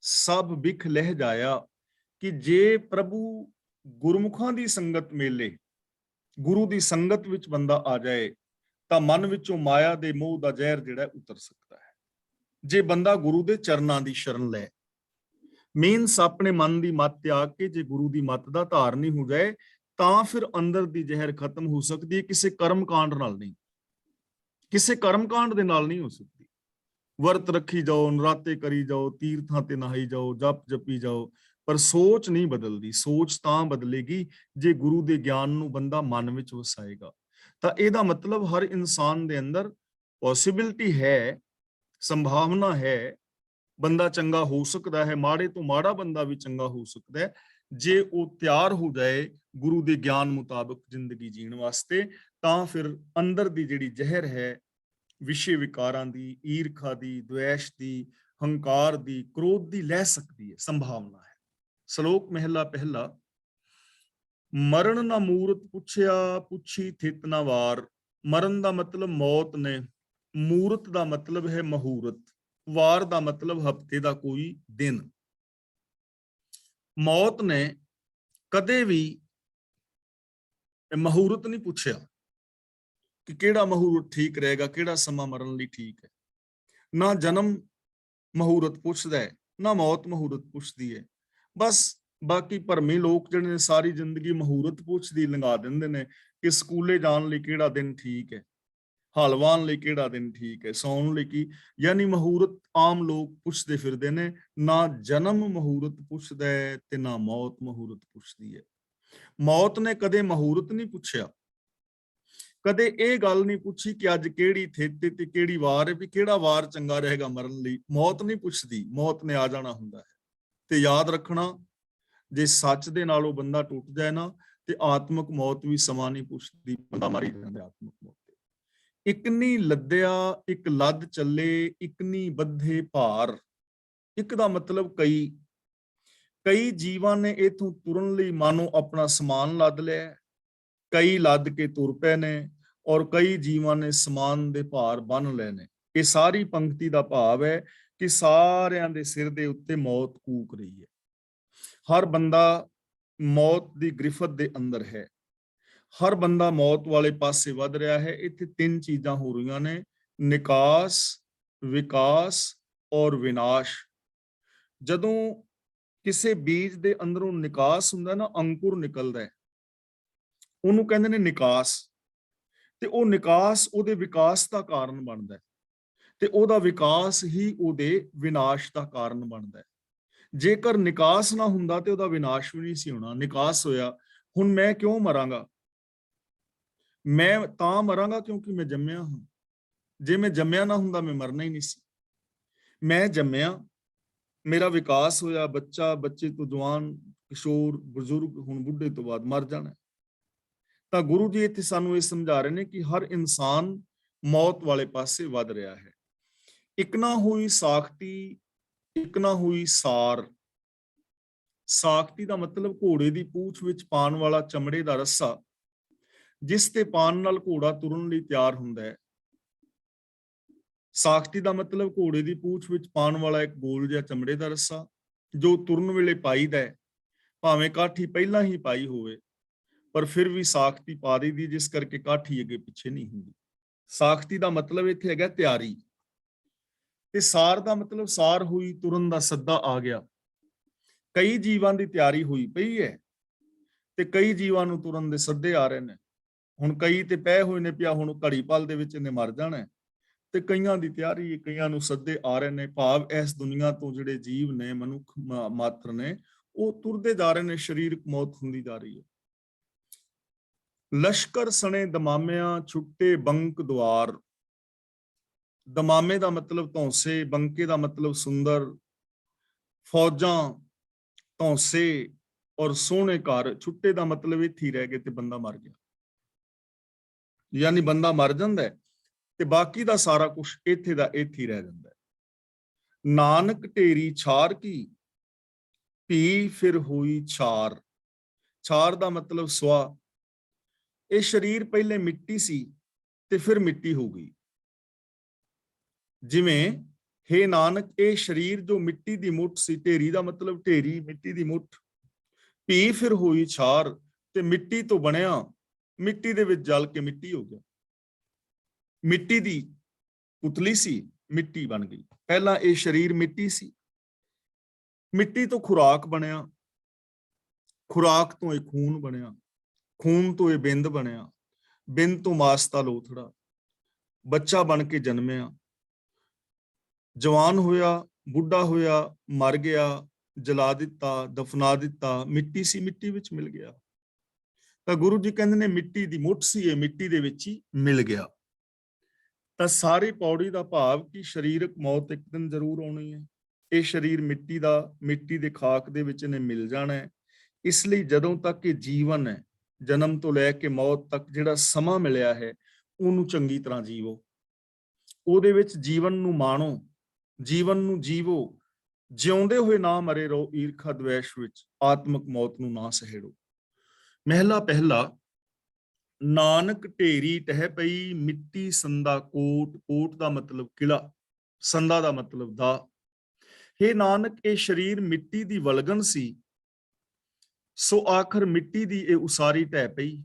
ਸਭ ਬਿਖ ਲਹਿ ਜਾਇਆ। ਕਿ ਜੇ ਪ੍ਰਭੂ ਗੁਰਮੁਖਾਂ ਦੀ ਸੰਗਤ ਮੇਲੇ, ਗੁਰੂ ਦੀ ਸੰਗਤ ਵਿੱਚ ਬੰਦਾ ਆ ਜਾਏ ਤਾਂ ਮਨ ਵਿੱਚੋਂ ਮਾਇਆ ਦੇ ਮੋਹ ਦਾ ਜ਼ਹਿਰ ਜਿਹੜਾ ਉਤਰ ਸਕਦਾ ਹੈ। ਜੇ ਬੰਦਾ ਗੁਰੂ ਦੇ ਚਰਨਾਂ ਦੀ ਸ਼ਰਨ ਲੈ, ਮੀਨਸ ਆਪਣੇ ਮਨ ਦੀ ਮੱਤ ਤਿਆਗ ਕੇ ਜੇ ਗੁਰੂ ਦੀ ਮੱਤ ਦਾ ਧਾਰਨੀ ਹੋ ਜਾਏ, ਤਾਂ ਫਿਰ ਅੰਦਰ ਦੀ ਜ਼ਹਿਰ ਖਤਮ ਹੋ ਸਕਦੀ ਹੈ। ਕਿਸੇ ਕਰਮ ਕਾਂਡ ਨਾਲ ਨਹੀਂ, ਕਿਸੇ ਕਰਮ ਕਾਂਡ ਦੇ ਨਾਲ ਨਹੀਂ ਹੋ ਸਕਦੀ। ਵਰਤ ਰੱਖੀ ਜਾਓ, ਨਰਾਤੇ ਕਰੀ ਜਾਓ, ਤੀਰਥਾਂ ਤੇ ਨਹਾਈ ਜਾਓ, ਜਪ ਜਪੀ ਜਾਓ, ਪਰ ਸੋਚ ਨਹੀਂ ਬਦਲਦੀ। ਸੋਚ ਤਾਂ ਬਦਲੇਗੀ ਜੇ ਗੁਰੂ ਦੇ ਗਿਆਨ ਨੂੰ ਬੰਦਾ ਮਨ ਵਿੱਚ ਵਸਾਏਗਾ। ਤਾਂ ਇਹਦਾ ਮਤਲਬ ਹਰ ਇਨਸਾਨ ਦੇ ਅੰਦਰ ਪੋਸਿਬਿਲਿਟੀ ਹੈ, ਸੰਭਾਵਨਾ ਹੈ, ਬੰਦਾ ਚੰਗਾ ਹੋ ਸਕਦਾ ਹੈ, ਮਾੜੇ ਤੋਂ ਮਾੜਾ ਬੰਦਾ ਵੀ ਚੰਗਾ ਹੋ ਸਕਦਾ ਹੈ, ਜੇ ਉਹ ਤਿਆਰ ਹੋ ਜਾਏ ਗੁਰੂ ਦੇ ਗਿਆਨ ਮੁਤਾਬਕ ਜ਼ਿੰਦਗੀ ਜੀਣ ਵਾਸਤੇ। ਤਾਂ ਫਿਰ ਅੰਦਰ ਦੀ ਜਿਹੜੀ ਜ਼ਹਿਰ ਹੈ, ਵਿਸ਼ੇ ਵਿਕਾਰਾਂ ਦੀ, ਈਰਖਾ ਦੀ, ਦੁਐਸ਼ ਦੀ, ਹੰਕਾਰ ਦੀ, ਕ੍ਰੋਧ ਦੀ, ਲੈ ਸਕਦੀ ਹੈ, ਸੰਭਾਵਨਾ ਹੈ। ਸ਼ਲੋਕ ਮਹਿਲਾ ਪਹਿਲਾ। ਮਰਨ ਨਾ ਮੂਰਤ ਪੁੱਛਿਆ, ਪੁੱਛੀ ਥਿਤ ਨਾ ਵਾਰ। ਮਰਨ ਦਾ ਮਤਲਬ ਮੌਤ ਨੇ, ਮੂਰਤ ਦਾ ਮਤਲਬ ਹੈ ਮਹੂਰਤ, ਵਾਰ ਦਾ ਮਤਲਬ ਹਫਤੇ ਦਾ ਕੋਈ ਦਿਨ। ਮੌਤ ਨੇ ਕਦੇ ਵੀ ਮਹੂਰਤ ਨਹੀਂ ਪੁੱਛਿਆ ਕਿ ਕਿਹੜਾ ਮਹੂਰਤ ਠੀਕ ਰਹੇਗਾ, ਕਿਹੜਾ ਸਮਾਂ ਮਰਨ ਲਈ ਠੀਕ ਹੈ। ਨਾ ਜਨਮ ਮਹੂਰਤ ਪੁੱਛਦਾ ਹੈ, ਨਾ ਮੌਤ ਮਹੂਰਤ ਪੁੱਛਦੀ ਹੈ। ਬਸ ਬਾਕੀ ਭਰਮੀ ਲੋਕ ਜਿਹੜੇ ਨੇ ਸਾਰੀ ਜ਼ਿੰਦਗੀ ਮਹੂਰਤ ਪੁੱਛਦੀ ਲੰਘਾ ਦਿੰਦੇ ਨੇ ਕਿ ਸਕੂਲੇ ਜਾਣ ਲਈ ਕਿਹੜਾ ਦਿਨ ਠੀਕ ਹੈ, ਹਲਵਾਨ ਲਈ ਕਿਹੜਾ ਦਿਨ ਠੀਕ ਹੈ, ਸੌਣ ਲਈ ਕੀ। ਯਾਨੀ ਮਹੂਰਤ ਆਮ ਲੋਕ ਪੁੱਛਦੇ ਫਿਰਦੇ ਨੇ। ਨਾ ਜਨਮ ਮਹੂਰਤ ਪੁੱਛਦਾ ਹੈ ਤੇ ਨਾ ਮੌਤ ਮਹੂਰਤ ਪੁੱਛਦੀ ਹੈ। ਮੌਤ ਨੇ ਕਦੇ ਮਹੂਰਤ ਨਹੀਂ ਪੁੱਛਿਆ, ਕਦੇ ਇਹ ਗੱਲ ਨਹੀਂ ਪੁੱਛੀ ਕਿ ਅੱਜ ਕਿਹੜੀ ਥਿੱਤ ਤੇ ਕਿਹੜੀ ਵਾਰ ਹੈ, ਵੀ ਕਿਹੜਾ ਵਾਰ ਚੰਗਾ ਰਹੇਗਾ ਮਰਨ ਲਈ। ਮੌਤ ਨਹੀਂ ਪੁੱਛਦੀ, ਮੌਤ ਨੇ ਆ ਜਾਣਾ ਹੁੰਦਾ ਹੈ। ਤੇ ਯਾਦ ਰੱਖਣਾ, ਜੇ ਸੱਚ ਦੇ ਨਾਲੋਂ ਬੰਦਾ ਟੁੱਟ ਜਾਏ ਨਾ ਤੇ ਆਤਮਿਕ ਮੌਤ ਵੀ ਸਮਾਂ ਨਹੀਂ ਪੁੱਛਦੀ, ਬੰਦਾ ਮਰ ਹੀ ਜਾਂਦਾ ਆਤਮਿਕ ਮੌਤ। ਇਕਨੀ ਲੱਦਿਆ ਇੱਕ ਲੱਦ ਚੱਲੇ, ਇਕਨੀ ਬੱਧੇ ਭਾਰ। ਇੱਕ ਦਾ ਮਤਲਬ ਕਈ, ਕਈ ਜੀਵਾਂ ਨੇ ਇਥੋਂ ਤੁਰਨ ਲਈ ਮਾਨੋ ਆਪਣਾ ਸਮਾਨ ਲੱਦ ਲਿਆ, ਕਈ ਲੱਦ ਕੇ ਤੁਰ ਪਏ ਨੇ, ਔਰ ਕਈ ਜੀਵਾਂ ਨੇ ਸਮਾਨ ਦੇ ਭਾਰ ਬੰਨ ਲਏ ਨੇ। ਇਹ ਸਾਰੀ ਪੰਕਤੀ ਦਾ ਭਾਵ ਹੈ ਕਿ ਸਾਰਿਆਂ ਦੇ ਸਿਰ ਦੇ ਉੱਤੇ ਮੌਤ ਕੂਕ ਰਹੀ ਹੈ। ਹਰ ਬੰਦਾ ਮੌਤ ਦੀ ਗ੍ਰਿਫਤ ਦੇ ਅੰਦਰ ਹੈ, ਹਰ ਬੰਦਾ ਮੌਤ ਵਾਲੇ ਪਾਸੇ ਵੱਧ ਰਿਹਾ ਹੈ। ਇੱਥੇ ਤਿੰਨ ਚੀਜ਼ਾਂ ਹੋ ਰਹੀਆਂ ਨੇ, ਨਿਕਾਸ, ਵਿਕਾਸ ਔਰ ਵਿਨਾਸ਼। ਜਦੋਂ ਕਿਸੇ ਬੀਜ ਦੇ ਅੰਦਰੋਂ ਨਿਕਾਸ ਹੁੰਦਾ ਨਾ, ਅੰਕੁਰ ਨਿਕਲਦਾ ਹੈ, ਉਹਨੂੰ ਕਹਿੰਦੇ ਨੇ ਨਿਕਾਸ। ਤੇ ਉਹ ਨਿਕਾਸ ਉਹਦੇ ਵਿਕਾਸ ਦਾ ਕਾਰਨ ਬਣਦਾ ਹੈ, ਤੇ ਉਹਦਾ ਵਿਕਾਸ ਹੀ ਉਹਦੇ ਵਿਨਾਸ਼ ਦਾ ਕਾਰਨ ਬਣਦਾ ਹੈ। ਜੇਕਰ ਨਿਕਾਸ ਨਾ ਹੁੰਦਾ ਤੇ ਉਹਦਾ ਵਿਨਾਸ਼ ਵੀ ਨਹੀਂ ਸੀ ਹੋਣਾ। ਨਿਕਾਸ ਹੋਇਆ, ਹੁਣ ਮੈਂ ਕਿਉਂ ਮਰਾਂਗਾ? ਮੈਂ ਤਾਂ ਮਰਾਂਗਾ ਕਿਉਂਕਿ ਮੈਂ ਜੰਮਿਆ ਹਾਂ। ਜੇ ਮੈਂ ਜੰਮਿਆ ਨਾ ਹੁੰਦਾ ਮੈਂ ਮਰਨਾ ਹੀ ਨਹੀਂ ਸੀ। ਮੈਂ ਜੰਮਿਆ, ਮੇਰਾ ਵਿਕਾਸ ਹੋਇਆ, ਬੱਚਾ, ਬੱਚੇ ਤੋਂ ਜਵਾਨ, ਕਿਸ਼ੋਰ, ਬਜ਼ੁਰਗ, ਹੁਣ ਬੁੱਢੇ ਤੋਂ ਬਾਅਦ ਮਰ ਜਾਣਾ। ਤਾਂ ਗੁਰੂ ਜੀ ਇੱਥੇ ਸਾਨੂੰ ਇਹ ਸਮਝਾ ਰਹੇ ਨੇ ਕਿ ਹਰ ਇਨਸਾਨ ਮੌਤ ਵਾਲੇ ਪਾਸੇ ਵੱਧ ਰਿਹਾ ਹੈ। ਇੱਕ ਨਾ ਹੋਈ ਸਾਖਤੀ, ਇੱਕ ਨਾ ਹੋਈ ਸਾਰ। ਸਾਖਤੀ ਦਾ ਮਤਲਬ ਘੋੜੇ ਦੀ ਪੂਛ ਵਿੱਚ ਪਾਉਣ ਵਾਲਾ ਚਮੜੇ ਦਾ ਰੱਸਾ, ਜਿਸ ਤੇ ਪਾਉਣ ਨਾਲ ਘੋੜਾ ਤੁਰਨ ਲਈ ਤਿਆਰ ਹੁੰਦਾ ਹੈ। ਸਾਖਤੀ ਦਾ ਮਤਲਬ ਘੋੜੇ ਦੀ ਪੂਛ ਵਿੱਚ ਪਾਉਣ ਵਾਲਾ ਇੱਕ ਗੋਲ ਜਿਹਾ ਚਮੜੇ ਦਾ ਰੱਸਾ, ਜੋ ਤੁਰਨ ਵੇਲੇ ਪਾਈਦਾ ਹੈ। ਭਾਵੇਂ ਕਾਠੀ ਪਹਿਲਾਂ ਹੀ ਪਾਈ ਹੋਵੇ, ਪਰ ਫਿਰ ਵੀ ਸਾਖਤੀ ਪਾ ਦਈਦੀ, ਜਿਸ ਕਰਕੇ ਕਾਠੀ ਅੱਗੇ ਪਿੱਛੇ ਨਹੀਂ ਹੁੰਦੀ। ਸਾਖਤੀ ਦਾ ਮਤਲਬ ਇੱਥੇ ਹੈਗਾ ਤਿਆਰੀ। ਤੇ ਸਾਰ ਦਾ ਮਤਲਬ ਸਾਰ ਹੋਈ, ਤੁਰਨ ਦਾ ਸੱਦਾ ਆ ਗਿਆ। ਕਈ ਜੀਵਾਂ ਦੀ ਤਿਆਰੀ ਹੋਈ ਪਈ ਹੈ ਤੇ ਕਈ ਜੀਵਾਂ ਨੂੰ ਤੁਰਨ ਦੇ ਸੱਦੇ ਆ ਰਹੇ ਨੇ। ਹੁਣ ਕਈ ਤੇ ਪਏ ਹੋਏ ਨੇ ਪਿਆ, ਹੁਣ ਘੜੀ ਪਲ ਦੇ ਵਿੱਚ ਇਹਨੇ ਮਰ ਜਾਣਾ, ਤੇ ਕਈਆਂ ਦੀ ਤਿਆਰੀ, ਕਈਆਂ ਨੂੰ ਸੱਦੇ ਆ ਰਹੇ ਨੇ। ਭਾਵ ਇਸ ਦੁਨੀਆ ਤੋਂ ਜਿਹੜੇ ਜੀਵ ਨੇ, ਮਨੁੱਖ ਮਾਤਰ ਨੇ, ਉਹ ਤੁਰਦੇ ਜਾ ਰਹੇ ਨੇ, ਸਰੀਰਕ ਮੌਤ ਹੁੰਦੀ ਜਾ ਰਹੀ ਹੈ। ਲਸ਼ਕਰ ਸਣੇ ਦਮਾਮਿਆਂ, ਛੁੱਟੇ ਬੰਕ ਦੁਆਰ। ਦਮਾਮੇ ਦਾ ਮਤਲਬ ਧੌਂਸੇ, ਬੰਕੇ ਦਾ ਮਤਲਬ ਸੁੰਦਰ, ਫੌਜਾਂ, ਧੌਂਸੇ ਔਰ ਸੋਹਣੇ ਘਰ। ਛੁੱਟੇ ਦਾ ਮਤਲਬ ਇੱਥੇ ਹੀ ਰਹਿ ਗਏ ਤੇ ਬੰਦਾ ਮਰ ਗਿਆ, ਯਾਨੀ ਬੰਦਾ ਮਰ ਜਾਂਦਾ ਹੈ ਤੇ ਬਾਕੀ ਦਾ ਸਾਰਾ ਕੁਝ ਇੱਥੇ ਦਾ ਇੱਥੇ ਹੀ ਰਹਿ ਜਾਂਦਾ ਹੈ। ਨਾਨਕ ਢੇਰੀ ਛਾਰ ਕੀ, ਭੀ ਫਿਰ ਹੋਈ ਛਾਰ। ਛਾਰ ਦਾ ਮਤਲਬ ਸਵਾ। ਇਹ ਸਰੀਰ ਪਹਿਲੇ ਮਿੱਟੀ ਸੀ ਤੇ ਫਿਰ ਮਿੱਟੀ ਹੋ ਗਈ। ਜਿਵੇਂ ਹੇ ਨਾਨਕ, ਇਹ ਸਰੀਰ ਜੋ ਮਿੱਟੀ ਦੀ ਮੁੱਠ ਸੀ, ਢੇਰੀ ਦਾ ਮਤਲਬ ਢੇਰੀ, ਮਿੱਟੀ ਦੀ ਮੁੱਠ, ਭੀ ਫਿਰ ਹੋਈ ਛਾਰ, ਤੇ ਮਿੱਟੀ ਤੋਂ ਬਣਿਆ, ਮਿੱਟੀ ਦੇ ਵਿੱਚ ਜਲ ਕੇ ਮਿੱਟੀ ਹੋ ਗਿਆ। ਮਿੱਟੀ ਦੀ ਪੁਤਲੀ ਸੀ, ਮਿੱਟੀ ਬਣ ਗਈ। ਪਹਿਲਾਂ ਇਹ ਸਰੀਰ ਮਿੱਟੀ ਸੀ, ਮਿੱਟੀ ਤੋਂ ਖੁਰਾਕ ਬਣਿਆ, ਖੁਰਾਕ ਤੋਂ ਇਹ ਖੂਨ ਬਣਿਆ, ਖੂਨ ਤੋਂ ਇਹ ਬਿੰਦ ਬਣਿਆ, ਬਿੰਦ ਤੋਂ ਮਾਸ ਦਾ ਲੋਥੜਾ, ਬੱਚਾ ਬਣ ਕੇ ਜਨਮਿਆ, ਜਵਾਨ ਹੋਇਆ, ਬੁੱਢਾ ਹੋਇਆ, ਮਰ ਗਿਆ, ਜਲਾ ਦਿੱਤਾ, ਦਫਨਾ ਦਿੱਤਾ। ਮਿੱਟੀ ਸੀ, ਮਿੱਟੀ ਵਿੱਚ ਮਿਲ ਗਿਆ। ਤਾਂ ਗੁਰੂ ਜੀ ਕਹਿੰਦੇ ਨੇ ਮਿੱਟੀ ਦੀ ਮੁੱਠ ਸੀ, ਇਹ ਮਿੱਟੀ ਦੇ ਵਿੱਚ ਹੀ ਮਿਲ ਗਿਆ। ਤਾਂ ਸਾਰੀ ਪੌੜੀ ਦਾ ਭਾਵ ਕਿ ਸਰੀਰਕ ਮੌਤ ਇੱਕ ਦਿਨ ਜ਼ਰੂਰ ਆਉਣੀ ਹੈ। ਇਹ ਸਰੀਰ ਮਿੱਟੀ ਦਾ, ਮਿੱਟੀ ਦੇ ਖਾਕ ਦੇ ਵਿੱਚ ਇਹਨੇ ਮਿਲ ਜਾਣਾ ਹੈ। ਇਸ ਲਈ ਜਦੋਂ ਤੱਕ ਇਹ ਜੀਵਨ ਹੈ, ਜਨਮ ਤੋਂ ਲੈ ਕੇ ਮੌਤ ਤੱਕ ਜਿਹੜਾ ਸਮਾਂ ਮਿਲਿਆ ਹੈ, ਉਹਨੂੰ ਚੰਗੀ ਤਰ੍ਹਾਂ ਜੀਵੋ, ਉਹਦੇ ਵਿੱਚ ਜੀਵਨ ਨੂੰ ਮਾਣੋ, ਜੀਵਨ ਨੂੰ ਜੀਵੋ। ਜਿਉਂਦੇ ਹੋਏ ਨਾ ਮਰੇ ਰਹੋ ਈਰਖਾ ਦਵੇਸ਼ ਵਿੱਚ, ਆਤਮਕ ਮੌਤ ਨੂੰ ਨਾ ਸਹਿੜੋ। ਮਹਿਲਾ ਪਹਿਲਾ। ਨਾਨਕ ਢੇਰੀ ਟਹਿ ਪਈ, ਮਿੱਟੀ ਸੰਦਾ ਕੋਟ। ਕੋਟ ਦਾ ਮਤਲਬ ਕਿਲਾ, ਸੰਦਾ ਦਾ ਮਤਲਬ ਦਾ। ਹੇ ਨਾਨਕ, ਇਹ ਸਰੀਰ ਮਿੱਟੀ ਦੀ ਵਲਗਣ ਸੀ, ਸੋ ਆਖਰ ਮਿੱਟੀ ਦੀ ਇਹ ਉਸਾਰੀ ਢਹਿ ਪਈ।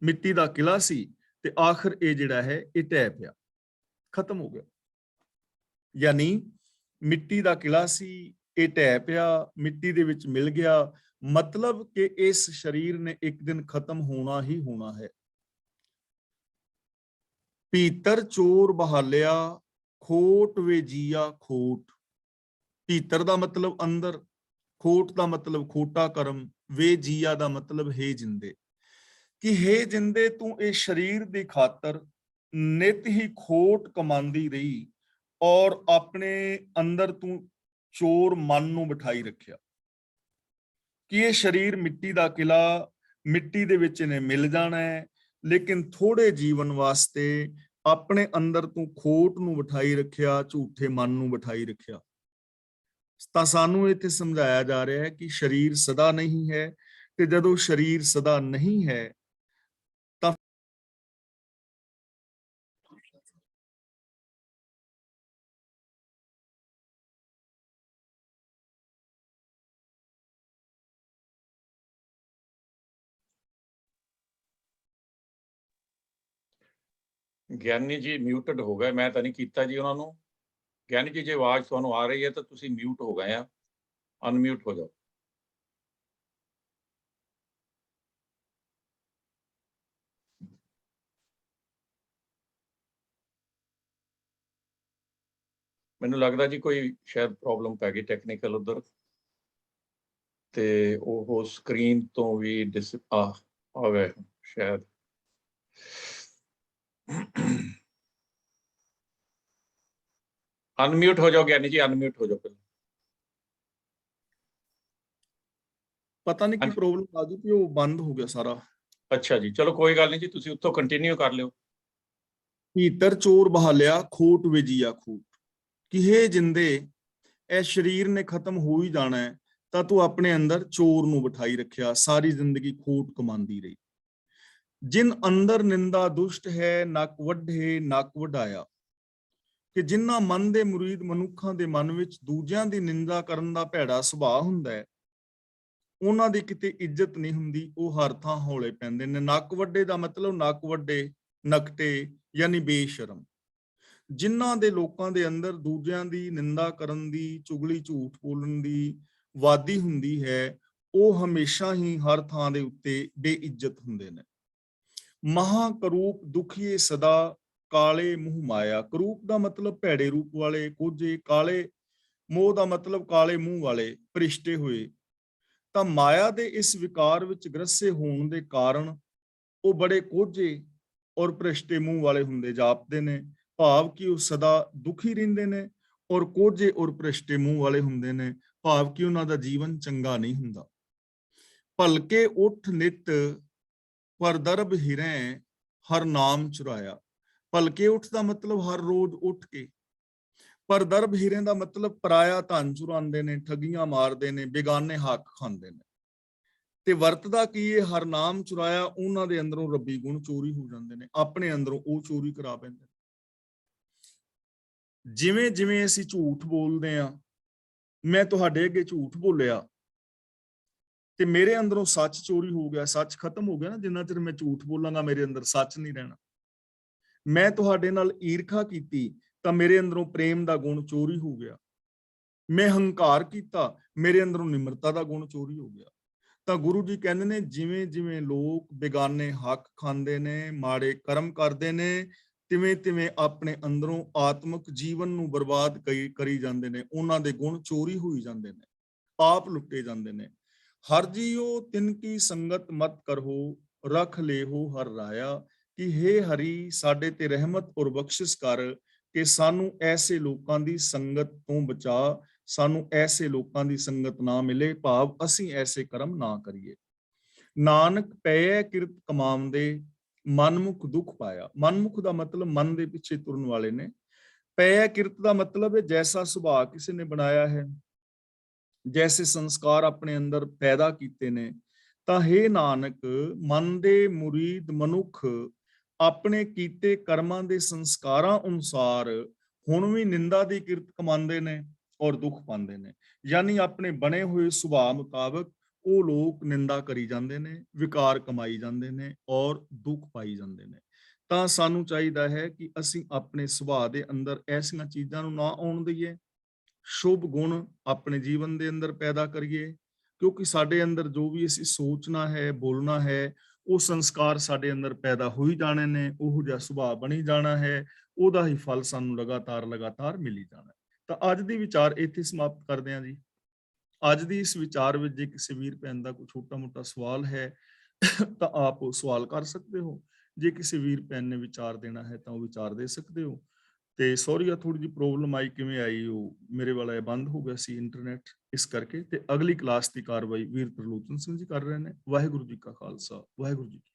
ਮਿੱਟੀ ਦਾ ਕਿਲਾ ਸੀ ਤੇ ਆਖਰ ਇਹ ਜਿਹੜਾ ਹੈ ਇਹ ਢਹਿ ਪਿਆ, ਖਤਮ ਹੋ ਗਿਆ। ਯਾਨੀ ਮਿੱਟੀ ਦਾ ਕਿਲਾ ਸੀ, ਇਹ ਢਹਿ ਪਿਆ, ਮਿੱਟੀ ਦੇ ਵਿੱਚ ਮਿਲ ਗਿਆ। ਮਤਲਬ ਕਿ ਇਸ ਸਰੀਰ ਨੇ ਇੱਕ ਦਿਨ ਖਤਮ ਹੋਣਾ ਹੀ ਹੋਣਾ ਹੈ। ਭੀਤਰ ਚੋਰ ਬਹਾਲਿਆ, ਖੋਟ ਵੇ ਜੀਆ ਖੋਟ। ਭੀਤਰ ਦਾ ਮਤਲਬ ਅੰਦਰ, ਖੋਟ ਦਾ ਮਤਲਬ ਖੋਟਾ ਕਰਮ, ਵੇ ਜੀਆ ਦਾ ਮਤਲਬ ਹੈ ਜਿੰਦੇ। ਕਿ ਹੈ ਜਿੰਦੇ, ਤੂੰ ਇਹ ਸਰੀਰ ਦੀ ਖਾਤਰ ਨਿਤ ਹੀ ਖੋਟ ਕਮਾਉਂਦੀ ਰਹੀ ਔਰ ਆਪਣੇ ਅੰਦਰ ਤੂੰ ਚੋਰ ਮਨ ਨੂੰ ਬਿਠਾਈ ਰੱਖਿਆ ਕਿ ਇਹ ਸਰੀਰ ਮਿੱਟੀ ਦਾ ਕਿਲਾ, ਮਿੱਟੀ ਦੇ ਵਿੱਚ ਇਹਨੇ ਮਿਲ ਜਾਣਾ ਹੈ, ਲੇਕਿਨ ਥੋੜੇ ਜੀਵਨ ਵਾਸਤੇ ਆਪਣੇ ਅੰਦਰ ਤੂੰ ਖੋਟ ਨੂੰ ਬਿਠਾਈ ਰੱਖਿਆ, ਝੂਠੇ ਮਨ ਨੂੰ ਬਿਠਾਈ ਰੱਖਿਆ। ਤਾਂ ਸਾਨੂੰ ਇੱਥੇ ਸਮਝਾਇਆ ਜਾ ਰਿਹਾ ਹੈ ਕਿ ਸਰੀਰ ਸਦਾ ਨਹੀਂ ਹੈ, ਤੇ ਜਦੋਂ ਸਰੀਰ ਸਦਾ ਨਹੀਂ ਹੈ ਤਾਂ ਗਿਆਨੀ ਜੀ ਮਿਊਟਡ ਹੋ ਗਏ, ਮੈਂ ਤਾਂ ਨਹੀਂ ਕੀਤਾ ਜੀ ਉਹਨਾਂ ਨੂੰ। ਗਿਆਨੀ ਜੀ ਜੇ ਆਵਾਜ਼ ਤੁਹਾਨੂੰ ਆ ਰਹੀ ਹੈ ਤਾਂ ਤੁਸੀਂ ਮਿਊਟ ਹੋ ਗਏ ਆ, ਅਨਮਿਊਟ ਹੋ ਜਾਓ। ਮੈਨੂੰ ਲੱਗਦਾ ਜੀ ਕੋਈ ਸ਼ਾਇਦ ਪ੍ਰੋਬਲਮ ਪੈ ਗਈ ਟੈਕਨੀਕਲ ਉਧਰ, ਤੇ ਉਹ ਸਕਰੀਨ ਤੋਂ ਵੀ ਆ ਗਏ ਸ਼ਾਇਦ। ਅਨਮਿਊਟ ਹੋ ਜਾਓ ਗਿਆਨੀ ਜੀ, ਅਨਮਿਊਟ ਹੋ ਜਾਓ ਪਹਿਲਾਂ। ਪਤਾ ਨਹੀਂ ਕੀ ਹਾਂਜੀ। ਪ੍ਰੋਬਲਮ ਆ ਗਈ ਕਿ ਉਹ ਬੰਦ ਹੋ ਗਿਆ ਸਾਰਾ। ਅੱਛਾ ਜੀ, ਚਲੋ ਕੋਈ ਗੱਲ ਨਹੀਂ ਜੀ, ਤੁਸੀਂ ਉੱਥੋਂ ਕੰਟੀਨਿਊ ਕਰ ਲਿਓ। ਭੀਤਰ ਚੋਰ ਬਹਾਲਿਆ ਖੋਟ ਵੇਜੀਆ ਖੂਟ, ਕਿ ਹੇ ਜਿੰਦੇ ਇਹ ਸਰੀਰ ਨੇ ਖਤਮ ਹੋ ਹੀ ਜਾਣਾ ਹੈ, ਤਾਂ ਤੂੰ ਆਪਣੇ ਅੰਦਰ ਚੋਰ ਨੂੰ ਬਿਠਾਈ ਰੱਖਿਆ, ਸਾਰੀ ਜ਼ਿੰਦਗੀ ਖੋਟ ਕਮਾਉਂਦੀ ਰਹੀ। ਜਿਨ ਅੰਦਰ ਨਿੰਦਾ ਦੁਸ਼ਟ ਹੈ, ਨੱਕ ਵੱਢੇ ਨੱਕ ਵਢਾਇਆ, ਕਿ ਜਿਨ੍ਹਾਂ ਮਨ ਦੇ ਮੁਰੀਦ ਮਨੁੱਖਾਂ ਦੇ ਮਨ ਵਿੱਚ ਦੂਜਿਆਂ ਦੀ ਨਿੰਦਾ ਕਰਨ ਦਾ ਭੈੜਾ ਸੁਭਾਅ ਹੁੰਦਾ ਹੈ, ਉਹਨਾਂ ਦੀ ਕਿਤੇ ਇੱਜ਼ਤ ਨਹੀਂ ਹੁੰਦੀ, ਉਹ ਹਰ ਥਾਂ ਹੌਲੇ ਪੈਂਦੇ ਨੇ। ਨੱਕ ਵੱਡੇ ਦਾ ਮਤਲਬ ਨੱਕ ਵੱਡੇ, ਨਕਟੇ ਯਾਨੀ ਬੇਸ਼ਰਮ। ਜਿਨ੍ਹਾਂ ਦੇ ਲੋਕਾਂ ਦੇ ਅੰਦਰ ਦੂਜਿਆਂ ਦੀ ਨਿੰਦਾ ਕਰਨ ਦੀ, ਚੁਗਲੀ ਝੂਠ ਬੋਲਣ ਦੀ ਵਾਦੀ ਹੁੰਦੀ ਹੈ, ਉਹ ਹਮੇਸ਼ਾ ਹੀ ਹਰ ਥਾਂ ਦੇ ਉੱਤੇ ਬੇਇੱਜ਼ਤ ਹੁੰਦੇ ਨੇ। ਮਹਾ ਕਰੂਪ ਦੁਖੀਏ ਸਦਾ, ਕਾਲੇ ਮੂੰਹ ਮਾਇਆ। ਕਰੂਪ ਦਾ ਮਤਲਬ ਭੈੜੇ ਰੂਪ ਵਾਲੇ, ਕੋਝੇ, ਕਾਲੇ ਮੋਹ ਦਾ ਮਤਲਬ ਕਾਲੇ ਮੂੰਹ ਵਾਲੇ, ਭ੍ਰਿਸ਼ਟੇ ਹੋਏ। ਤਾਂ ਮਾਇਆ ਦੇ ਇਸ ਵਿਕਾਰ ਵਿੱਚ ਗ੍ਰਸੇ ਹੋਣ ਦੇ ਕਾਰਨ ਉਹ ਬੜੇ ਕੋਝੇ ਔਰ ਭ੍ਰਿਸ਼ਟੇ ਮੂੰਹ ਵਾਲੇ ਹੁੰਦੇ ਜਾਪਦੇ ਨੇ। ਭਾਵ ਕਿ ਉਹ ਸਦਾ ਦੁਖੀ ਰਹਿੰਦੇ ਨੇ ਔਰ ਕੋਝੇ ਔਰ ਭ੍ਰਿਸ਼ਟੇ ਮੂੰਹ ਵਾਲੇ ਹੁੰਦੇ ਨੇ, ਭਾਵ ਕਿ ਉਹਨਾਂ ਦਾ ਜੀਵਨ ਚੰਗਾ ਨਹੀਂ ਹੁੰਦਾ। ਭਲਕੇ ਉੱਠ ਨਿਤ ਪਰ ਦਰਬ ਹਿਰੈ, ਹਰ ਨਾਮ ਚੁਰਾਇਆ। ਭਲਕੇ ਉੱਠ ਦਾ ਮਤਲਬ ਹਰ ਰੋਜ਼ ਉੱਠ ਕੇ, ਪਰ ਦਰਬ ਹੀਰੇ ਦਾ ਮਤਲਬ ਪਰਾਇਆ ਧਨ ਚੁਰਾਉਂਦੇ ਨੇ, ਠੱਗੀਆਂ ਮਾਰਦੇ ਨੇ, ਬੇਗਾਨੇ ਹੱਕ ਖਾਂਦੇ ਨੇ। ਤੇ ਵਰਤਦਾ ਕੀ ਇਹ ਹਰ ਨਾਮ ਚੁਰਾਇਆ, ਉਹਨਾਂ ਦੇ ਅੰਦਰੋਂ ਰੱਬੀ ਗੁਣ ਚੋਰੀ ਹੋ ਜਾਂਦੇ ਨੇ, ਆਪਣੇ ਅੰਦਰੋਂ ਉਹ ਚੋਰੀ ਕਰਾ ਪੈਂਦੇ। ਜਿਵੇਂ ਜਿਵੇਂ ਅਸੀਂ ਝੂਠ ਬੋਲਦੇ ਆ, ਮੈਂ ਤੁਹਾਡੇ ਅੱਗੇ ਝੂਠ ਬੋਲਿਆ ਤੇ ਮੇਰੇ ਅੰਦਰੋਂ ਸੱਚ ਚੋਰੀ ਹੋ ਗਿਆ, ਸੱਚ ਖਤਮ ਹੋ ਗਿਆ ਨਾ। ਜਿੰਨਾ ਚਿਰ ਮੈਂ ਝੂਠ ਬੋਲਾਂਗਾ ਮੇਰੇ ਅੰਦਰ ਸੱਚ ਨਹੀਂ ਰਹਿਣਾ। ਮੈਂ ਤੁਹਾਡੇ ਨਾਲ ਈਰਖਾ ਕੀਤੀ ਤਾਂ ਮੇਰੇ ਅੰਦਰੋਂ ਪ੍ਰੇਮ ਦਾ ਗੁਣ ਚੋਰੀ ਹੋ ਗਿਆ। ਮੈਂ ਹੰਕਾਰ ਕੀਤਾ, ਮੇਰੇ ਅੰਦਰੋਂ ਨਿਮਰਤਾ ਦਾ ਗੁਣ ਚੋਰੀ ਹੋ ਗਿਆ। ਤਾਂ ਗੁਰੂ ਜੀ ਕਹਿੰਦੇ ਨੇ ਜਿਵੇਂ ਜਿਵੇਂ ਲੋਕ ਬੇਗਾਨੇ ਹੱਕ ਖਾਂਦੇ ਨੇ, ਮਾੜੇ ਕਰਮ ਕਰਦੇ ਨੇ, ਤਿਵੇਂ ਤਿਵੇਂ ਆਪਣੇ ਅੰਦਰੋਂ ਆਤਮਿਕ ਜੀਵਨ ਨੂੰ ਬਰਬਾਦ ਕਰੀ ਜਾਂਦੇ ਨੇ। ਉਹਨਾਂ ਦੇ ਗੁਣ ਚੋਰੀ ਹੋਈ ਜਾਂਦੇ ਨੇ, ਆਪ ਲੁੱਟੇ ਜਾਂਦੇ ਨੇ। ਹਰ ਜੀਓ ਤਿਨ ਕੀ ਸੰਗਤ ਮਤ ਕਰੋ, ਰੱਖ ਲੇਹੋ ਹਰ ਰਾਇਆ। ਕਿ ਹੇ ਹਰੀ ਸਾਡੇ ਤੇ ਰਹਿਮਤ ਔਰ ਬਖਸ਼ਿਸ਼ ਕਰ, ਕਿ ਸਾਨੂੰ ਐਸੇ ਲੋਕਾਂ ਦੀ ਸੰਗਤ ਤੋਂ ਬਚਾ, ਸਾਨੂੰ ਐਸੇ ਲੋਕਾਂ ਦੀ ਸੰਗਤ ਨਾ ਮਿਲੇ, ਭਾਵ ਅਸੀਂ ਐਸੇ ਕਰਮ ਨਾ ਕਰੀਏ। ਨਾਨਕ ਪਏ ਕਿਰਤ ਕਮਾਉਂਦੇ, ਮਨਮੁਖ ਦੁੱਖ ਪਾਇਆ। ਮਨਮੁਖ ਦਾ ਮਤਲਬ ਮਨ ਦੇ ਪਿੱਛੇ ਤੁਰਨ ਵਾਲੇ ਨੇ। ਪਏ ਕਿਰਤ ਦਾ ਮਤਲਬ ਹੈ ਜੈਸਾ ਸੁਭਾਅ ਕਿਸੇ ਨੇ ਬਣਾਇਆ ਹੈ, ਜੈਸੇ ਸੰਸਕਾਰ ਆਪਣੇ ਅੰਦਰ ਪੈਦਾ ਕੀਤੇ ਨੇ। ਤਾਂ ਹੇ ਨਾਨਕ ਮਨ ਦੇ ਮੁਰੀਦ ਮਨੁੱਖ ਆਪਣੇ ਕੀਤੇ ਕਰਮਾਂ ਦੇ ਸੰਸਕਾਰਾਂ ਅਨੁਸਾਰ ਹੁਣ ਵੀ ਨਿੰਦਾ ਦੀ ਕਿਰਤ ਕਮਾਉਂਦੇ ਨੇ ਔਰ ਦੁੱਖ ਪਾਉਂਦੇ ਨੇ। ਯਾਨੀ ਆਪਣੇ ਬਣੇ ਹੋਏ ਸੁਭਾਅ ਮੁਤਾਬਕ ਉਹ ਲੋਕ ਨਿੰਦਾ ਕਰੀ ਜਾਂਦੇ ਨੇ, ਵਿਕਾਰ ਕਮਾਈ ਜਾਂਦੇ ਨੇ ਔਰ ਦੁੱਖ ਪਾਈ ਜਾਂਦੇ ਨੇ। ਤਾਂ ਸਾਨੂੰ ਚਾਹੀਦਾ ਹੈ ਕਿ ਅਸੀਂ ਆਪਣੇ ਸੁਭਾਅ ਦੇ ਅੰਦਰ ਐਸੀਆਂ ਚੀਜ਼ਾਂ ਨੂੰ ਨਾ ਆਉਣ ਦਈਏ, ਸ਼ੁਭ ਗੁਣ ਆਪਣੇ ਜੀਵਨ ਦੇ ਅੰਦਰ ਪੈਦਾ ਕਰੀਏ। ਕਿਉਂਕਿ ਸਾਡੇ ਅੰਦਰ ਜੋ ਵੀ ਅਸੀਂ ਸੋਚਣਾ ਹੈ, ਬੋਲਣਾ ਹੈ, ਉਹ ਸੰਸਕਾਰ ਸਾਡੇ ਅੰਦਰ ਪੈਦਾ ਹੋਈ ਜਾਣੇ ਨੇ, ਉਹੋ ਜਿਹਾ ਸੁਭਾਅ ਬਣੀ ਜਾਣਾ ਹੈ, ਉਹਦਾ ਹੀ ਫਲ ਸਾਨੂੰ ਲਗਾਤਾਰ ਮਿਲੀ ਜਾਣਾ। ਤਾਂ ਅੱਜ ਦੀ ਵਿਚਾਰ ਇੱਥੇ ਸਮਾਪਤ ਕਰਦੇ ਹਾਂ ਜੀ। ਅੱਜ ਦੀ ਇਸ ਵਿਚਾਰ ਵਿੱਚ ਜੇ ਕਿਸੇ ਵੀਰ ਭੈਣ ਦਾ ਕੋਈ ਛੋਟਾ ਮੋਟਾ ਸਵਾਲ ਹੈ ਤਾਂ ਆਪ ਉਹ ਸਵਾਲ ਕਰ ਸਕਦੇ ਹੋ। ਜੇ ਕਿਸੇ ਵੀਰ ਭੈਣ ਨੇ ਵਿਚਾਰ ਦੇਣਾ ਹੈ ਤਾਂ ਉਹ ਵਿਚਾਰ ਦੇ ਸਕਦੇ ਹੋ। ਤੇ ਸੌਰੀ ਆ ਥੋੜੀ ਜਿਹੀ ਪ੍ਰੋਬਲਮ ਆਈ, ਕਿਵੇਂ ਆਈ ਉਹ ਮੇਰੇ ਵਾਲਾ ਇਹ ਬੰਦ ਹੋ ਗਿਆ ਸੀ ਇੰਟਰਨੈਟ, ਇਸ ਕਰਕੇ। ਤੇ ਅਗਲੀ ਕਲਾਸ ਦੀ ਕਾਰਵਾਈ ਵੀਰ ਤਰਲੋਚਨ ਸਿੰਘ ਜੀ ਕਰ ਰਹੇ ਨੇ। ਵਾਹਿਗੁਰੂ ਜੀ ਕਾ ਖਾਲਸਾ, ਵਾਹਿਗੁਰੂ ਜੀ ਕੀ